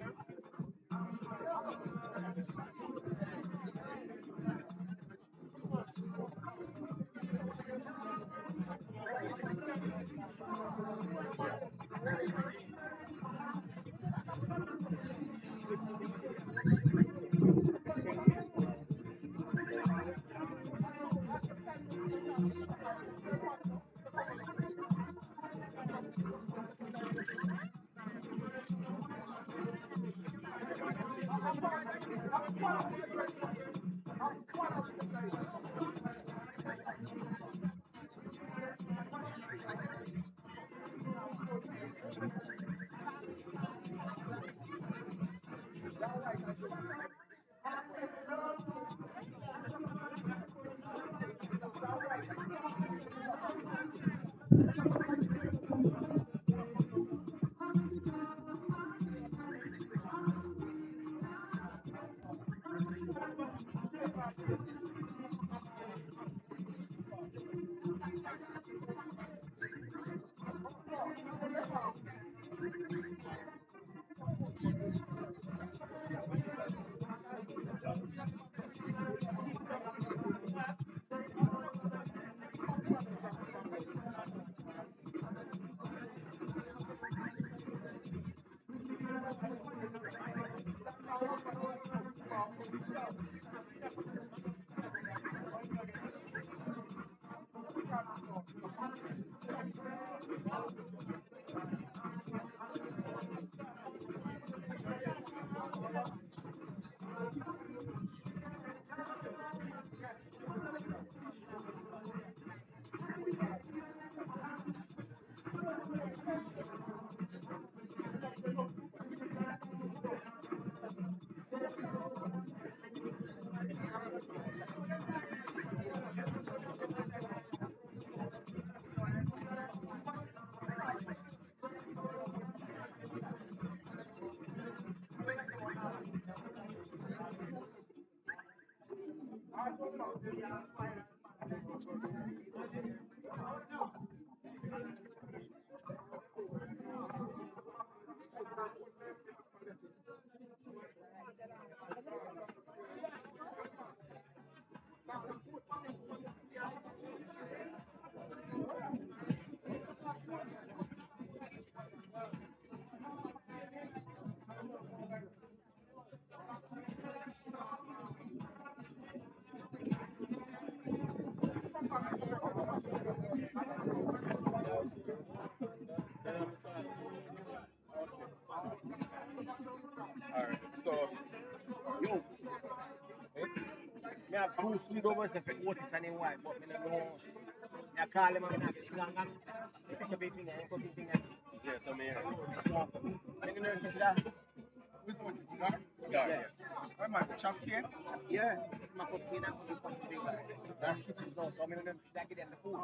Alright, so Yo, me have two sweet overs if it was and in white, but me no know. I call him and I get long and pick a big thing and put thing and yeah, so me so me no know that. Which one? Cigar? Cigar, yeah. I might chop cake. Yeah, my put thing and put thing. That's it. So me no know that get them the food.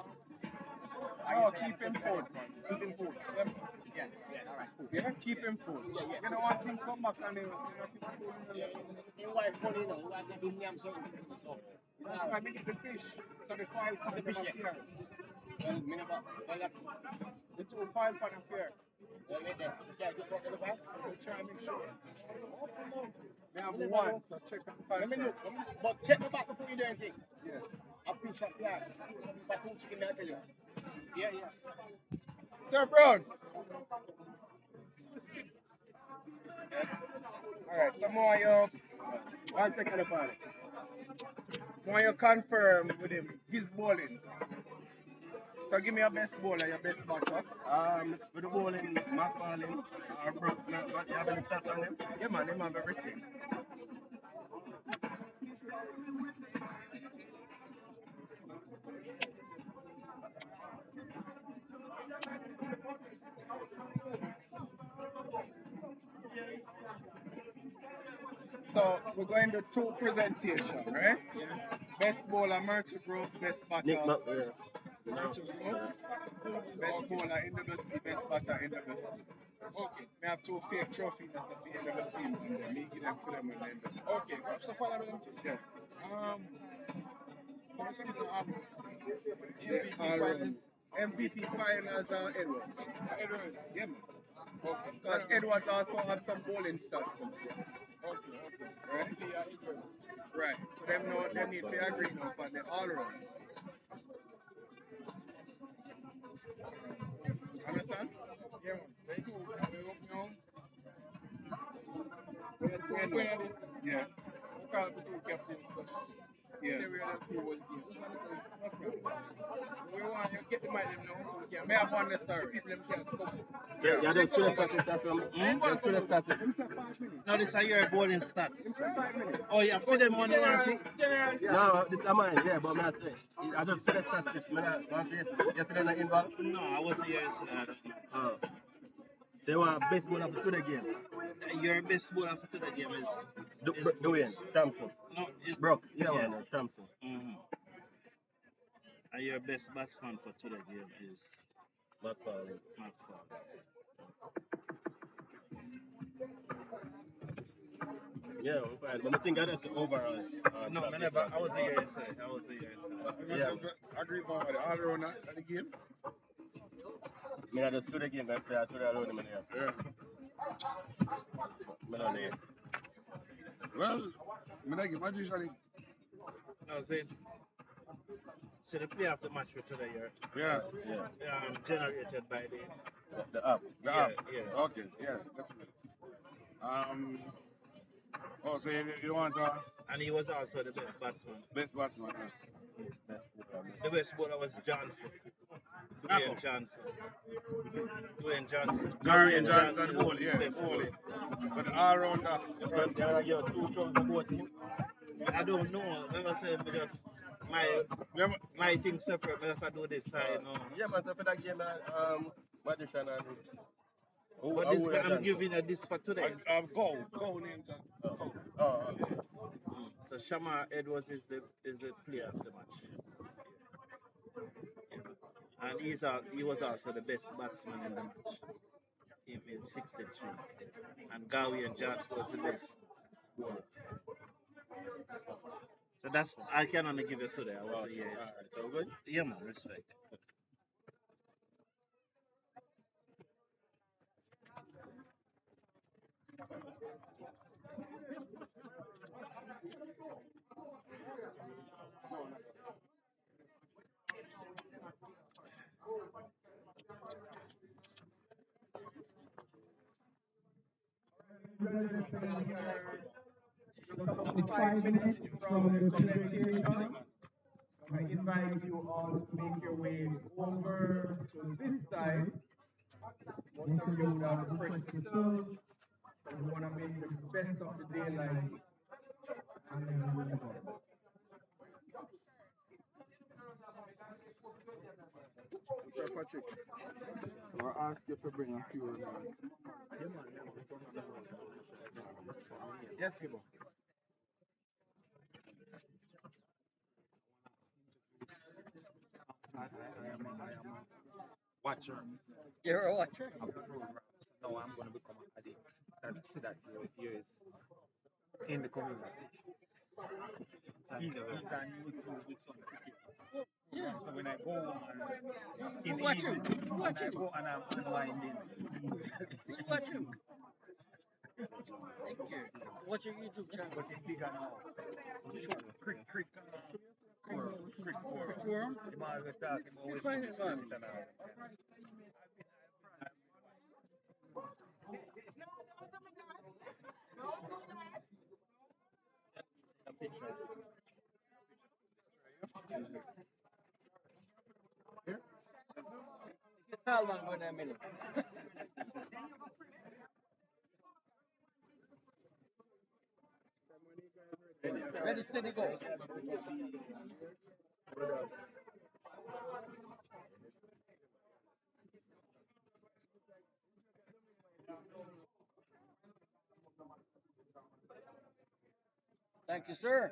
Oh, keep him food. Keep him food. Them- Yeah, yeah, all right, cool. Yeah, keep him food. Yeah, yeah. You know what thing come back and you know keep him food. Your wife funny, you know, you want to do me something. So, That's why we get the fish. So the file for the fish here. well, me never, well, The two file for the fair. well, me there. Yeah, just walk to the back. We try and make sure. We have Never one. know. So check the file. Let me look. But check the back before you do anything. Yeah. I fish up here. But two chicken, I tell you. Yeah, yeah. Sir Brown. Alright, so more you one second about it. More you confirm with him his bowling. So give me your best bowler, your best batter. With the ball in McFarlane, Brooks, but you have any stats on them? Yeah man, him have everything. So we're going to two presentations, right? Best bowler Mercy Grove, best batter Nick, Mercy Grove, best bowler in the best batter in the Okay, we have two fake trophies that's the NWC and then me give them to them and then okay, so follow them. Yeah. What's going to happen? MVP finals are Edward. Edward, yeah man. Okay. Because Edward also have some bowling stats. Okay, okay. Right? Right. So them know they need to agree now on the all round. Understand? Yeah man. Very cool. Yeah. Call the two captains. Yeah. We are the two was we want you get the mic them now so we can. May have one the star. People them can come. yeah, there's still a status that's from. There's still a status. No, this is your bowling stats. In 5 minutes. Oh, yeah, put them on the one thing. No, this is mine, yeah, but I'm say. I just still a status. Yesterday night involved. No, I wasn't here yesterday. Oh. So you want best bowler for today game? Your best bowler for today game is. Dwayne, Thompson, No, it's. Brooks, either Yeah. one, Thompson. Mm-hmm. And your best batsman for today game is McFarlane. McFarlane. Yeah, I'm fine. But I think that's the overall. No, I never. I was here yesterday. I was here yesterday. Yeah. Agree about the all round at the game. I just do the game, I say I should have alone him in here. Yeah. I don't know. Well, I mean, like, imagine usually. No, so the play of the match for today Yeah. Yeah. generated by The app. The yeah, app. yeah. Okay. Yeah. Definitely. Oh, so you want And he was also the best batsman. best batsman? The best bowler was Johnson. Apple. Dwayne Johnson. Gary and Johnson, is all, the yeah, best all. bowler. But all rounder. Yeah, yeah, two trophies for both teams. I don't know. Never say because my thing separate. But if I do this, I know. Yeah, man, so for that game, Magician and But this, but I'm giving you this for today. Go name Johnson. So Shamar Edwards is the player of the match. And he was also the best batsman in the match. He made 63. And Gowie and Johnson was the best bowler. So that's I can only give it today. I was here. Alright, so good. Yeah man, respect. It's 5 minutes from the presentation. I invite you all to make your way over to this side. Most of you would have refreshed yourselves. You want to make the best of the daylight and then we move on. Mr. Patrick, I'll ask you to bring a few remarks. Yes, Kibo. Watcher You're a watcher. of the program. So now I'm going to become a addict. So that here is in the community. He's on YouTube with some cricket. Yeah. So when I go and in We the watch evening, him. We when watch I him. go and I'm unwinding, We watch him. Thank you. What's your YouTube channel? but it's bigger now. Crick, crick forum. Forum? The man was talking about You which find one it, is man. it and all. A picture. Tell man more than a minute. Ready, steady, go. Thank you, sir.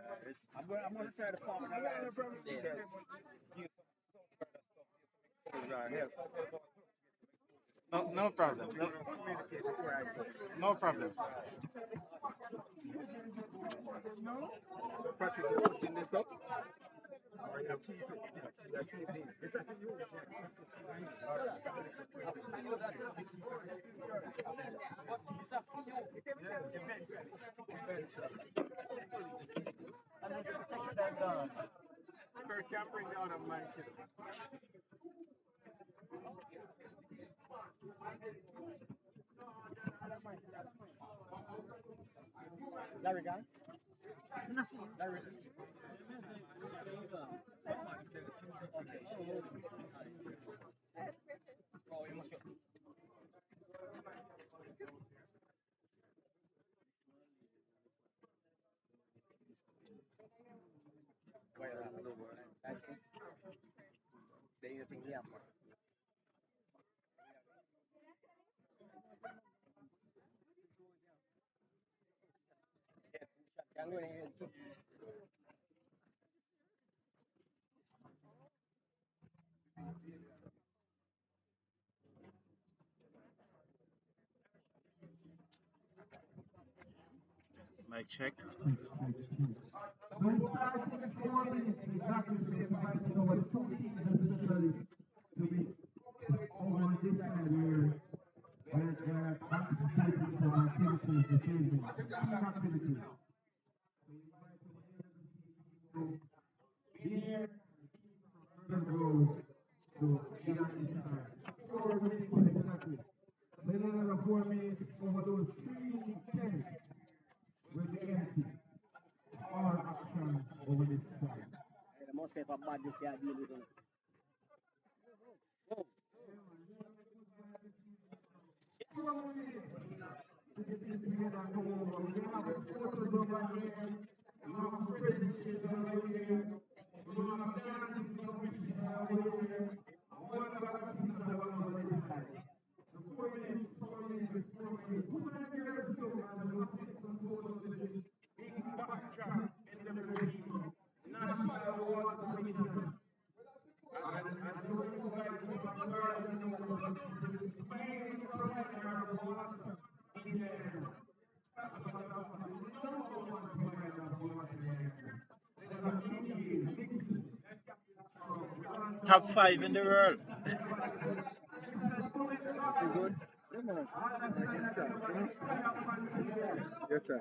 I'm going to try to find another because Yeah. give some further stuff, give some exposure, help. No problem. No, Communicate before I go. no problem. So Patrick, you putting this up? Or you keep it. You keep this. It's like a news. Yeah, eventually. Kurt can bring down a man too. Larry gone? Larry. Oh, you must go. Why you laugh? That's good. Then you think, yeah, man. Can go in too. Mic check. When starting in 4 minutes exactly, so we invite to know the two teams especially to be over this side where we're participating some activities this evening, team activities. So here from Grove to be on this side. 4 minutes exactly. So in another 4 minutes over those three tents will be empty. All action over this side. The most paper bad this year deal with it. Oh, 4 minutes. Put your things together and come over. We have photos over here. We have presentation over here. We have dancing competition over here. All of our things are over this side. So 4 minutes, 4 minutes, 4 minutes. Put on your resume and we'll take some photos with this big backdrop in the scene. National Water Commission. And the way you guys sponsor and you know what is the main provider of water in the area. As a matter of fact, the number one provider of water in the area. There's a Mid-innings. So we're on the Top five in the world. You good? Yes, sir.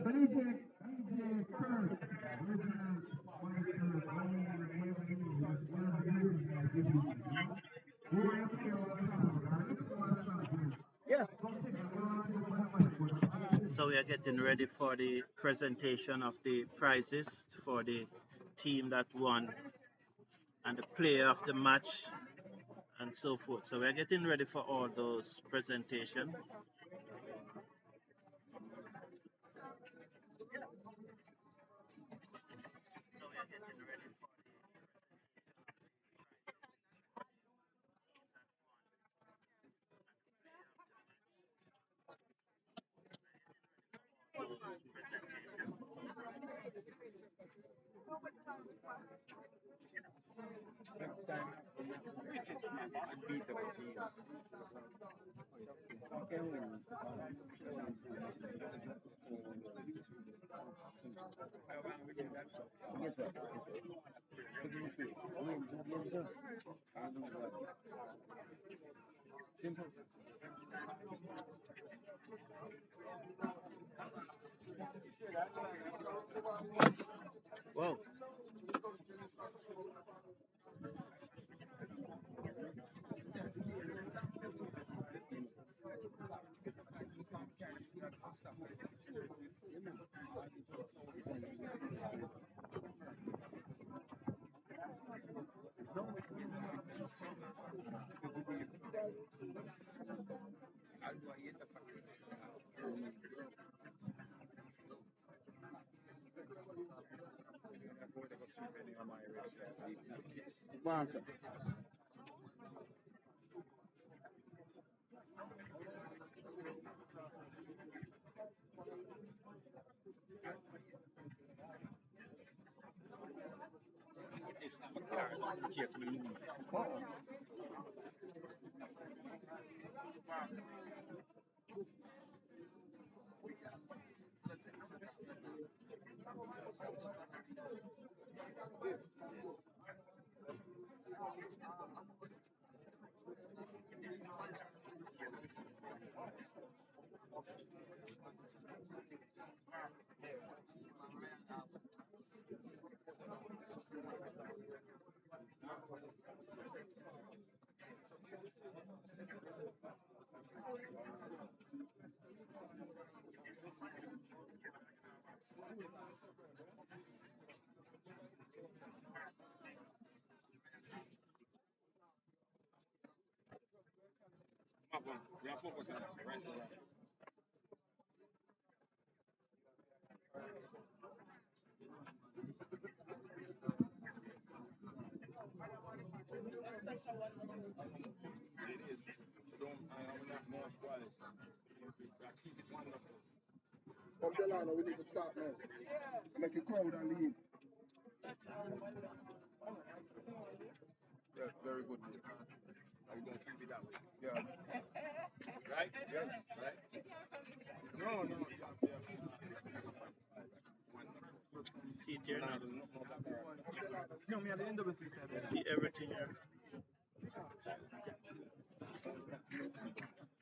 DJ Kurt, original monitor, whoever he is, one of the original, who are here we are getting ready for the presentation of the prizes for the team that won and the player of the match and so forth. So we're getting ready for all those presentations. Next time, unbeatable team. Can win. Guess what? Put it this way. Win 2 games, sir. And lose one. Simple. Wow. Sponsor. We are focusing on it, right? It is. So don't, I'm not more spoiled. Keep it wonderful. From Delano, we need to start now. Make a crowd and leave. Yeah, very good. Are we going to keep it that way? Yeah. Right? Yeah. Right? No, no. Yeah. See it here now. No, me at the end of the season. See everything here.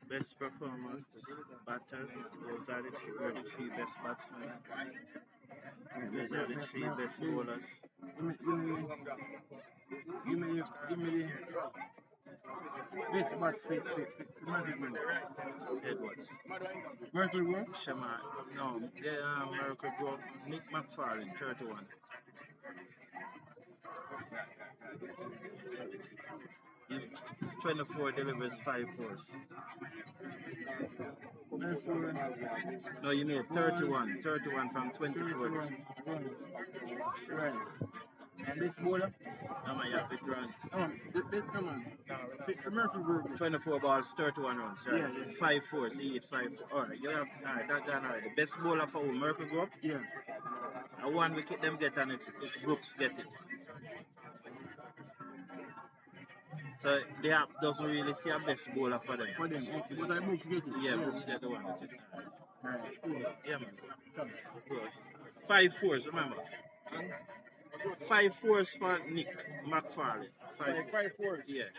Best performers, batters, those are the three best batsmen. Those are the three best bowlers. Give me the best match management. Edwards. Mercury work. Shamar. No, Miracle Grove. Nick McFarlane, 31. He's 24 delivers 5 fours. Mercury. No, you made 31. 31 from 24. Right. And this bowler? No, man, you have it run. This come on. Mercury work. 24 balls, 31 runs, right? Yeah. 5 fours, he hit 5. Alright, you have, alright, that gone alright. The best bowler for who? Miracle Grove? Yeah. And one wicket them get and it's Brooks get it. So the app doesn't really see a best bowler for them. For them, okay. But I Brooks get it. Yeah, Brooks get the one with it. Right. Cool. Yeah, man. Good. 5 fours, remember. 5 fours for Nick McFarlane. 5 4. Yeah.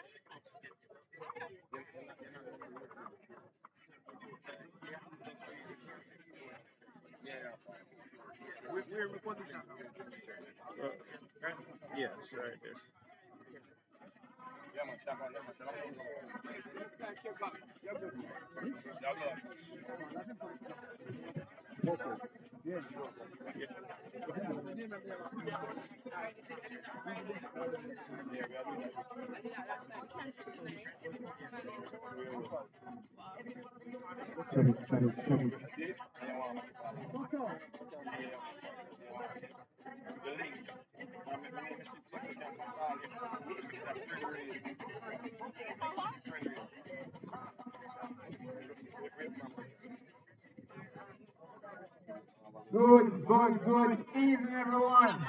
Where we position? Uh, yes, right there. Yeah, man. Stop on that, man. Stop on. Yeah. Good evening, everyone.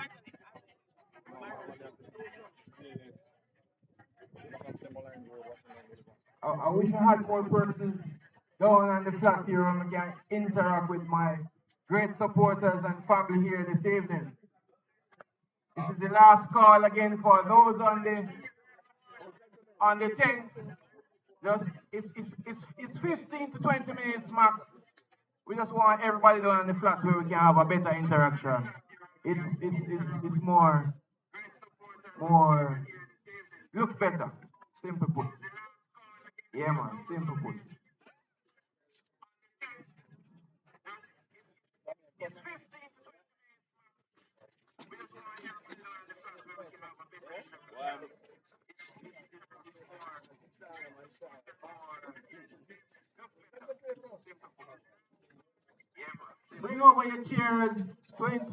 I wish I had more persons down on the flat here and I can interact with my great supporters and family here this evening. This is the last call again for those on the 10th. Just it's 15 to 20 minutes max. We just want everybody down on the flat where we can have a better interaction. It's more looks better. Simple put. Yeah man, simple put. Bring over your chairs, 20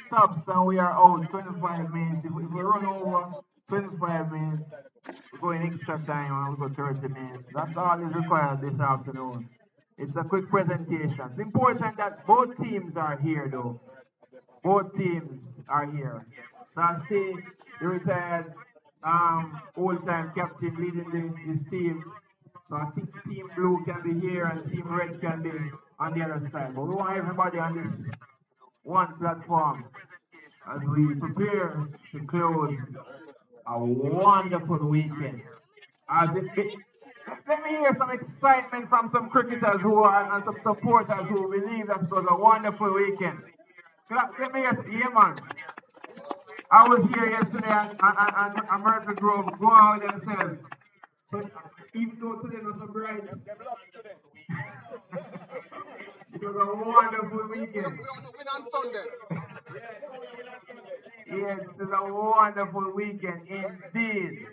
stops and we are out, 25 minutes. If we run over 25 minutes, we go in extra time and we go 30 minutes. That's all is required this afternoon. It's a quick presentation. It's important that both teams are here though. Both teams are here. So I see the retired old-time captain leading his team. So I think Team Blue can be here and Team Red can be on the other side. But we want everybody on this one platform as we prepare to close a wonderful weekend. As it be, let me hear some excitement from some cricketers who are and some supporters who believe that it was a wonderful weekend. Let me hear, yeah man. I was here yesterday and American Grove go out themselves. So even though today was so bright, it was a wonderful weekend. Yes, it was a wonderful weekend indeed.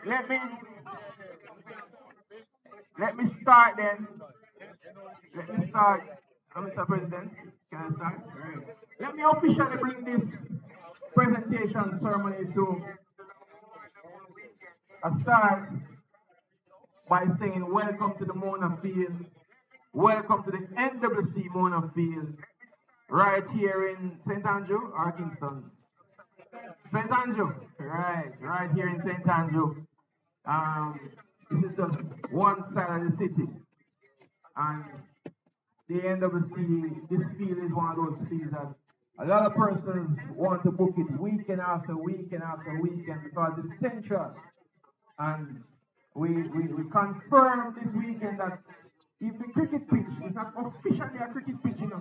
Let me let me start then. Let me start. Mr. President, can I start? Right. Let me officially bring this presentation ceremony to a start by saying welcome to the Mona Field. Welcome to the NWC Mona Field, right here in St. Andrew or Kingston? St. Andrew, right here in St. Andrew. Um, this is just one side of the city, and the NWC, this field is one of those fields that a lot of persons want to book it weekend after weekend after weekend because it's central. And we confirmed this weekend that if the cricket pitch is not officially a cricket pitch, it's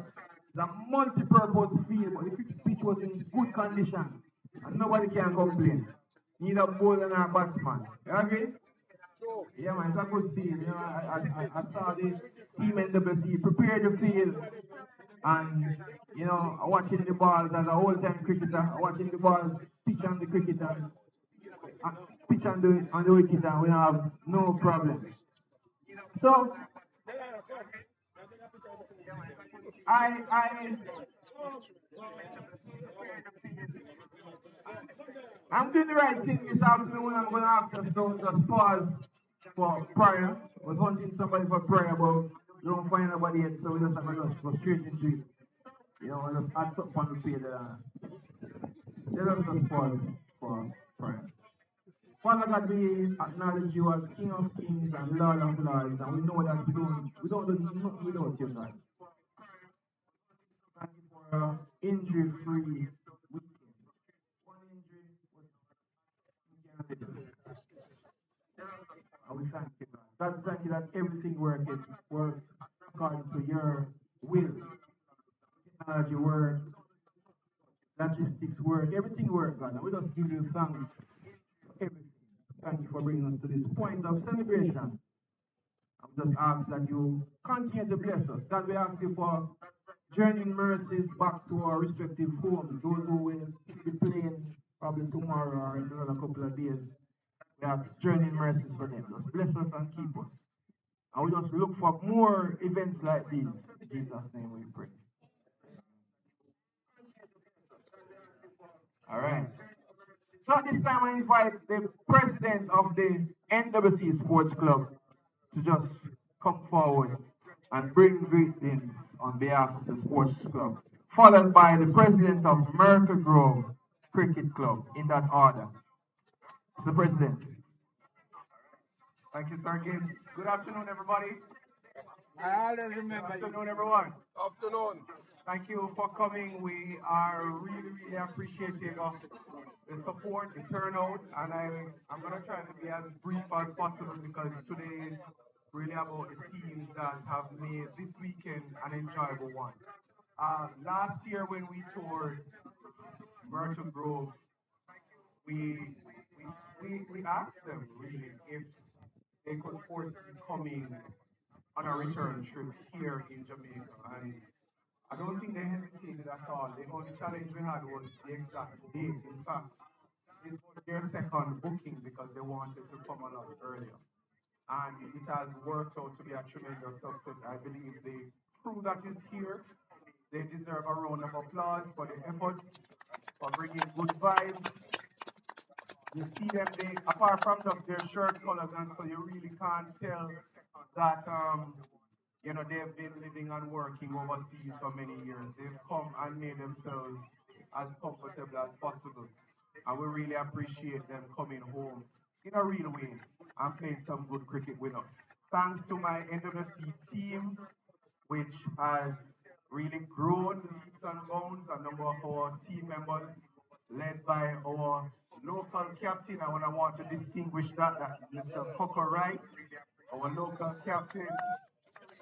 a multi-purpose field, but the cricket pitch was in good condition and nobody can complain. Neither bowler nor batsman. You agree? Yeah man, it's a good field. I saw the team NWC prepare the field and watching the balls as a whole time cricketer, watching the balls pitch on the cricket and pitch on the wicket and we have no problem. So I I'm doing the right thing this afternoon. I'm gonna ask us to just pause for prayer. I was hunting somebody for prayer, but we don't find nobody yet, so we just have to just go straight into it. Just add something on the page. Let us just pause for prayer. Father God, we acknowledge you as King of Kings and Lord of Lords, and we know that we don't do nothing without you, God. Thank you for injury-free weekend. One injury, we can live. And we thank you, God. God, thank you that everything worked according to your will. Technology work, logistics work, everything work, God. And we just give you thanks for everything. Thank you for bringing us to this point of celebration. I'm just ask that you continue to bless us. God, we ask you for journeying mercies back to our respective homes. Those who will take the plane probably tomorrow or in another couple of days, we ask journeying mercies for them. Just bless us and keep us. And we just look for more events like these. In Jesus' name we pray. All right. So at this time, I invite the president of the NWC Sports Club to just come forward and bring greetings on behalf of the sports club, followed by the president of Myrtle Grove Cricket Club in that order. Mr. President. Thank you, Sir Gibbs. Good afternoon, everybody. I always Good remember you. afternoon, everyone. Afternoon. Thank you for coming. We are really, really appreciative of the support, the turnout, and I'm going to try to be as brief as possible because today is really about the teams that have made this weekend an enjoyable one. Last year when we toured Myrtle Grove, we, we asked them really if they could foresee coming on a return trip here in Jamaica. And I don't think they hesitated at all. The only challenge we had was the exact date. In fact, this was their second booking because they wanted to come a lot earlier. And it has worked out to be a tremendous success. I believe the crew that is here, they deserve a round of applause for the efforts, for bringing good vibes. You see them, they apart from just their shirt colors, and so you really can't tell that they've been living and working overseas for many years. They've come and made themselves as comfortable as possible. And we really appreciate them coming home in a real way and playing some good cricket with us. Thanks to my NWC team, which has really grown leaps and bounds. A number of our team members, led by our local captain. I want to distinguish that Mr. Coco Wright, our local captain.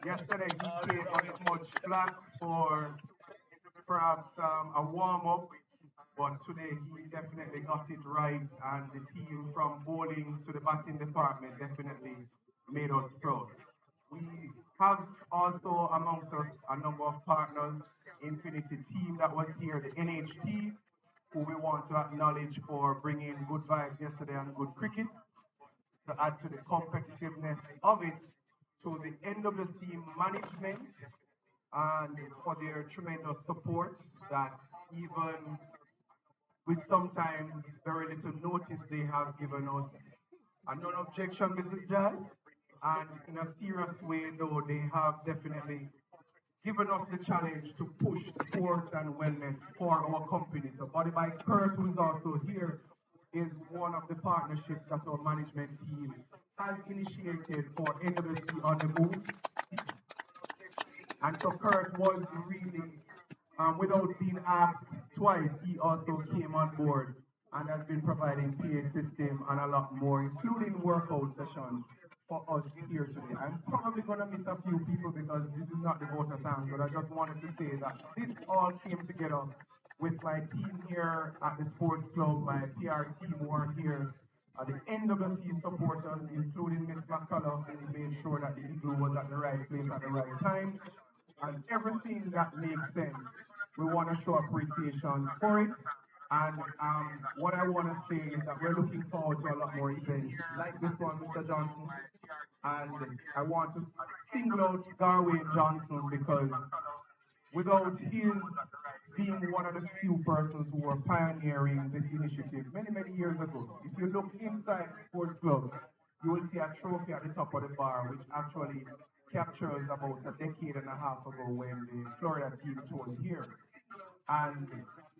Yesterday he came on much flack for perhaps a warm up, but today he definitely got it right, and the team from bowling to the batting department definitely made us proud. We have also amongst us a number of partners, Infinity Team that was here, the NHT, who we want to acknowledge for bringing good vibes yesterday and good cricket to add to the competitiveness of it, to the NWC management and for their tremendous support that even with sometimes very little notice they have given us a non-objection, Mrs. Jazz. And in a serious way, though, they have definitely given us the challenge to push sports and wellness for our company. So Body by Kurt, who is also here, is one of the partnerships that our management team has initiated for NWC on the moves. And so Kurt was really, without being asked twice, he also came on board and has been providing PA system and a lot more, including workout sessions for us here today. I'm probably going to miss a few people because this is not the voter thanks, but I just wanted to say that this all came together with my team here at the sports club, my PR team who are here, the NWC supporters, including Miss McCullough, who made sure that the igloo was at the right place at the right time, and everything that makes sense. We want to show appreciation for it. And what I want to say is that we're looking forward to a lot more events like this one, Mr. Johnson. And I want to single out Darwin Johnson because without his being one of the few persons who were pioneering this initiative many, many years ago, if you look inside the sports club, you will see a trophy at the top of the bar, which actually captures about a decade and a half ago when the Florida team toured here. And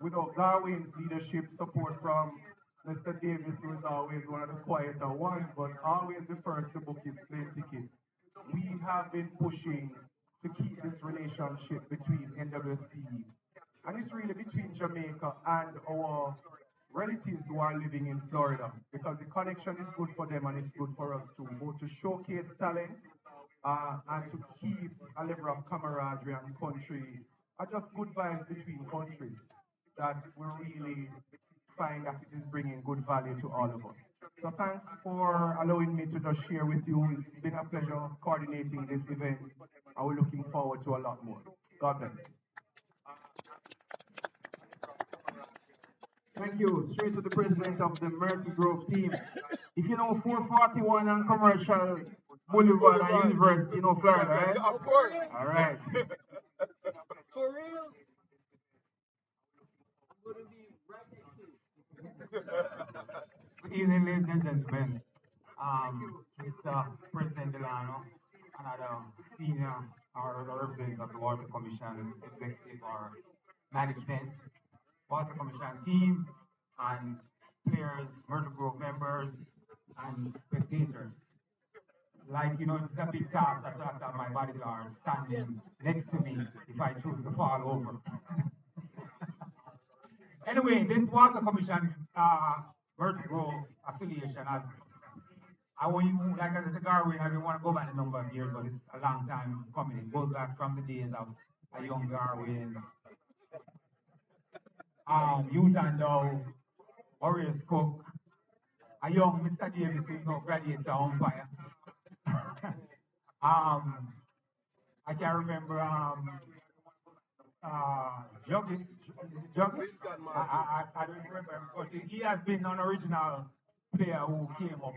without Darwin's leadership, support from Mr. Davis, who is always one of the quieter ones, but always the first to book his plane ticket, we have been pushing to keep this relationship between NWC and it's really between Jamaica and our relatives who are living in Florida because the connection is good for them and it's good for us too, both to showcase talent and to keep a level of camaraderie and country, just good vibes between countries that we really find that it is bringing good value to all of us. So thanks for allowing me to just share with you. It's been a pleasure coordinating this event, and we're looking forward to a lot more. God bless. Thank you. Straight to the president of the Myrtle Grove team. If you know 441 and Commercial Boulevard and University, you know Florida, right? Of course. All right. For real? Good evening, ladies and gentlemen. Mr. President Delano, another senior or representative of the Water Commission, executive or management, Water Commission team, and players, Myrtle Grove members, and spectators. Like, this is a big task. That's why I have to have my bodyguard standing next to me if I choose to fall over. Anyway, this Water Commission Myrtle Grove affiliation has, I won't even, like I said, the Garwin, I don't want to go back the number of years, but it's a long time coming. It goes back from the days of a young Garwin, Youth and Dow, Warriors Cook, a young Mr. Davis, who is now graduate umpire. I can remember Juggis. Is it Juggis? I don't remember him, but he has been an original player who came up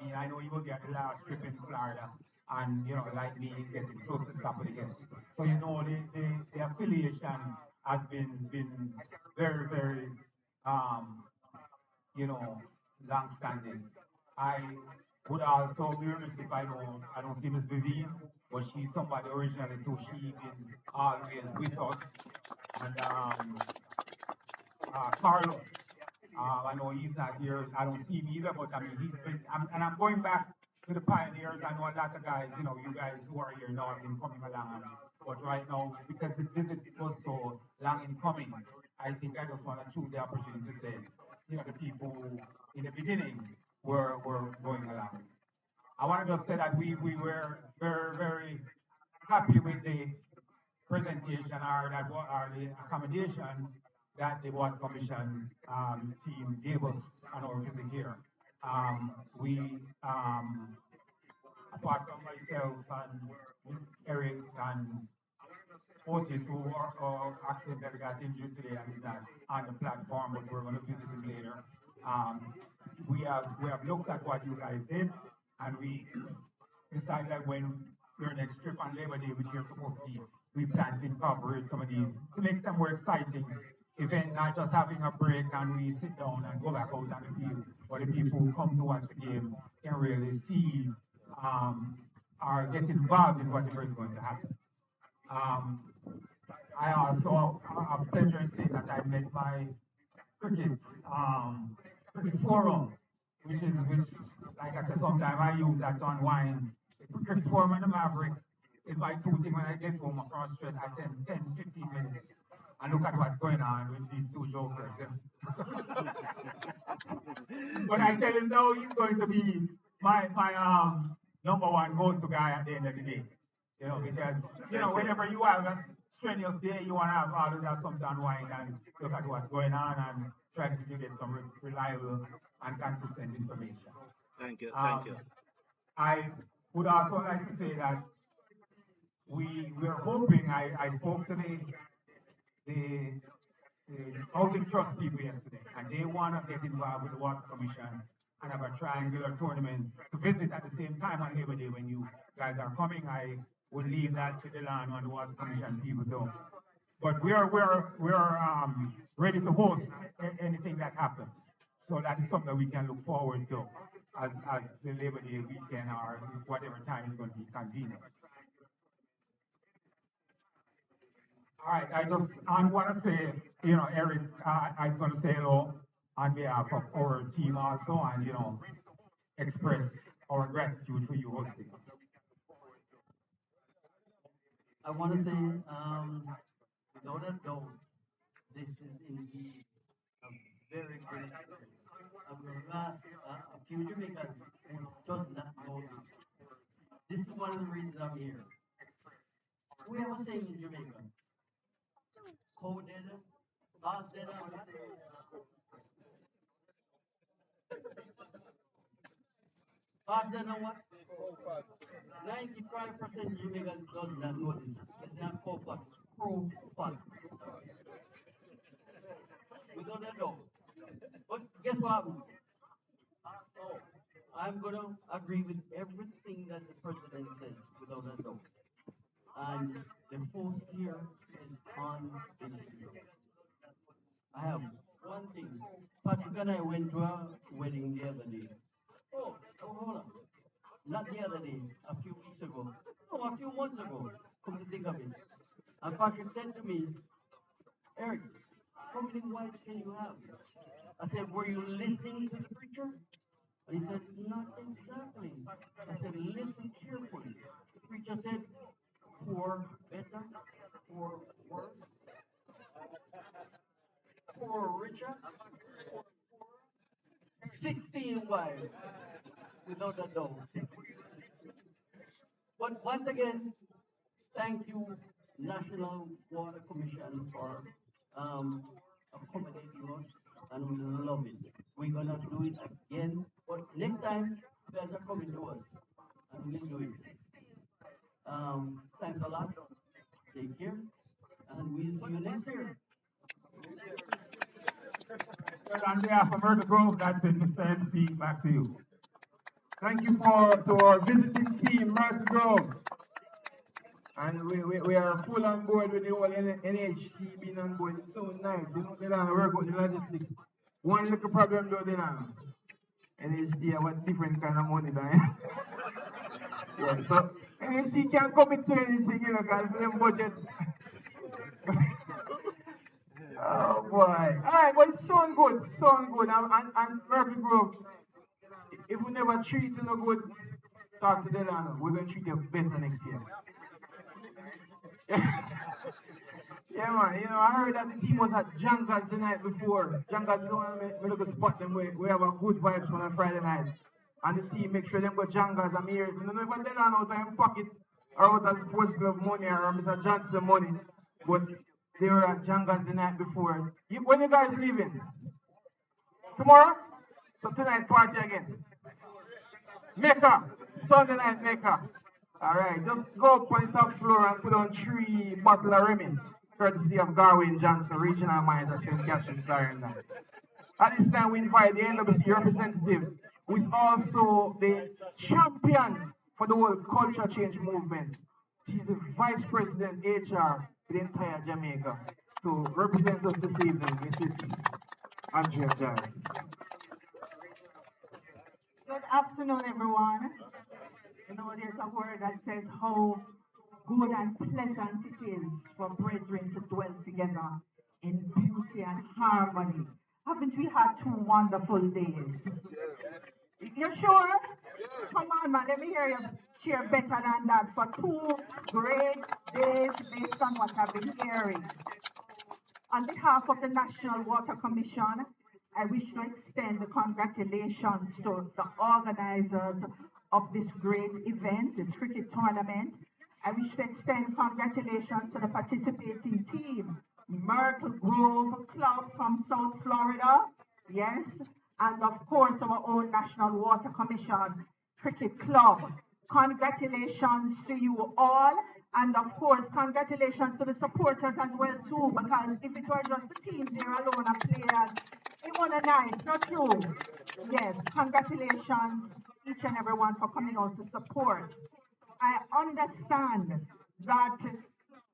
and, I know he was here at the last trip in Florida. And, like me, he's getting close to the top of the hill. So, the affiliation has been very, very, long-standing. I would also be remiss if I don't see Miss Vivian, but she's somebody originally too. She been always with us. And Carlos, I know he's not here. I don't see him either, but he's been. I'm going back to the pioneers. I know a lot of guys. You guys who are here now have been coming along. But right now, because this visit was so long in coming, I think I just want to choose the opportunity to say, the people who in the beginning were going along. I want to just say that we were very, very happy with the presentation or the accommodation that the Water Commission team gave us on our visit here. We, apart from myself and Ms. Eric and Otis, who accidentally got injured today and is not on the platform, but we're going to visit him later. We have looked at what you guys did, and we decided that when your next trip on Labor Day, which you're supposed to be, we plan to incorporate some of these to make them more exciting event, not just having a break and we sit down and go back out on the field, but the people who come to watch the game can really see or get involved in whatever is going to happen. I also have pleasure in saying that I met my cricket forum, which like I said, sometimes I use that to unwind. The cricket forum and the Maverick is my two things when I get home from stress. I 10, 15 minutes and look at what's going on with these two jokers. But I tell him now he's going to be my number one go-to guy at the end of the day. Because whenever you have a strenuous day, you want to always have something to unwind and look at what's going on and try to see if you get some reliable and consistent information. Thank you. I would also like to say that we're hoping. I spoke to the housing trust people yesterday, and they want to get involved with the Water Commission and have a triangular tournament to visit at the same time on Labor Day when you guys are coming. I would leave that to the land on the Water Commission people too. But we're ready to host anything that happens. So that is something we can look forward to as the Labor Day weekend or whatever time is going to be convenient. All right, I want to say, Eric is going to say hello on behalf of our team also, and express our gratitude for you hosting us. I want to say, without a doubt, this is indeed a very good experience. I will ask a few Jamaicans who does not know this. This is one of the reasons I'm here. We have a saying in Jamaica, cold dinner, last dinner, As you know what? 95% Jamaican does not know this. It's not co fat, it's pro fat. We don't know. But guess what happened? I'm gonna agree with everything that the president says without a doubt. And the force here is unbelievable. I have one thing. Patrick and I went to a wedding the other day. Hold on. Not the other day, a few weeks ago. No, a few months ago. Come to think of it. And Patrick said to me, Eric, how many wives can you have? I said, were you listening to the preacher? And he said, not exactly. I said, listen carefully. The preacher said, for better, for worse, for richer, 16 wives without a doubt. But once again, thank you, National Water Commission, for accommodating us, and we love it. We're gonna do it again, but next time you guys are coming to us, and we'll do it. Thanks a lot. Take care, and we'll see you next year. Well, on behalf of Myrtle Grove, that's it, Mr. MC. Back to you. Thank you to our visiting team, Myrtle Grove. And we are full on board with the whole NHT being on board. It's so nice. You know, they don't work out the logistics. One little problem though, they don't. NHT have a different kind of money than yeah, so NHT can't commit to anything, you know, because them budget. Oh boy. Alright, but it's so good, so good. And Myrtle Grove, if we never treat you no good, talk to Delano. We're going to treat you better next year. Yeah, man. You know, I heard that the team was at Jangas the night before. Jangas is the one we look to spot them. We have a good vibes on a Friday night. And the team make sure them go Jangas. I'm here. I don't know if I tell out of pocket or out of sports club money or Mr. Johnson money. But they were at Jangas the night before. When you guys leaving? Tomorrow? So tonight party again. Mecca. Sunday night Mecca. Alright, just go up on the top floor and put on 3 bottles of Remy, courtesy of Garwin Johnson, regional manager at St. Catherine, Florida. At this time, we invite the NWC representative, who is also the champion for the whole culture change movement. She's the vice president HR for the entire Jamaica. To represent us this evening, Mrs. Andrea Giles. Good afternoon, everyone. You know, there's a word that says how good and pleasant it is for brethren to dwell together in beauty and harmony. Haven't we had 2 wonderful days? You sure? Come on, man, let me hear you cheer better than that for 2 great days based on what I've been hearing. On behalf of the National Water Commission, I wish to extend the congratulations to the organizers of this great event, this cricket tournament. I wish to extend congratulations to the participating team, Myrtle Grove Club from South Florida, yes, and of course our own National Water Commission Cricket Club. Congratulations to you all, and of course congratulations to the supporters as well too, because if it were just the teams here alone and playing, it wasn't nice, not true? Yes, congratulations each and everyone for coming out to support. I understand that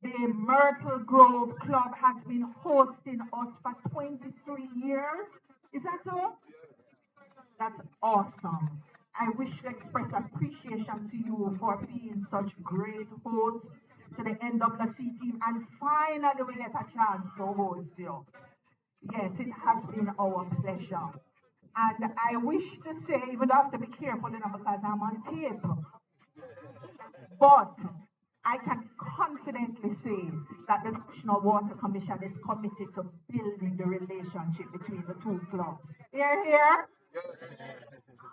the Myrtle Grove Club has been hosting us for 23 years. Is that so? That's awesome. I wish to express appreciation to you for being such great hosts to the NWC team, and finally we get a chance to host you. Yes, it has been our pleasure. And I wish to say, even though I have to be careful because I'm on tape, but I can confidently say that the National Water Commission is committed to building the relationship between the 2 clubs. Hear, hear?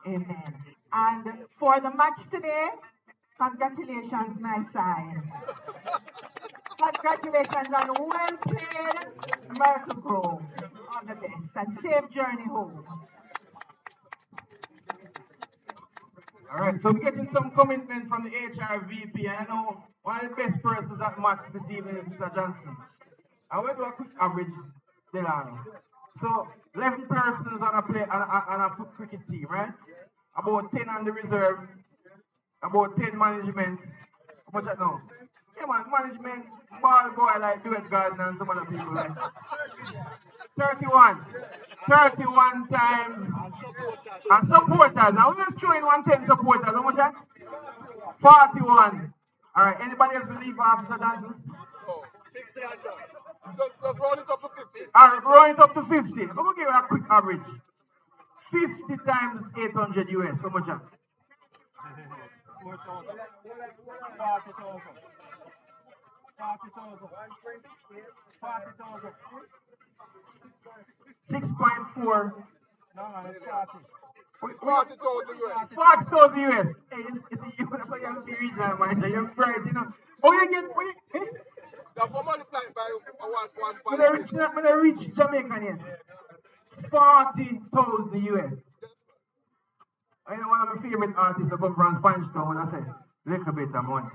Amen. And for the match today, congratulations, my side. Congratulations and well played, Myrtle Grove. All the best and safe journey home. All right, so we're getting some commitment from the HRVP. I know one of the best persons at match this evening is Mr. Johnson. I will do a quick average, Delano. So 11 persons on a cricket team, right? About 10 on the reserve, about 10 management. How much I know? Yeah, man, management, ball boy like Duet Garden and some other people, right? 31. 31 times. And supporters. Now we're just throwing 110 supporters. How much that? 41. All right, anybody else believe Officer Johnson? Just roll it up to 50. All right, roll it up to 50. I'm going to give you a quick average. 50 times 800 US. How much that? 6.4. No, it's 40,000 US. 40,000 US. Hey, it's that's why you have to be regional, man. You're bright, you know. Oh, you get, That's what multiplied by one. when I reach Jamaica here, 40,000 US. I know one of my favorite artists that come from Spanish Town when I say, little bit of money.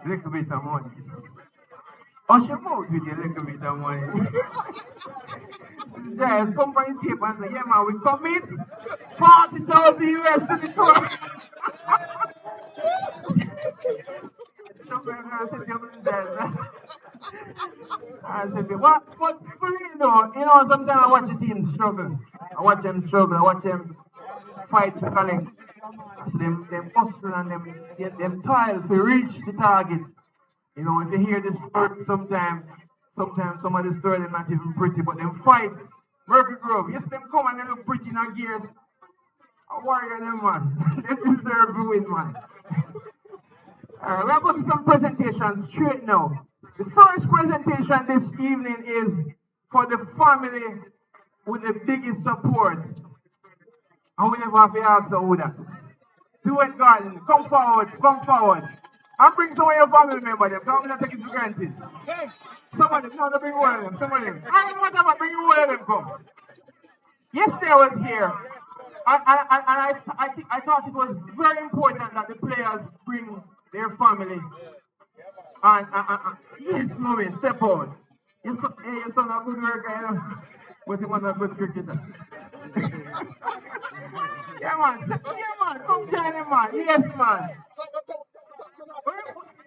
Little bit of money. Oh, she moved with you, little bit of money. Yeah, company tape and say, yeah, man, we commit 40,000 US to the tour. I said, what for real though? You know, sometimes I watch the team struggle. I watch them struggle. I watch them fight to collect. So them hustle and them toil to reach the target. You know, if you hear this story sometimes some of the stories they're not even pretty, but them fight. Mercury Grove, yes, them come and they look pretty in our gears. I warrior them, man. They deserve to win, man. Alright, we're going to some presentations straight now. The first presentation this evening is for the family with the biggest support. And we never have to ask who that. Duet Garden, come forward. And bring some of your family members, them. Come not take it for granted. Some of them, no, they bring one of them, some of them. I don't know what bring one of them come. Yesterday I was here, and I thought it was very important that the players bring their family. And yes, mommy, step out. Your son a good worker, you know, but he was a good cricketer. Yeah, man, come join him, man. Yes, man.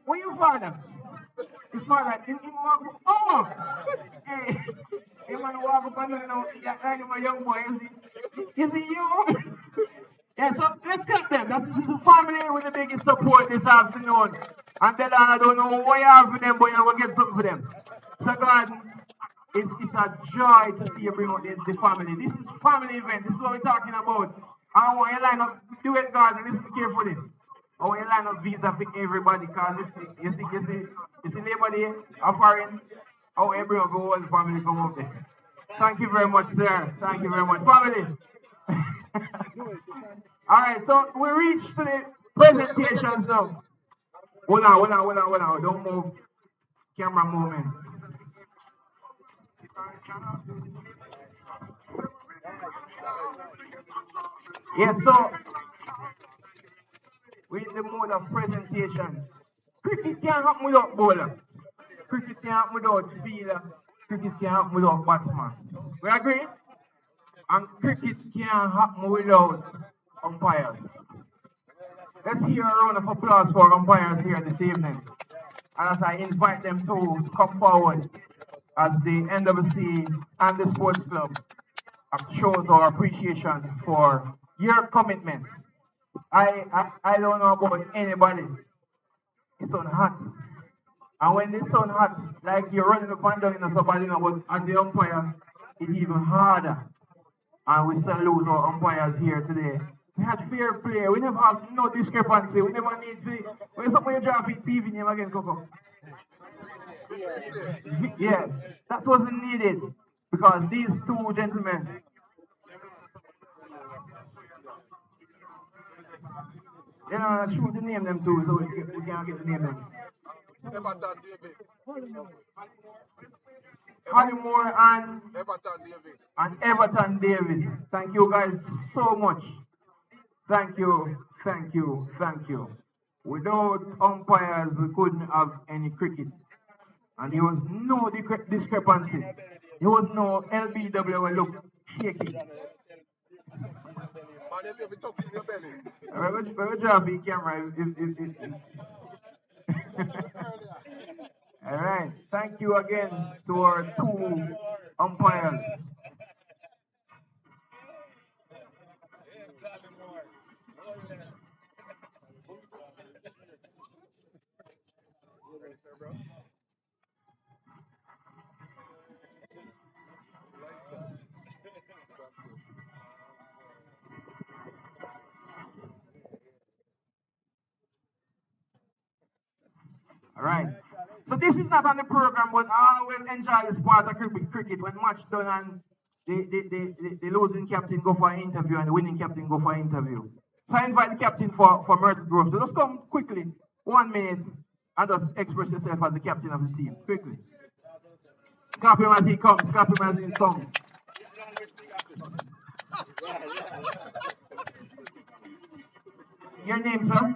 Where your father? His father, him walk up. Oh! Hey, him man walk up and you know, I'm a young boy. Is it you? Yeah, so let's get them. This is a family with the biggest support this afternoon. And then I don't know what you have for them, but you will get something for them. So God, it's a joy to see you bring out the family. This is family event. This is what we're talking about. I want you line up, do it, God, and listen carefully. I want you line up visa for everybody, because you see nobody a foreign. I want you bring up the whole family come up there. Thank you very much, sir. Thank you very much. Family. All right, so we reached to the presentations now. Hold on. Don't move. Camera movement. Yeah, so we're in the mode of presentations. Cricket can't happen without bowler. Cricket can't happen without fielder. Cricket can't happen without batsman. We agree? And cricket can't happen without umpires. Let's hear a round of applause for umpires here this evening. And as I invite them to come forward as the NWC and the Sports Club shows our appreciation for your commitment. I don't know about anybody. It's on hot. And when it's on hot, like you're running up and down in somebody, but as the umpire, it's even harder. And we salute our umpires here today. We had fair play. We never have no discrepancy. We never need to. When somebody drive in TV name again, Coco. Yeah, that wasn't needed because these two gentlemen. Yeah, shoot to name them too, so we can't get the name them. Hollymore and Everton Davis. Thank you guys so much Thank you, thank you, thank you. Without umpires, we couldn't have any cricket. And there was no discrepancy. There was no LBW when look shaky. We're drop the camera. All right. Thank you again to our two umpires. All right. So this is not on the program, but I always enjoy this part of cricket when match done and the losing captain go for an interview and the winning captain go for an interview. So I invite the captain for Myrtle Grove to just come quickly, 1 minute, and just express yourself as the captain of the team. Quickly. Clap him as he comes, clap him as he comes. Your name, sir?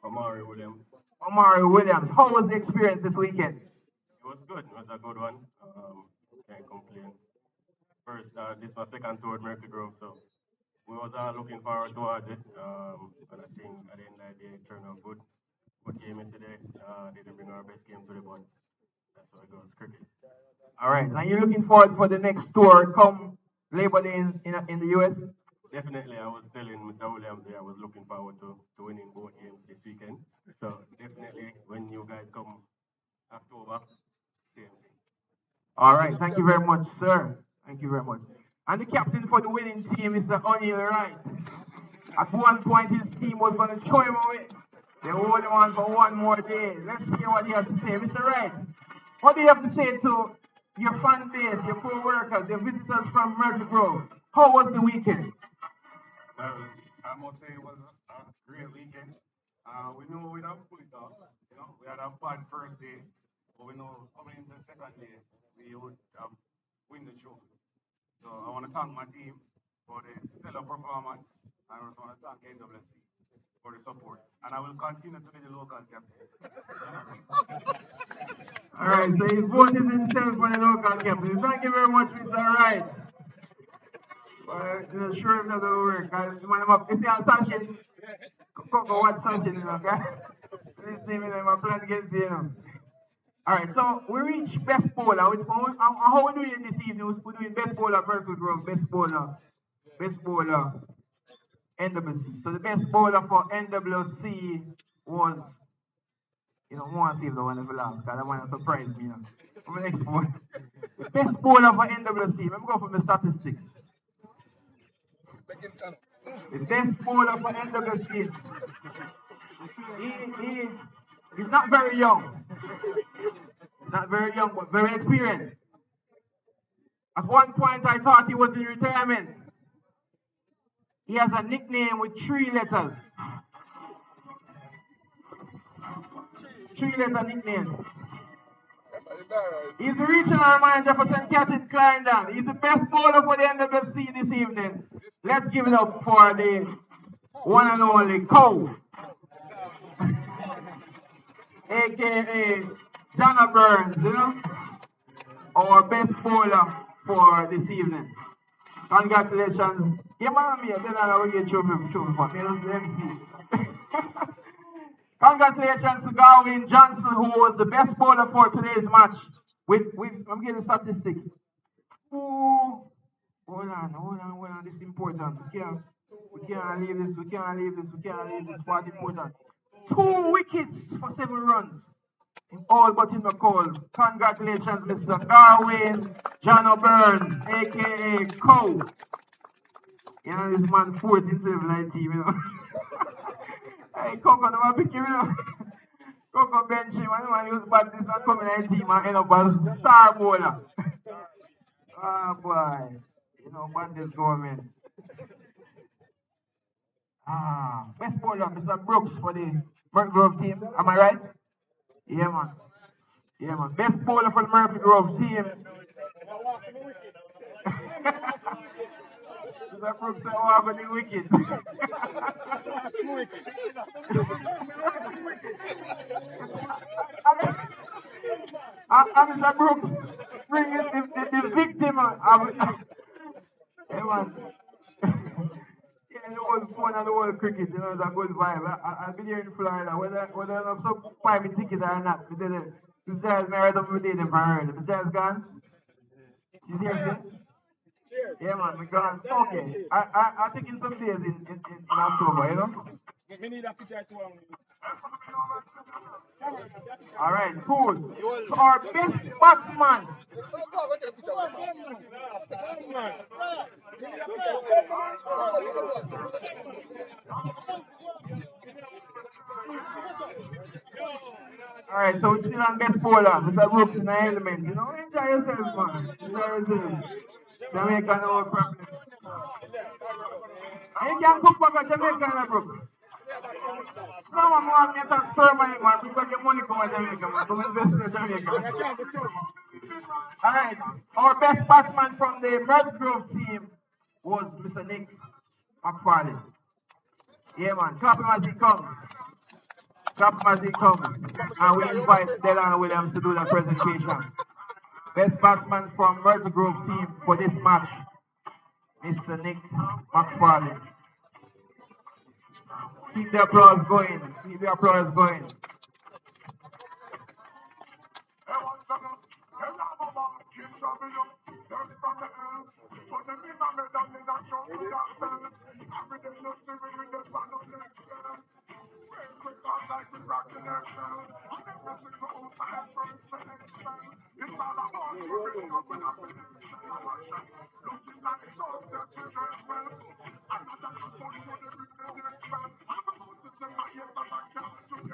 Omari Williams. Omari Williams. How was the experience this weekend? It was good. It was a good one. Can't complain. First, this was my second tour at Miracle Grove, so we was all looking forward towards it. And I think at the end of the day, it turned out good. Good game yesterday. Didn't bring our best game to the board. That's how it goes. Cricket. All right. And you're looking forward for the next tour come Labor Day in the US? Definitely. I was telling Mr. Williams there I was looking forward to winning both games this weekend. So definitely when you guys come October, same thing. All right. Thank you very much, sir. Thank you very much. And the captain for the winning team is O'Neill Wright. At one point, his team was going to throw him away. They hold him on for one more day. Let's hear what he has to say. Mr. Wright, what do you have to say to your fan base, your co-workers, your visitors from Myrtle Grove? How was the weekend? Well, I must say it was a great weekend. We knew we'd have pulled it off. You know, we had a bad first day, but we know coming into the second day, we would have win the trophy. So I want to thank my team for the stellar performance, and I also want to thank NWC for the support. And I will continue to be the local captain. All right, so he voted himself for the local captain. Thank you very much, Mr. Wright. Well, sure if that will work. You see, I'm Sashin. Go watch Sashin, you know, okay? This name is my plan against you, know. All right, so we reach best bowler. How we doing this evening? We're doing best bowler, Miracle Grove, best bowler, NWC. So the best bowler for NWC was, I want to save the one for last, because that one surprised me, you know. I'm an Expo. The best bowler for NWC, let me go from the statistics. The best bowler for NWC. He's not very young. He's not very young, but very experienced. At one point, I thought he was in retirement. He has a nickname with 3 letters. 3-letter nickname. He's the regional manager for St. Catherine Clarendon. He's the best bowler for the NWC this evening. Let's give it up for the one and only Cove, aka Jana Burns, our best bowler for this evening. Congratulations. Yeah, man, I will get trophy. Congratulations to Garwin Johnson, who was the best bowler for today's match. I'm getting statistics. Ooh, hold on. This is important. We can't leave this part important. 2 wickets for 7 runs. In all but in the call. Congratulations, Mr. Garwin John Burns, aka Cole. This man forced himself like team, Hey, Coco, never pick him, Coco bench him, and man use bad this and come in the team and end up as star bowler. Boy. Bad this government. Best bowler, Mr. Brooks for the Myrtle Grove team. Am I right? Yeah, man. Best bowler for the Myrtle Grove team. Mr. Brooks, I want the wicket. Mr. Brooks, bring it, the victim. Hey, man. Yeah, the whole fun and the whole cricket, you know, it's a good vibe. I'll be there in Florida, whether I have some buy me ticket or not. Mr. Giles, may I write up my date in Florida. Mr. Giles gone? She's here still? Yeah, man, we gone. Okay. I'll take in some days in October, you know? We need a picture to All right, cool. So our best batsman. All right, so we're still on best bowler, Mr. Brooks in the element. You know, enjoy yourself, man. Enjoy yourself. Jamaica, no problem. And you can cook back at Jamaica, Mr. Brooks. No, man, I can't talk to my man. We got your money from Jamaica, man. Come invest in Jamaica. All right, our best batsman from the Murphy Grove team was Mr. Nick McFarlane. Yeah, man, clap him as he comes. Clap him as he comes. And we invite Delano Williams to do the presentation. Best batsman from Murphy Grove team for this match, Mr. Nick McFarlane. Keep the applause going. Keep the applause going.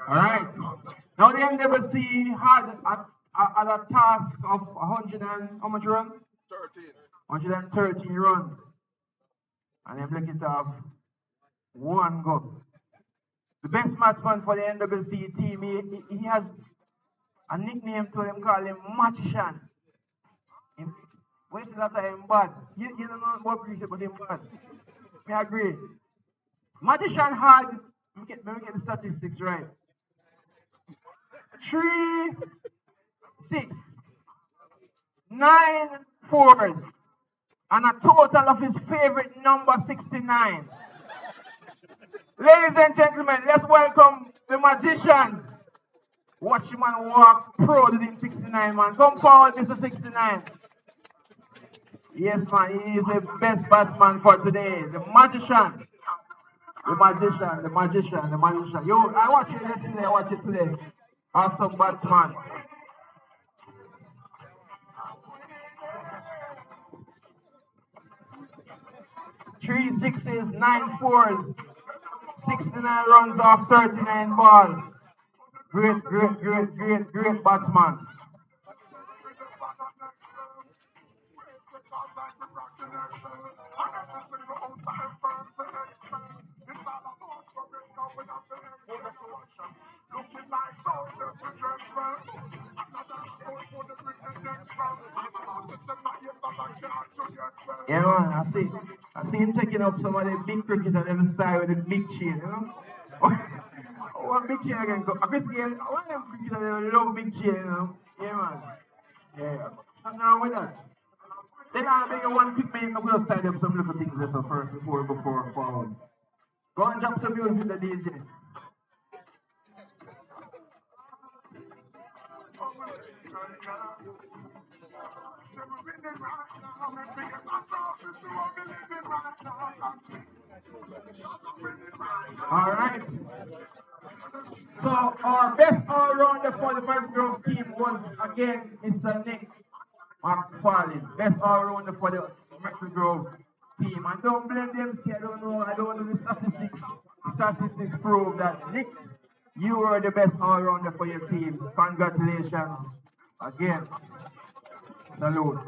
All right. Now the NWC had a task of 100 and how much runs? 13. 113 runs. And they make it have one goal. The best batsman for the NWC team, he has a nickname to him, call him Magician. When you say that I'm bad, you don't know what cricket, but him bad. I agree. Magician had, let me get the statistics right. 3 6 9 fours, and a total of his favorite number 69. Ladies and gentlemen, let's welcome the Magician. Watch him and walk proud with him 69, man. Come forward, Mr. 69. Yes, man, he is the best batsman for today. The Magician. The Magician, the Magician, the Magician. Yo, I watch it yesterday, I watch it today. Awesome batsman. 3 6s, 9 4s, 69 runs off 39 balls. Great batsman. Yeah, man, I see him taking up some of the big crickets and them style with the big chain, you know? One big chain again. I guess again, one of them crickets they love big chain, you know? Yeah, man. Yeah. Nothing wrong with that. Then I'll make one quick man, we'll style them some little things there first before we go forward. Go and drop some music with the DJ. All right. So our best all-rounder for the Murphy Grove team was again Mr. Nick McFarlane. Best all-rounder for the Murphy Grove team. And don't blame them. See, I don't know the statistics. The statistics prove that Nick, you were the best all-rounder for your team. Congratulations again. Salute.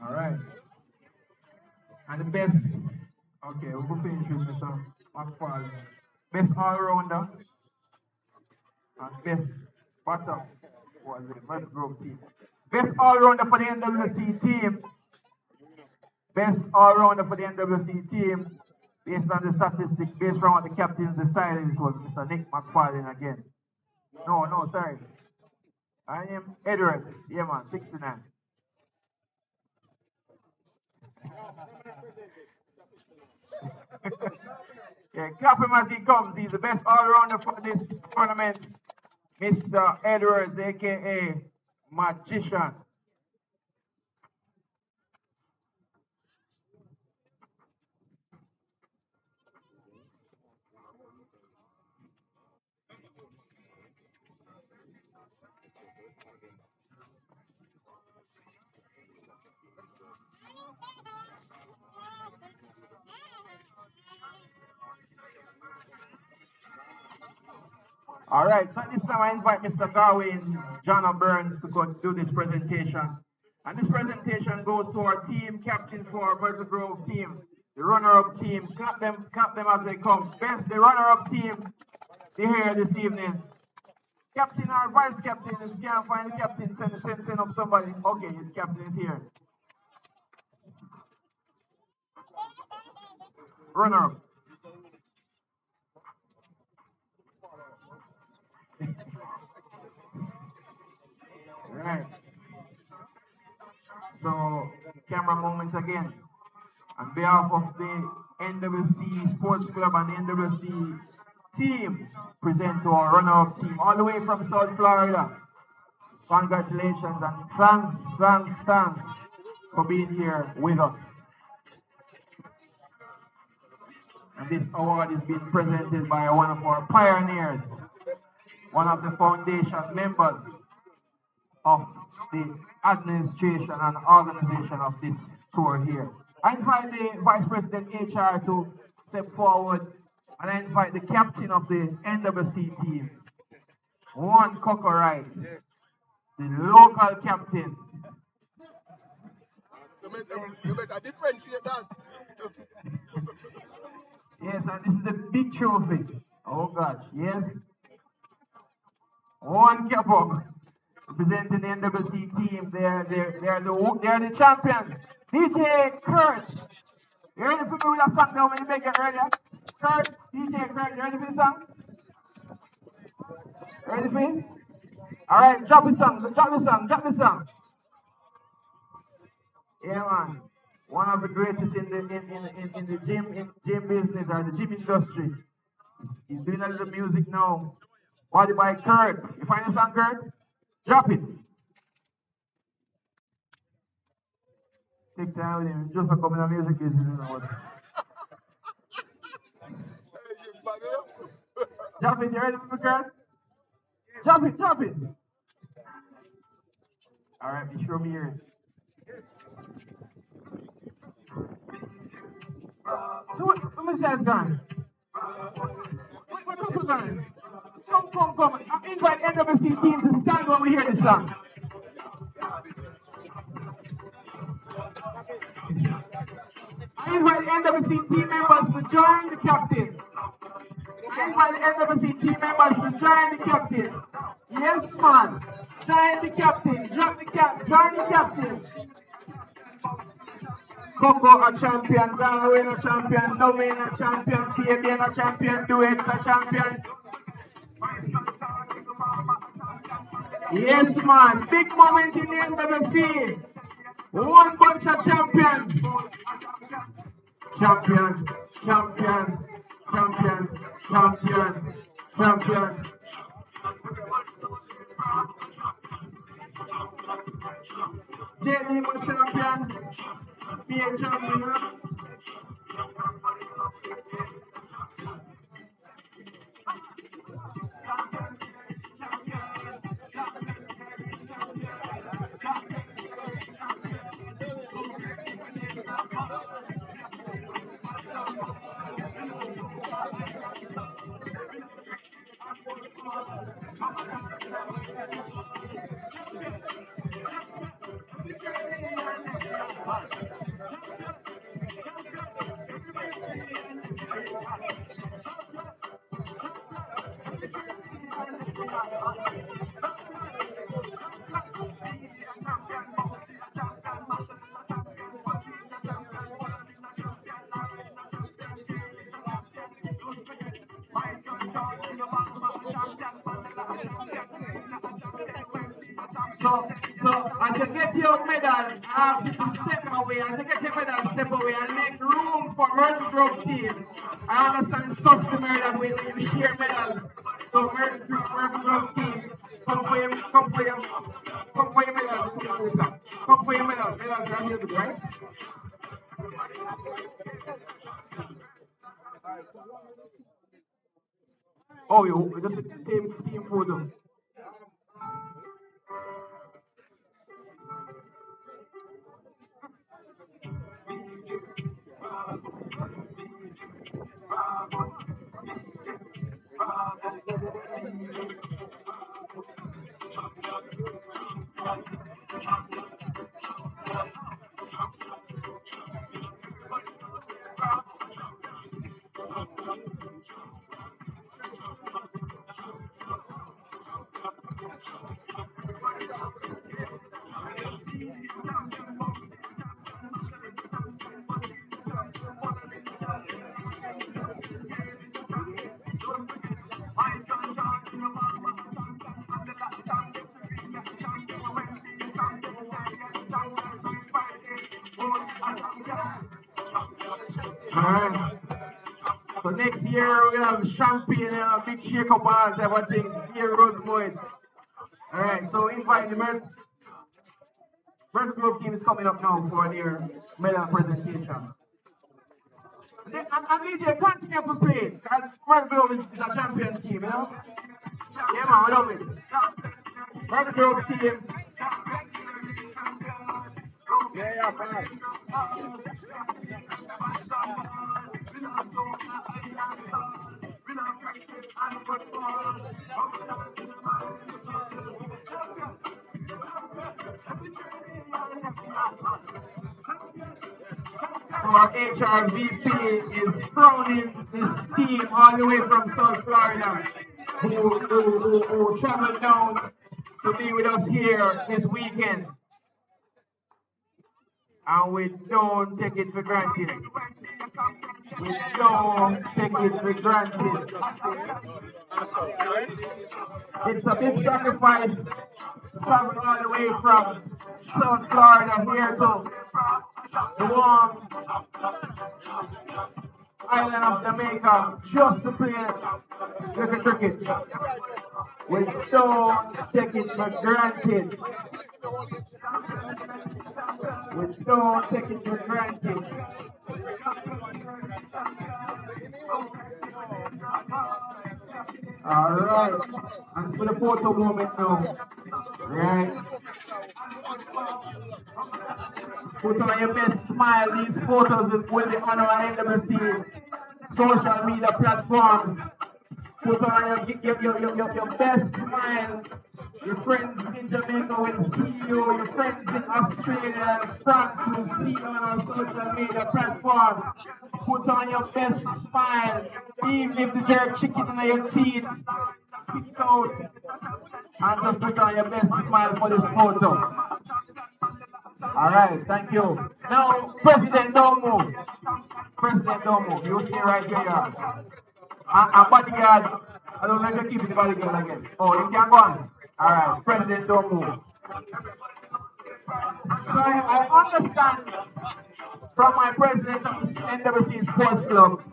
All right. And the best, okay, we'll go finish with Mr. McFarlane. Best all-rounder and best bottom for the Myrtle Grove team. Best all-rounder for the NWC team. Best all-rounder for the NWC team. Based on the statistics, based on what the captains decided, it was Mr. Nick McFarlane again. No, sorry. I am Edwards. Yeah, man, 69. Yeah, clap him as he comes. He's the best all-rounder for this tournament. Mr. Edwards, aka Magician. All right, so this time I invite Mr. Garwin, John Burns to go do this presentation. And this presentation goes to our team captain for Myrtle Grove team, the runner-up team. Clap them as they come. Best, the runner-up team, they're here this evening. Captain or vice captain, if you can't find the captain, send up somebody. Okay, the captain is here. Runner-up. All right. So, camera moments again. On behalf of the NWC Sports Club and the NWC team, present to our runner-up team all the way from South Florida. Congratulations and thanks for being here with us. And this award is being presented by one of our pioneers, one of the foundation members of the administration and organization of this tour here. I invite the Vice President HR to step forward, and I invite the captain of the NWC team, Juan Coco Wright, the local captain. You make a differentiate that. Yes, and this is the big trophy. Oh gosh, yes. Juan Capo, representing the NWC team. They're the champions. DJ Kurt. You ready for me with that song now when you make it earlier? Kurt, DJ Kurt, you ready for the song? Ready for it? Alright, drop the song. Yeah man. One of the greatest in the gym business or the gym industry. He's doing a little music now. Body by Kurt. You find the song, Kurt? Drop it. Take time with him. Just for coming to music business, you know. Drop it. You ready for me, Kurt? Drop it. All right, be sure me here. So what Mr. has done? What Coco done? Come. I invite NWC team to stand when we hear this song. I invite the NWC team members to join the captain. Yes, man. Join the captain. Join the captain. Coco a champion, Darwin a champion, Domain a champion, Fabian a champion, Duet a champion. Yes, man. Big moment in the NWC. One bunch of champions. Champion. Jenny was champion. Be a champion. So as you get your medal, I have to step away. As you get your medal, step away and make room for Myrtle Grove team. I understand it's customary that we share medals. So Myrtle Grove team, come for your medals. Come for your medals. Medals are here, right? Oh, you just a team photo. Alright. So next year we're gonna have champagne and a big shake up and all type of things. Here goes Boyd. Alright, so invite the Myrtle Grove team is coming up now for their medal presentation. And DJ, continue to play because Myrtle Grove is a champion team, you know? Yeah man, we love it. Myrtle Grove team. Yeah, fine. Our HRVP is crowning this team all the way from South Florida who traveled down to be with us here this weekend. And we don't take it for granted. We don't take it for granted. It's a big sacrifice to travel all the way from South Florida here to the warm island of Jamaica just to play cricket. We don't take it for granted. We don't take it for granted. Alright, and for the photo moment now. Right. Put on your best smile. These photos will be on our NWC social media platforms. Put on your best smile. Your friends in Jamaica will see you. Your friends in Australia and France will see you on our social media platform. Put on your best smile. Even if the jerk chicken in your teeth, pick it out. And just put on your best smile for this photo. Alright, thank you. Now, President, don't move. President, don't move. You stay right where you are. And bodyguard, I don't know if you're keeping the bodyguard again. Oh, you can go on. Alright, President, don't move. So I understand from my president of the NWC Sports Club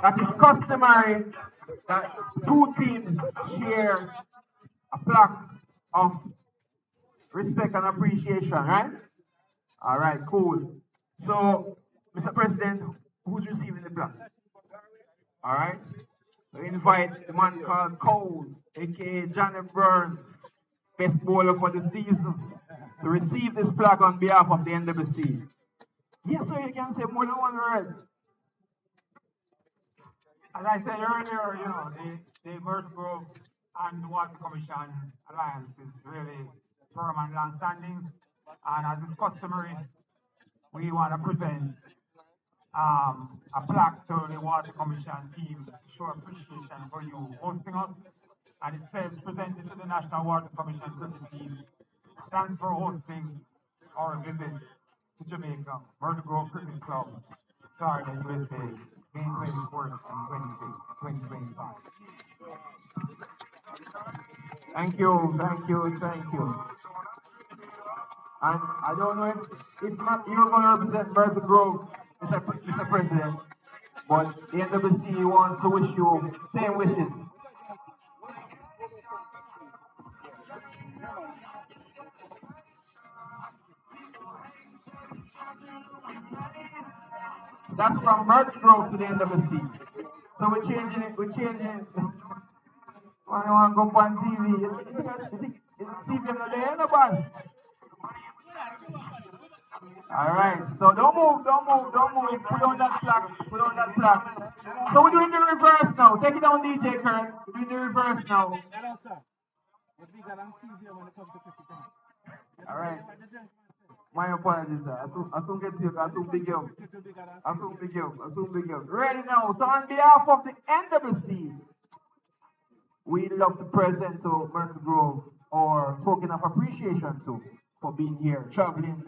that it's customary that two teams share a plaque of respect and appreciation, right? Alright, cool. So, Mr. President, who's receiving the plaque? Alright? We invite the man called Cole, aka Johnny Burns, best bowler for the season, to receive this plaque on behalf of the NWC. Yes, sir, you can say more than one word. As I said earlier, you know, the Myrtle Grove and Water Commission Alliance is really firm and long-standing. And as is customary, we want to present a plaque to the Water Commission team to show appreciation for you hosting us. And it says, presented to the National Water Commission cricket team. Thanks for hosting our visit to Jamaica, Myrtle Grove Cricket Club, Florida, USA. May 24th and 25th, 2025. Thank you, thank you, thank you. And I don't know if not you're going to represent Myrtle Grove, Mr. President, but the NWC wants to wish you same wishes. That's from Myrtle Grove to the NWC. So we're changing it, I want to go on TV. TV on the end of us. All right, so don't move. Put on that flag. So we're doing the reverse now. Take it down, DJ Kurt. We're doing the reverse now. All right. My apologies, sir. I soon get to you. I soon big up. Ready now. So on behalf of the NWC, we'd love to present to Myrtle Grove our token of appreciation to for being here, traveling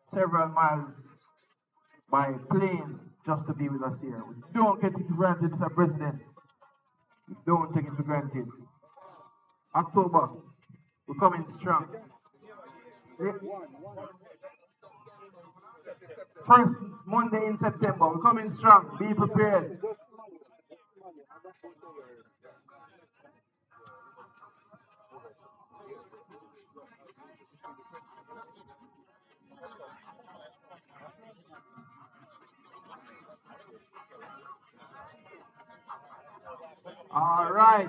several miles by plane just to be with us here. We don't take it for granted, Mr. President. We don't take it for granted. October, we're coming strong. First Monday in September, we're coming strong. Be prepared. All right.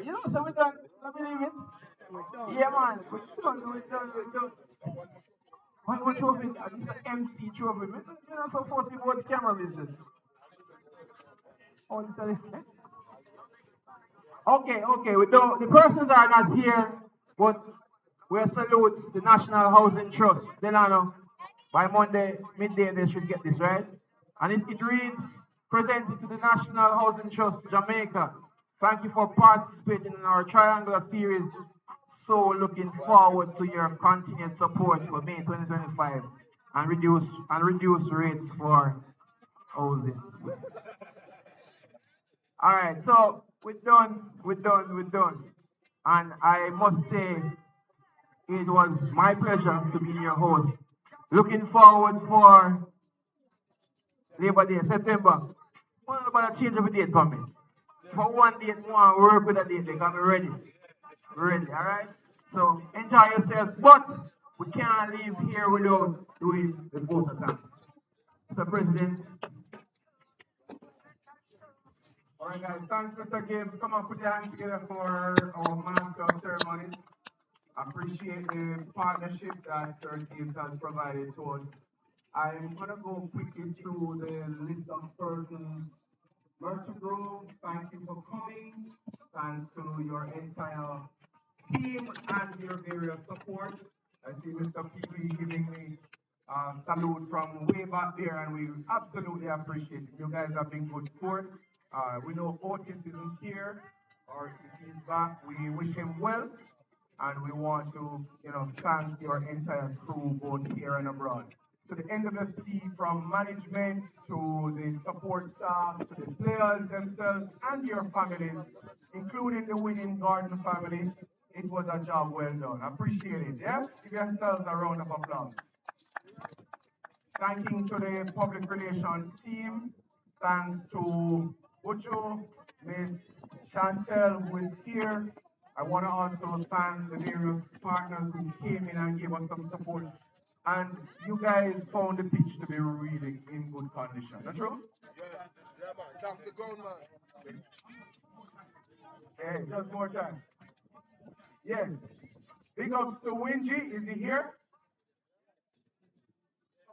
You know, so we're done. Let me leave it. Yeah, man. We're done. What trophy? This is an MC trophy. You know, so forcing about the camera business. Oh, okay. We don't. The persons are not here, but we salute the National Housing Trust. Delano, by Monday midday they should get this right. And it reads, presented to the National Housing Trust, Jamaica. Thank you for participating in our triangular series. So looking forward to your continued support for May 2025 and reduce rates for housing. All right, so we're done. And I must say, it was my pleasure to be your host. Looking forward for Labor Day, September. What about a change of a date for me? For one date, one work with a date, they can be ready. Ready, all right? So enjoy yourself, but we can't leave here without doing the vote of thanks. Mr. President. All right, guys. Thanks, Mr. Gibbs. Come on, put your hands together for our Master of Ceremonies. Appreciate the partnership that Sir Gibbs has provided to us. I'm going to go quickly through the list of persons. Myrtle Grove, thank you for coming. Thanks to your entire team and your various support. I see Mr. PB giving me a salute from way back there, and we absolutely appreciate it. You guys have been good sport. We know Otis isn't here, or if he's back, we wish him well. And we want to, thank your entire crew, both here and abroad. To the NWC, from management to the support staff, to the players themselves and your families, including the winning Garden family, it was a job well done. Appreciate it. Yeah? Give yourselves a round of applause. Thanking to the public relations team. Thanks to Ucho, Miss Chantel, who is here. I want to also thank the various partners who came in and gave us some support. And you guys found the pitch to be really in good condition. Not true? Yeah, man. Thank the ground, man. Hey, just more time. Yes. Big ups to Wingy. Is he here?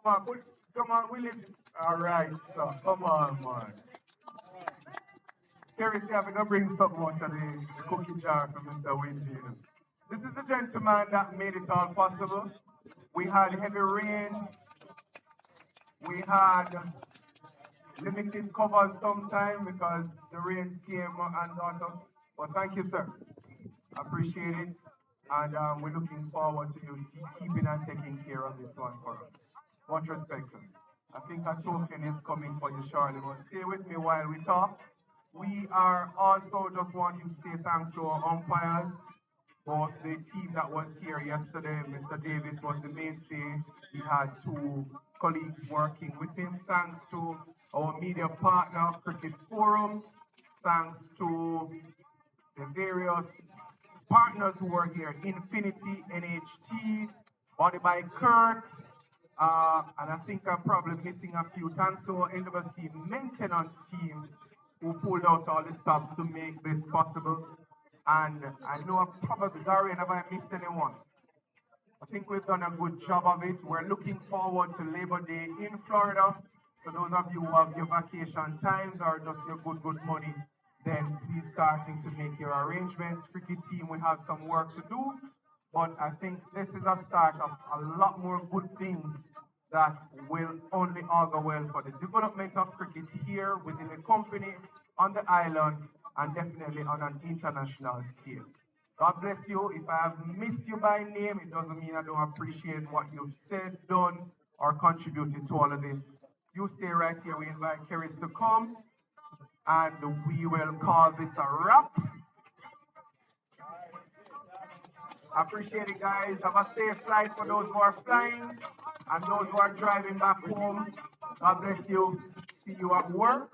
Come on, we lift. All right, so come on, man. Kerry, see, I'm going to bring something out of the cookie jar for Mr. Wingy. This is the gentleman that made it all possible. We had heavy rains. We had limited covers sometime because the rains came and got us. But thank you, sir. Appreciate it. And we're looking forward to you keeping and taking care of this one for us. Much respect, sir. I think a token is coming for you shortly, but stay with me while we talk. We are also just wanting to say thanks to our umpires, both the team that was here yesterday. Mr. Davis was the mainstay. He had two colleagues working with him. Thanks to our media partner, Cricket Forum. Thanks to the various partners who were here, Infinity, NHT, Body by Kurt, and I think I'm probably missing a few. Thanks to our NWC maintenance teams who pulled out all the stops to make this possible. And I know I probably, Gary, have I missed anyone? I think we've done a good job of it. We're looking forward to Labor Day in Florida. So those of you who have your vacation times or just your good money, then please starting to make your arrangements. Cricket team, we have some work to do, but I think this is a start of a lot more good things that will only augur well for the development of cricket here within the company, on the island, and definitely on an international scale. God bless you. If I have missed you by name, it doesn't mean I don't appreciate what you've said, done, or contributed to all of this. You stay right here. We invite Keris to come, and we will call this a wrap. I appreciate it, guys. Have a safe flight for those who are flying and those who are driving back home. God bless you. See you at work.